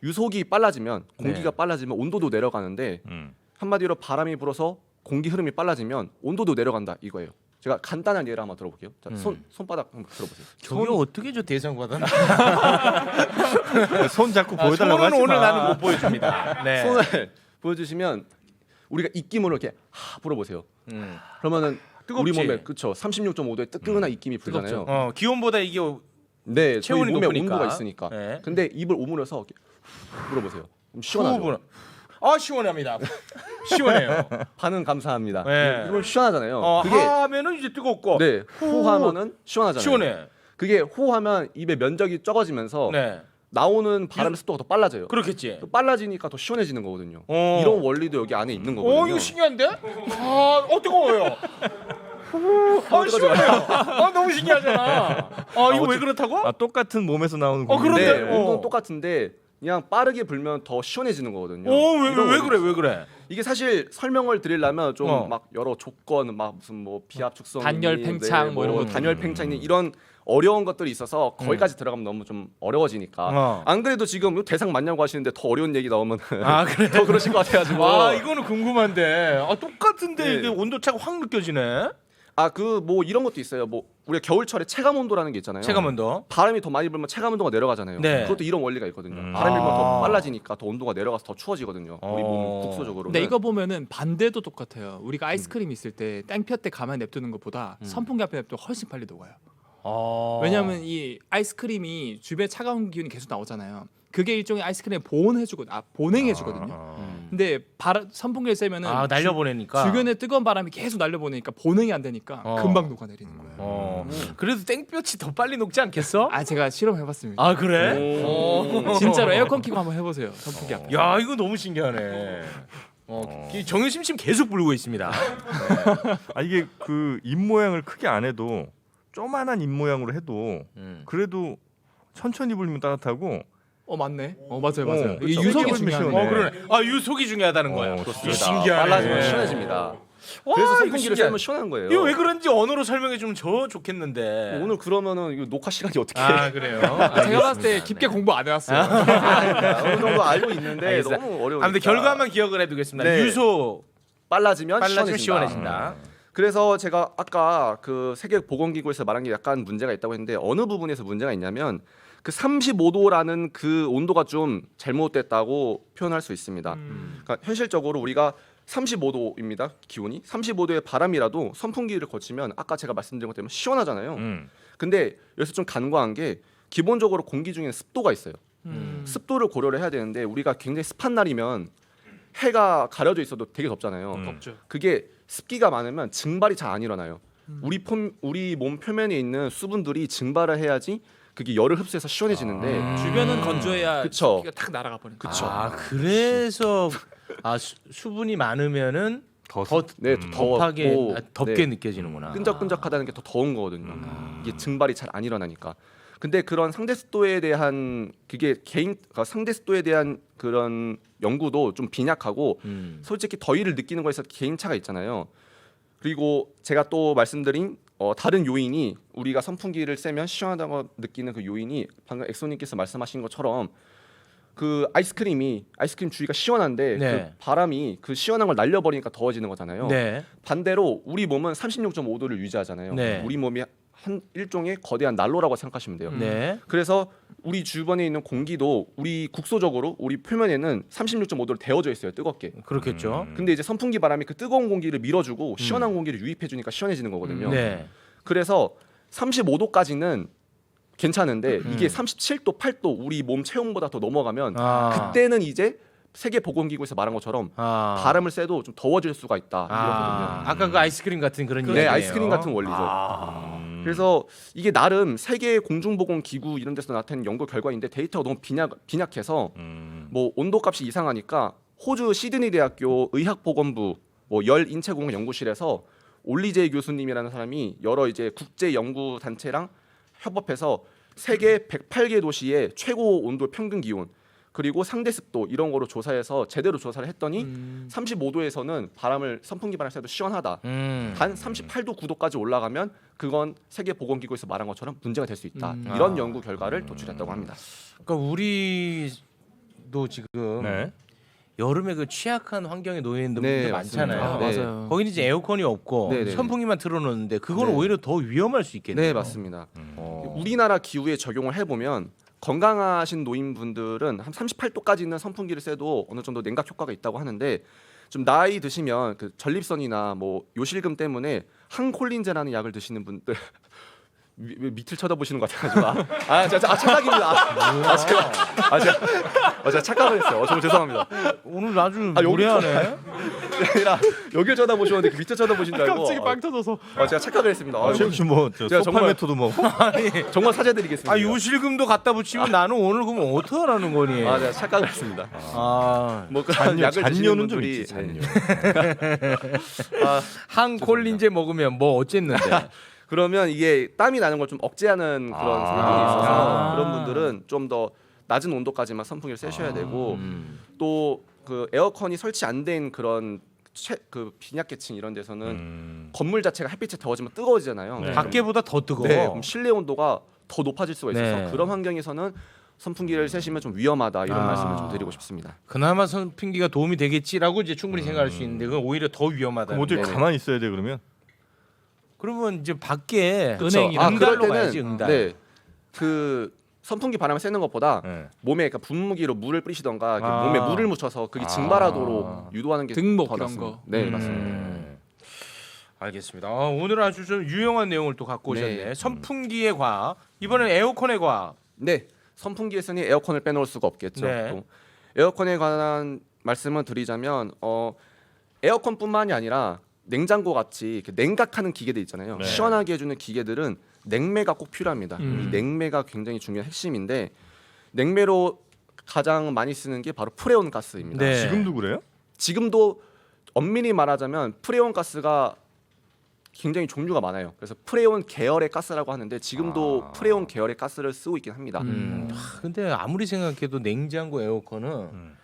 유속이 빨라지면 공기가 네. 빨라지면 온도도 내려가는데 한마디로 바람이 불어서 공기 흐름이 빨라지면 온도도 내려간다 이거예요. 제가 간단한 예를 한번 들어볼게요. 자, 손바닥 한번 들어보세요. 저게 어떻게 저 대상 받았나? 손 잡고 보여달라고 하지 손은 오늘 마. 나는 못 보여줍니다. 네. 손을 보여주시면 우리가 입김으로 이렇게 불어보세요. 그러면은 우리 뜨겁지? 몸에 그쵸 36.5도의 뜨끈한 입김이 불잖아요. 기온보다 이게 네, 저희 체온이 몸에 높으니까. 온도가 있으니까. 네. 근데 입을 오므려서 이렇게 불어보세요. 그럼 시원하죠. 호흡은 시원합니다. 시원해요. 반응 감사합니다. 네. 이러면 시원하잖아요. 그게 하면은 이제 뜨겁고 네 호하면은 시원하잖아요. 시원해. 그게 호하면 입의 면적이 적어지면서 네. 나오는 바람의 速도가 더 빨라져요. 그렇겠지. 또 빨라지니까 더 시원해지는 거거든요. 어. 이런 원리도 여기 안에 있는 거거든요. 이거 신기한데? 뜨거워요. 시원해요. 너무 신기하잖아. 이거 왜 그렇다고? 아 똑같은 몸에서 나오는 그런데? 네, 온도는 똑같은데 그냥 빠르게 불면 더 시원해지는 거거든요. 이런 왜 원리. 그래? 이게 사실 설명을 드리려면 좀 어. 막 여러 조건, 막 무슨 뭐 비압 축성, 단열 팽창 뭐 이런 거. 단열 팽창 이런 어려운 것들이 있어서 거기까지 들어가면 너무 좀 어려워지니까. 안 그래도 지금 대상 맞냐고 하시는데 더 어려운 얘기 나오면 그래. 더 그러실 것 같아가지고. 이거는 궁금한데. 똑같은데 네. 이게 온도 차가 확 느껴지네. 그 뭐 이런 것도 있어요. 뭐 우리가 겨울철에 체감 온도라는 게 있잖아요. 체감 온도. 바람이 더 많이 불면 체감 온도가 내려가잖아요. 네. 그것도 이런 원리가 있거든요. 바람이 불면 더 빨라지니까 더 온도가 내려가서 더 추워지거든요. 우리 몸 국소적으로. 근데 이거 보면은 반대도 똑같아요. 우리가 아이스크림 있을 때 땡볕 때 가만히 냅두는 것보다 선풍기 앞에 냅두면 훨씬 빨리 녹아요. 왜냐하면 이 아이스크림이 주변에 차가운 기운이 계속 나오잖아요. 그게 일종의 아이스크림을 보냉해주거든요. 근데 선풍기를 쐬면은 날려보내니까. 주변에 뜨거운 바람이 계속 날려보내니까 보냉이 안 되니까 금방 녹아내리는 거예요. 그래도 땡볕이 더 빨리 녹지 않겠어? 제가 실험해봤습니다. 그래? 진짜로 에어컨 켜고 한번 해보세요. 선풍기 앞에. 야 이거 너무 신기하네. 정유심심 계속 불고 있습니다. 이게 그 입 모양을 크게 안 해도 조만한 입 모양으로 해도 그래도 천천히 불면 따뜻하고 맞네. 맞아요. 이 그렇죠. 유속이 그렇게 중요한 시원해. 거예요. 그러네. 유속이 중요하다는 거야. 그렇습니다. 신기하네. 빨라지면 시원해집니다. 와, 그래서 이거 선풍기를 신기하네. 쐬면 시원한 거예요. 이거 왜 그런지 언어로 설명해 주면 좋겠는데. 오늘 그러면은 이거 녹화 시간이 어떻게? 그래요. 제가 봤을 때 깊게 공부 안 해왔어요. 어느 정도 알고 있는데 알겠습니다. 너무 어려우니까. 아무튼 결과만 기억을 해두겠습니다. 네. 유소 빨라지면 빨라지면 시원해진다. 시원해진다. 그래서 제가 아까 그 세계 보건기구에서 말한 게 약간 문제가 있다고 했는데 어느 부분에서 문제가 있냐면 그 35도라는 그 온도가 좀 잘못됐다고 표현할 수 있습니다. 그러니까 현실적으로 우리가 35도입니다. 기온이 35도의 바람이라도 선풍기를 거치면 아까 제가 말씀드린 것처럼 시원하잖아요. 근데 여기서 좀 간과한 게 기본적으로 공기 중에는 습도가 있어요. 습도를 고려를 해야 되는데 우리가 굉장히 습한 날이면 해가 가려져 있어도 되게 덥잖아요. 덥죠. 그게 습기가 많으면 증발이 잘 안 일어나요. 우리 몸 표면에 있는 수분들이 증발을 해야지 그게 열을 흡수해서 시원해지는데 주변은 건조해야 그쵸. 습기가 탁 날아가 버리는. 그쵸. 아 그래서 수분이 많으면은 더 네, 덥하게 더웠고, 덥게 네. 느껴지는구나. 끈적끈적하다는 게 더 더운 거거든요. 이게 증발이 잘 안 일어나니까. 근데 그런 상대 습도에 대한 그게 그러니까 상대 습도에 대한 그런 연구도 좀 빈약하고 솔직히 더위를 느끼는 거에서 개인차가 있잖아요. 그리고 제가 또 말씀드린 다른 요인이 우리가 선풍기를 쐬면 시원하다고 느끼는 그 요인이 방금 엑소님께서 말씀하신 것처럼 그 아이스크림 주위가 시원한데 네. 그 바람이 그 시원한 걸 날려버리니까 더워지는 거잖아요. 네. 반대로 우리 몸은 36.5도를 유지하잖아요. 네. 우리 몸이 한 일종의 거대한 난로라고 생각하시면 돼요. 네. 그래서 우리 주변에 있는 공기도 우리 국소적으로 우리 표면에는 36.5도로 데워져 있어요. 뜨겁게. 그렇겠죠. 근데 이제 선풍기 바람이 그 뜨거운 공기를 밀어주고 시원한 공기를 유입해 주니까 시원해지는 거거든요. 네. 그래서 35도까지는 괜찮은데 이게 37도, 8도 우리 몸 체온보다 더 넘어가면 아. 그때는 이제 세계 보건기구에서 말한 것처럼 아. 바람을 쐬도 좀 더워질 수가 있다 아. 이러거든요. 아까 그 아이스크림 같은 그런 네, 얘기네요. 아이스크림 같은 원리죠. 그래서 이게 나름 세계 공중보건기구 이런 데서 나타낸 연구 결과인데 데이터가 너무 빈약해서 뭐 온도값이 이상하니까 호주 시드니 대학교 의학보건부 뭐 열인체공학 연구실에서 올리제 교수님이라는 사람이 여러 이제 국제 연구 단체랑 협업해서 세계 108개 도시의 최고 온도 평균 기온 그리고 상대 습도 이런 거로 조사해서 제대로 조사를 했더니 35도에서는 선풍기 바람 쐬도 시원하다. 단 38도 9도까지 올라가면 그건 세계 보건기구에서 말한 것처럼 문제가 될 수 있다. 이런 연구 결과를 도출했다고 합니다. 그러니까 우리도 지금 네. 여름에 그 취약한 환경에 놓여 있는 분들 네, 많잖아요. 맞습니다. 네. 맞아요. 거기는 이제 에어컨이 없고 네, 네. 선풍기만 틀어놓는데 그거는 네. 오히려 더 위험할 수 있겠네요. 네, 맞습니다. 어. 우리나라 기후에 적용을 해보면 건강하신 노인분들은 한 38도까지는 선풍기를 쐬도 어느 정도 냉각 효과가 있다고 하는데 좀 나이 드시면 그 전립선이나 뭐 요실금 때문에 항콜린제라는 약을 드시는 분들 밑을 쳐다보시는 것 같아가지고 착각입니다. 제가 착각을 했어요. 정말 죄송합니다. 오늘 아주 여기 무례하네. 아니라 여기를 쳐다보셨는데 그 밑을 쳐다보신 줄 알고 갑자기 빵 터져서. 제가 착각을 했습니다. 혹시 뭐 제가 소팔 메토드 뭐 정말 사죄드리겠습니다. 아 요실금도 갖다 붙이면 나는 오늘 그러면 어떡하라는 거니? 제가 착각을 했습니다. 아 뭐 그런 약을 드시는 잔뇨는 좀 분들이 있지 잔뇨. 항콜린제 먹으면 뭐 어쨌는데? 그러면 이게 땀이 나는 걸 좀 억제하는 그런 성분이 있어서 그런 분들은 좀 더 낮은 온도까지만 선풍기를 쐬셔야 되고 또 그 에어컨이 설치 안 된 그런 그 빈약계층 이런 데서는 건물 자체가 햇빛에 더워지면 뜨거워지잖아요. 네. 밖에보다 더 뜨거워. 네, 그럼 실내 온도가 더 높아질 수가 있어서 네. 그런 환경에서는 선풍기를 쐬시면 좀 위험하다 이런 아. 말씀을 좀 드리고 싶습니다. 그나마 선풍기가 도움이 되겠지라고 이제 충분히 생각할 수 있는데 그건 오히려 더 위험하다. 그럼 어떻게 네네. 가만히 있어야 돼 그러면? 그러면 이제 밖에 은행이나 응달로 가야지 응달. 네, 그 선풍기 바람을 쐬는 것보다 네. 몸에 그러니까 분무기로 물을 뿌리시던가 이렇게 아. 몸에 물을 묻혀서 그게 증발하도록 유도하는 게 등목 더 이런 낫습니다. 거. 네, 맞습니다. 알겠습니다. 오늘 아주 좀 유용한 내용을 또 갖고 오셨네. 네. 선풍기의 과학. 이번엔 에어컨의 과학. 네, 선풍기에서는 에어컨을 빼놓을 수가 없겠죠. 네. 또 에어컨에 관한 말씀을 드리자면 에어컨뿐만이 아니라 냉장고 같이 이렇게 냉각하는 기계들 있잖아요. 네. 시원하게 해주는 기계들은 냉매가 꼭 필요합니다. 이 냉매가 굉장히 중요한 핵심인데 냉매로 가장 많이 쓰는 게 바로 프레온 가스입니다. 네. 지금도 그래요? 지금도 엄밀히 말하자면 프레온 가스가 굉장히 종류가 많아요. 그래서 프레온 계열의 가스라고 하는데 지금도 프레온 계열의 가스를 쓰고 있긴 합니다. 근데 아무리 생각해도 냉장고 에어컨은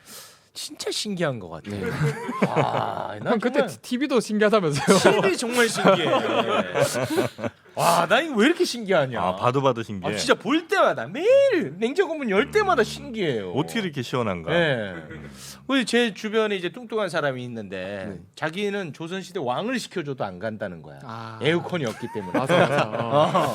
진짜 신기한 것 같아요. 아, 난 형 그때 정말 TV도 신기하다면서요? TV 정말 신기해. 와, 나 이거 왜 이렇게 신기하냐? 아 봐도 신기해. 아, 진짜 볼 때마다 매일 냉장고 문 열 때마다 신기해요. 어떻게 이렇게 시원한가? 네. 우리 제 주변에 이제 뚱뚱한 사람이 있는데 네. 자기는 조선시대 왕을 시켜줘도 안 간다는 거야. 아. 에어컨이 없기 때문에. 맞아.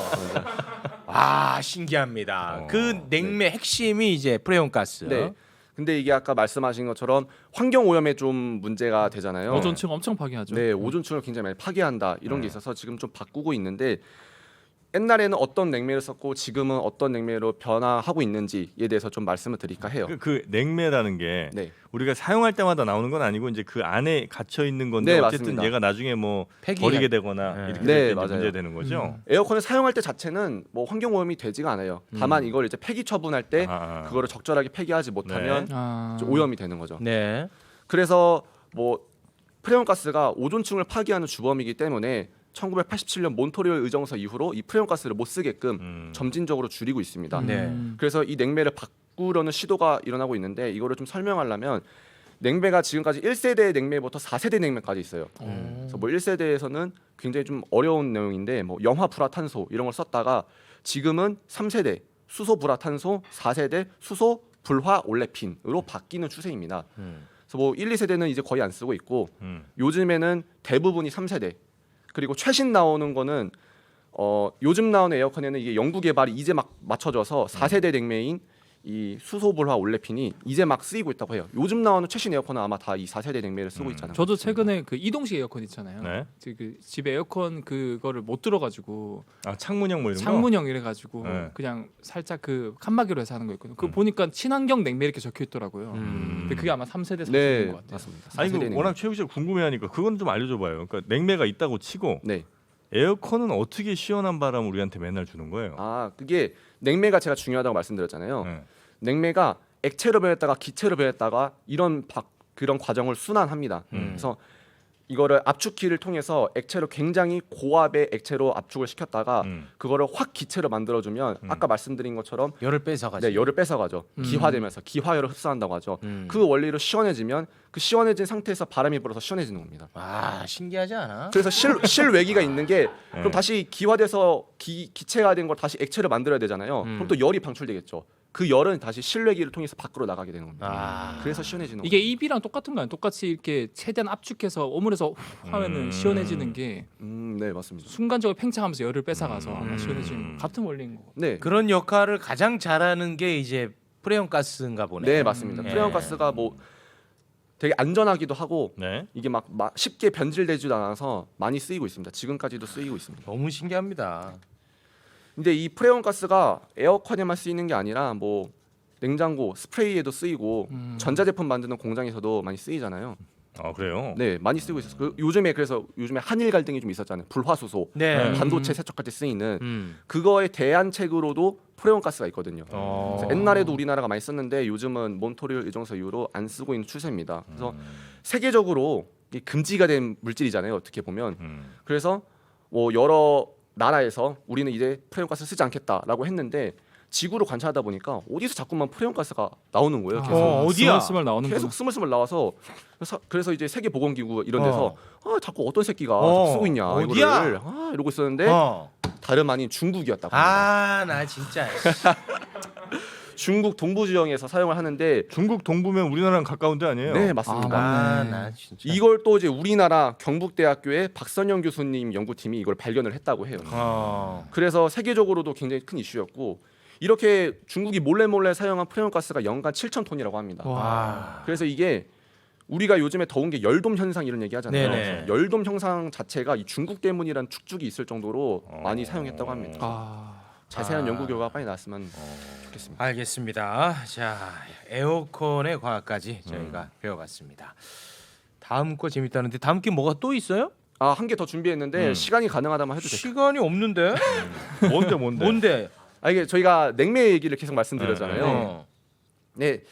아, 신기합니다. 그 냉매 핵심이 이제 프레온가스. 네. 근데 이게 아까 말씀하신 것처럼 환경 오염에 좀 문제가 되잖아요. 오존층 엄청 파괴하죠. 네, 오존층을 굉장히 많이 파괴한다 이런 게 있어서 지금 좀 바꾸고 있는데 옛날에는 어떤 냉매를 썼고 지금은 어떤 냉매로 변화하고 있는지에 대해서 좀 말씀을 드릴까 해요. 그 냉매라는 게 네. 우리가 사용할 때마다 나오는 건 아니고 이제 그 안에 갇혀 있는 건데 네, 어쨌든 맞습니다. 얘가 나중에 뭐 폐기가- 버리게 되거나 네. 이렇게 네, 될 때 맞아요. 문제 되는 거죠. 에어컨을 사용할 때 자체는 뭐 환경 오염이 되지가 않아요. 다만 이걸 이제 폐기 처분할 때 아. 그거를 적절하게 폐기하지 못하면 아. 오염이 되는 거죠. 네. 그래서 뭐 프레온가스가 오존층을 파괴하는 주범이기 때문에 1987년 몬트리올 의정서 이후로 이 프레온가스를 못 쓰게끔 점진적으로 줄이고 있습니다. 네. 그래서 이 냉매를 바꾸려는 시도가 일어나고 있는데 이거를 좀 설명하려면 냉매가 지금까지 1세대 냉매부터 4세대 냉매까지 있어요. 그래서 뭐 1세대에서는 굉장히 좀 어려운 내용인데 뭐 염화 불화탄소 이런 걸 썼다가 지금은 3세대 수소 불화탄소, 4세대 수소 불화 올레핀으로 바뀌는 추세입니다. 그래서 뭐 1, 2세대는 이제 거의 안 쓰고 있고 요즘에는 대부분이 3세대 그리고 최신 나오는 거는 요즘 나오는 에어컨에는 이게 연구 개발이 이제 막 맞춰져서 4세대 냉매인 이 수소불화 올레핀이 이제 막 쓰이고 있다고 해요. 요즘 나오는 최신 에어컨은 아마 다 이 4세대 냉매를 쓰고 있잖아요. 저도 최근에 그 이동식 에어컨 있잖아요. 네. 그 집에 에어컨 그거를 못 들어가지고 아 창문형 뭐 이런 거. 창문형 이래가지고 네. 그냥 살짝 그 칸막이로 해서 하는 거 있거든요. 그거 보니까 친환경 냉매 이렇게 적혀 있더라고요. 근데 그게 아마 3세대 4세대인 네, 것 같아요. 맞습니다. 아니 4세대 그 냉매. 워낙 최욱 씨가 궁금해하니까 그건 좀 알려줘봐요. 그러니까 냉매가 있다고 치고 네. 에어컨은 어떻게 시원한 바람 우리한테 맨날 주는 거예요? 아, 그게 냉매가 제가 중요하다고 말씀드렸잖아요. 네. 냉매가 액체로 변했다가 기체로 변했다가 그런 과정을 순환합니다. 그래서 이거를 압축기를 통해서 액체로 굉장히 고압의 액체로 압축을 시켰다가 그거를 확 기체로 만들어주면 아까 말씀드린 것처럼 열을 뺏어가지. 네, 열을 뺏어가죠. 기화되면서 기화열을 흡수한다고 하죠. 그 원리로 시원해지면 그 시원해진 상태에서 바람이 불어서 시원해지는 겁니다. 아, 신기하지 않아? 그래서 실외기가 있는 게 그럼 다시 기화돼서 기체가 된 걸 다시 액체로 만들어야 되잖아요. 그럼 또 열이 방출되겠죠. 그 열은 다시 실외기를 통해서 밖으로 나가게 되는 겁니다. 아. 그래서 시원해지는 이게 입이랑 똑같은 거 아니에요? 똑같이 이렇게 최대한 압축해서 오므려서 후 하면은 시원해지는 게 네, 맞습니다. 순간적으로 팽창하면서 열을 뺏어가서 아마 시원해지는 같은 원리인 거. 네. 그런 역할을 가장 잘하는 게 이제 프레온가스인가 보네. 네, 맞습니다. 예. 프레온가스가 뭐 되게 안전하기도 하고 네. 이게 막 쉽게 변질되지도 않아서 많이 쓰이고 있습니다. 지금까지도 쓰이고 있습니다. 너무 신기합니다. 근데 이 프레온가스가 에어컨에만 쓰이는 게 아니라 뭐 냉장고, 스프레이에도 쓰이고 전자제품 만드는 공장에서도 많이 쓰이잖아요. 아 그래요? 네, 많이 쓰고 있어서 요즘에 한일 갈등이 좀 있었잖아요. 불화수소, 네. 반도체 세척할 때 쓰이는 그거에 대안책으로도 프레온가스가 있거든요. 그래서 옛날에도 우리나라가 많이 썼는데 요즘은 몬트리올 의정서 이후로 안 쓰고 있는 추세입니다. 그래서 세계적으로 이게 금지가 된 물질이잖아요. 어떻게 보면 그래서 뭐 여러 나라에서 우리는 이제 프레온가스를 쓰지 않겠다라고 했는데 지구로 관찰하다 보니까 어디서 자꾸만 프레온가스가 나오는 거예요. 계속. 어디야? 스멀스멀 나오는 계속 스물스물 나와서 그래서 이제 세계보건기구 이런 데서 자꾸 어떤 새끼가 쓰고 있냐 어디야? 이거를 이러고 있었는데 다름 아닌 중국이었다고 합니다. 아, 나 진짜. 중국 동부 지역에서 사용을 하는데 중국 동부면 우리나라랑 가까운 데 아니에요? 네 맞습니다. 아, 나 진짜. 이걸 또 이제 우리나라 경북대학교의 박선영 교수님 연구팀이 이걸 발견을 했다고 해요. 그래서 세계적으로도 굉장히 큰 이슈였고 이렇게 중국이 몰래 사용한 프레온가스가 연간 7,000톤이라고 합니다. 와. 그래서 이게 우리가 요즘에 더운 게 열돔 현상 이런 얘기 하잖아요. 네네. 열돔 현상 자체가 이 중국 때문이란 축적이 있을 정도로 많이 사용했다고 합니다. 자세한 연구 결과가 빨리 나왔으면 좋겠습니다. 알겠습니다. 자, 에어컨의 과학까지 저희가 배워봤습니다. 다음 거 재밌다는데 다음 게 뭐가 또 있어요? 한 개 더 준비했는데 시간이 가능하다면 해도 될까요? 시간이 없는데? 뭔데? 뭔데? 이게 저희가 냉매 얘기를 계속 말씀드렸잖아요. 어. 네,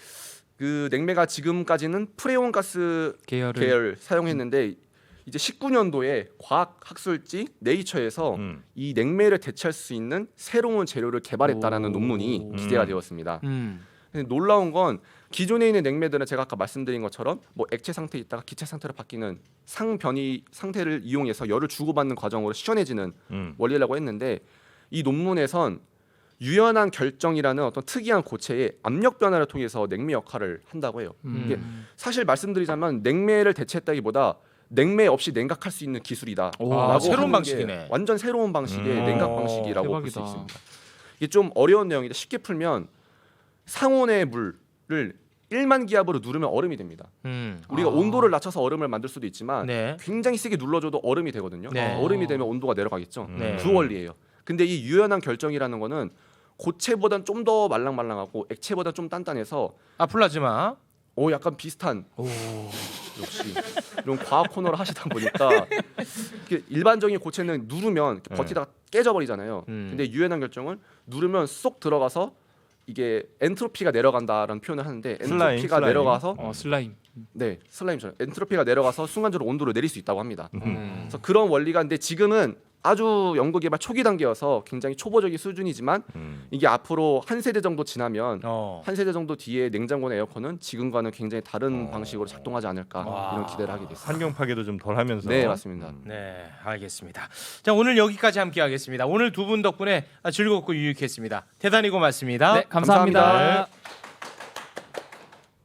그 냉매가 지금까지는 프레온가스 계열 사용했는데 이제 19년도에 과학학술지 네이처에서 이 냉매를 대체할 수 있는 새로운 재료를 개발했다라는 논문이 기재가 되었습니다. 근데 놀라운 건 기존에 있는 냉매들은 제가 아까 말씀드린 것처럼 뭐 액체 상태에 있다가 기체 상태로 바뀌는 상변이 상태를 이용해서 열을 주고받는 과정으로 시원해지는 원리라고 했는데 이 논문에선 유연한 결정이라는 어떤 특이한 고체의 압력 변화를 통해서 냉매 역할을 한다고 해요. 이게 사실 말씀드리자면 냉매를 대체했다기보다 냉매 없이 냉각할 수 있는 기술이다. 라고 새로운 하는 게 방식이네. 완전 새로운 방식의 냉각 방식이라고 볼 수 대박이다. 있습니다. 이게 좀 어려운 내용인데 쉽게 풀면 상온의 물을 1만 기압으로 누르면 얼음이 됩니다. 우리가 온도를 낮춰서 얼음을 만들 수도 있지만 네. 굉장히 세게 눌러줘도 얼음이 되거든요. 네. 얼음이 되면 온도가 내려가겠죠. 네. 그 원리예요. 근데 이 유연한 결정이라는 거는 고체보단 좀 더 말랑말랑하고 액체보다 좀 단단해서 플라즈마. 약간 비슷한 역시 이런 과학 코너를 하시다 보니까 이렇게 일반적인 고체는 누르면 이렇게 버티다가 깨져버리잖아요. 근데 유연한 결정은 누르면 쏙 들어가서 이게 엔트로피가 내려간다라는 표현을 하는데 엔트로피가 슬라임. 내려가서 슬라임. 네 슬라임처럼 엔트로피가 내려가서 순간적으로 온도를 내릴 수 있다고 합니다. 그래서 그런 원리가 근데 지금은 아주 연구 개발 초기 단계여서 굉장히 초보적인 수준이지만 이게 앞으로 한 세대 정도 지나면 한 세대 정도 뒤에 냉장고나 에어컨은 지금과는 굉장히 다른 방식으로 작동하지 않을까 이런 기대를 하게 됐습니다. 환경 파괴도 좀 덜하면서. 네 맞습니다. 네, 알겠습니다. 자, 오늘 여기까지 함께 하겠습니다. 오늘 두 분 덕분에 즐겁고 유익했습니다. 대단히 고맙습니다. 네, 감사합니다. 감사합니다.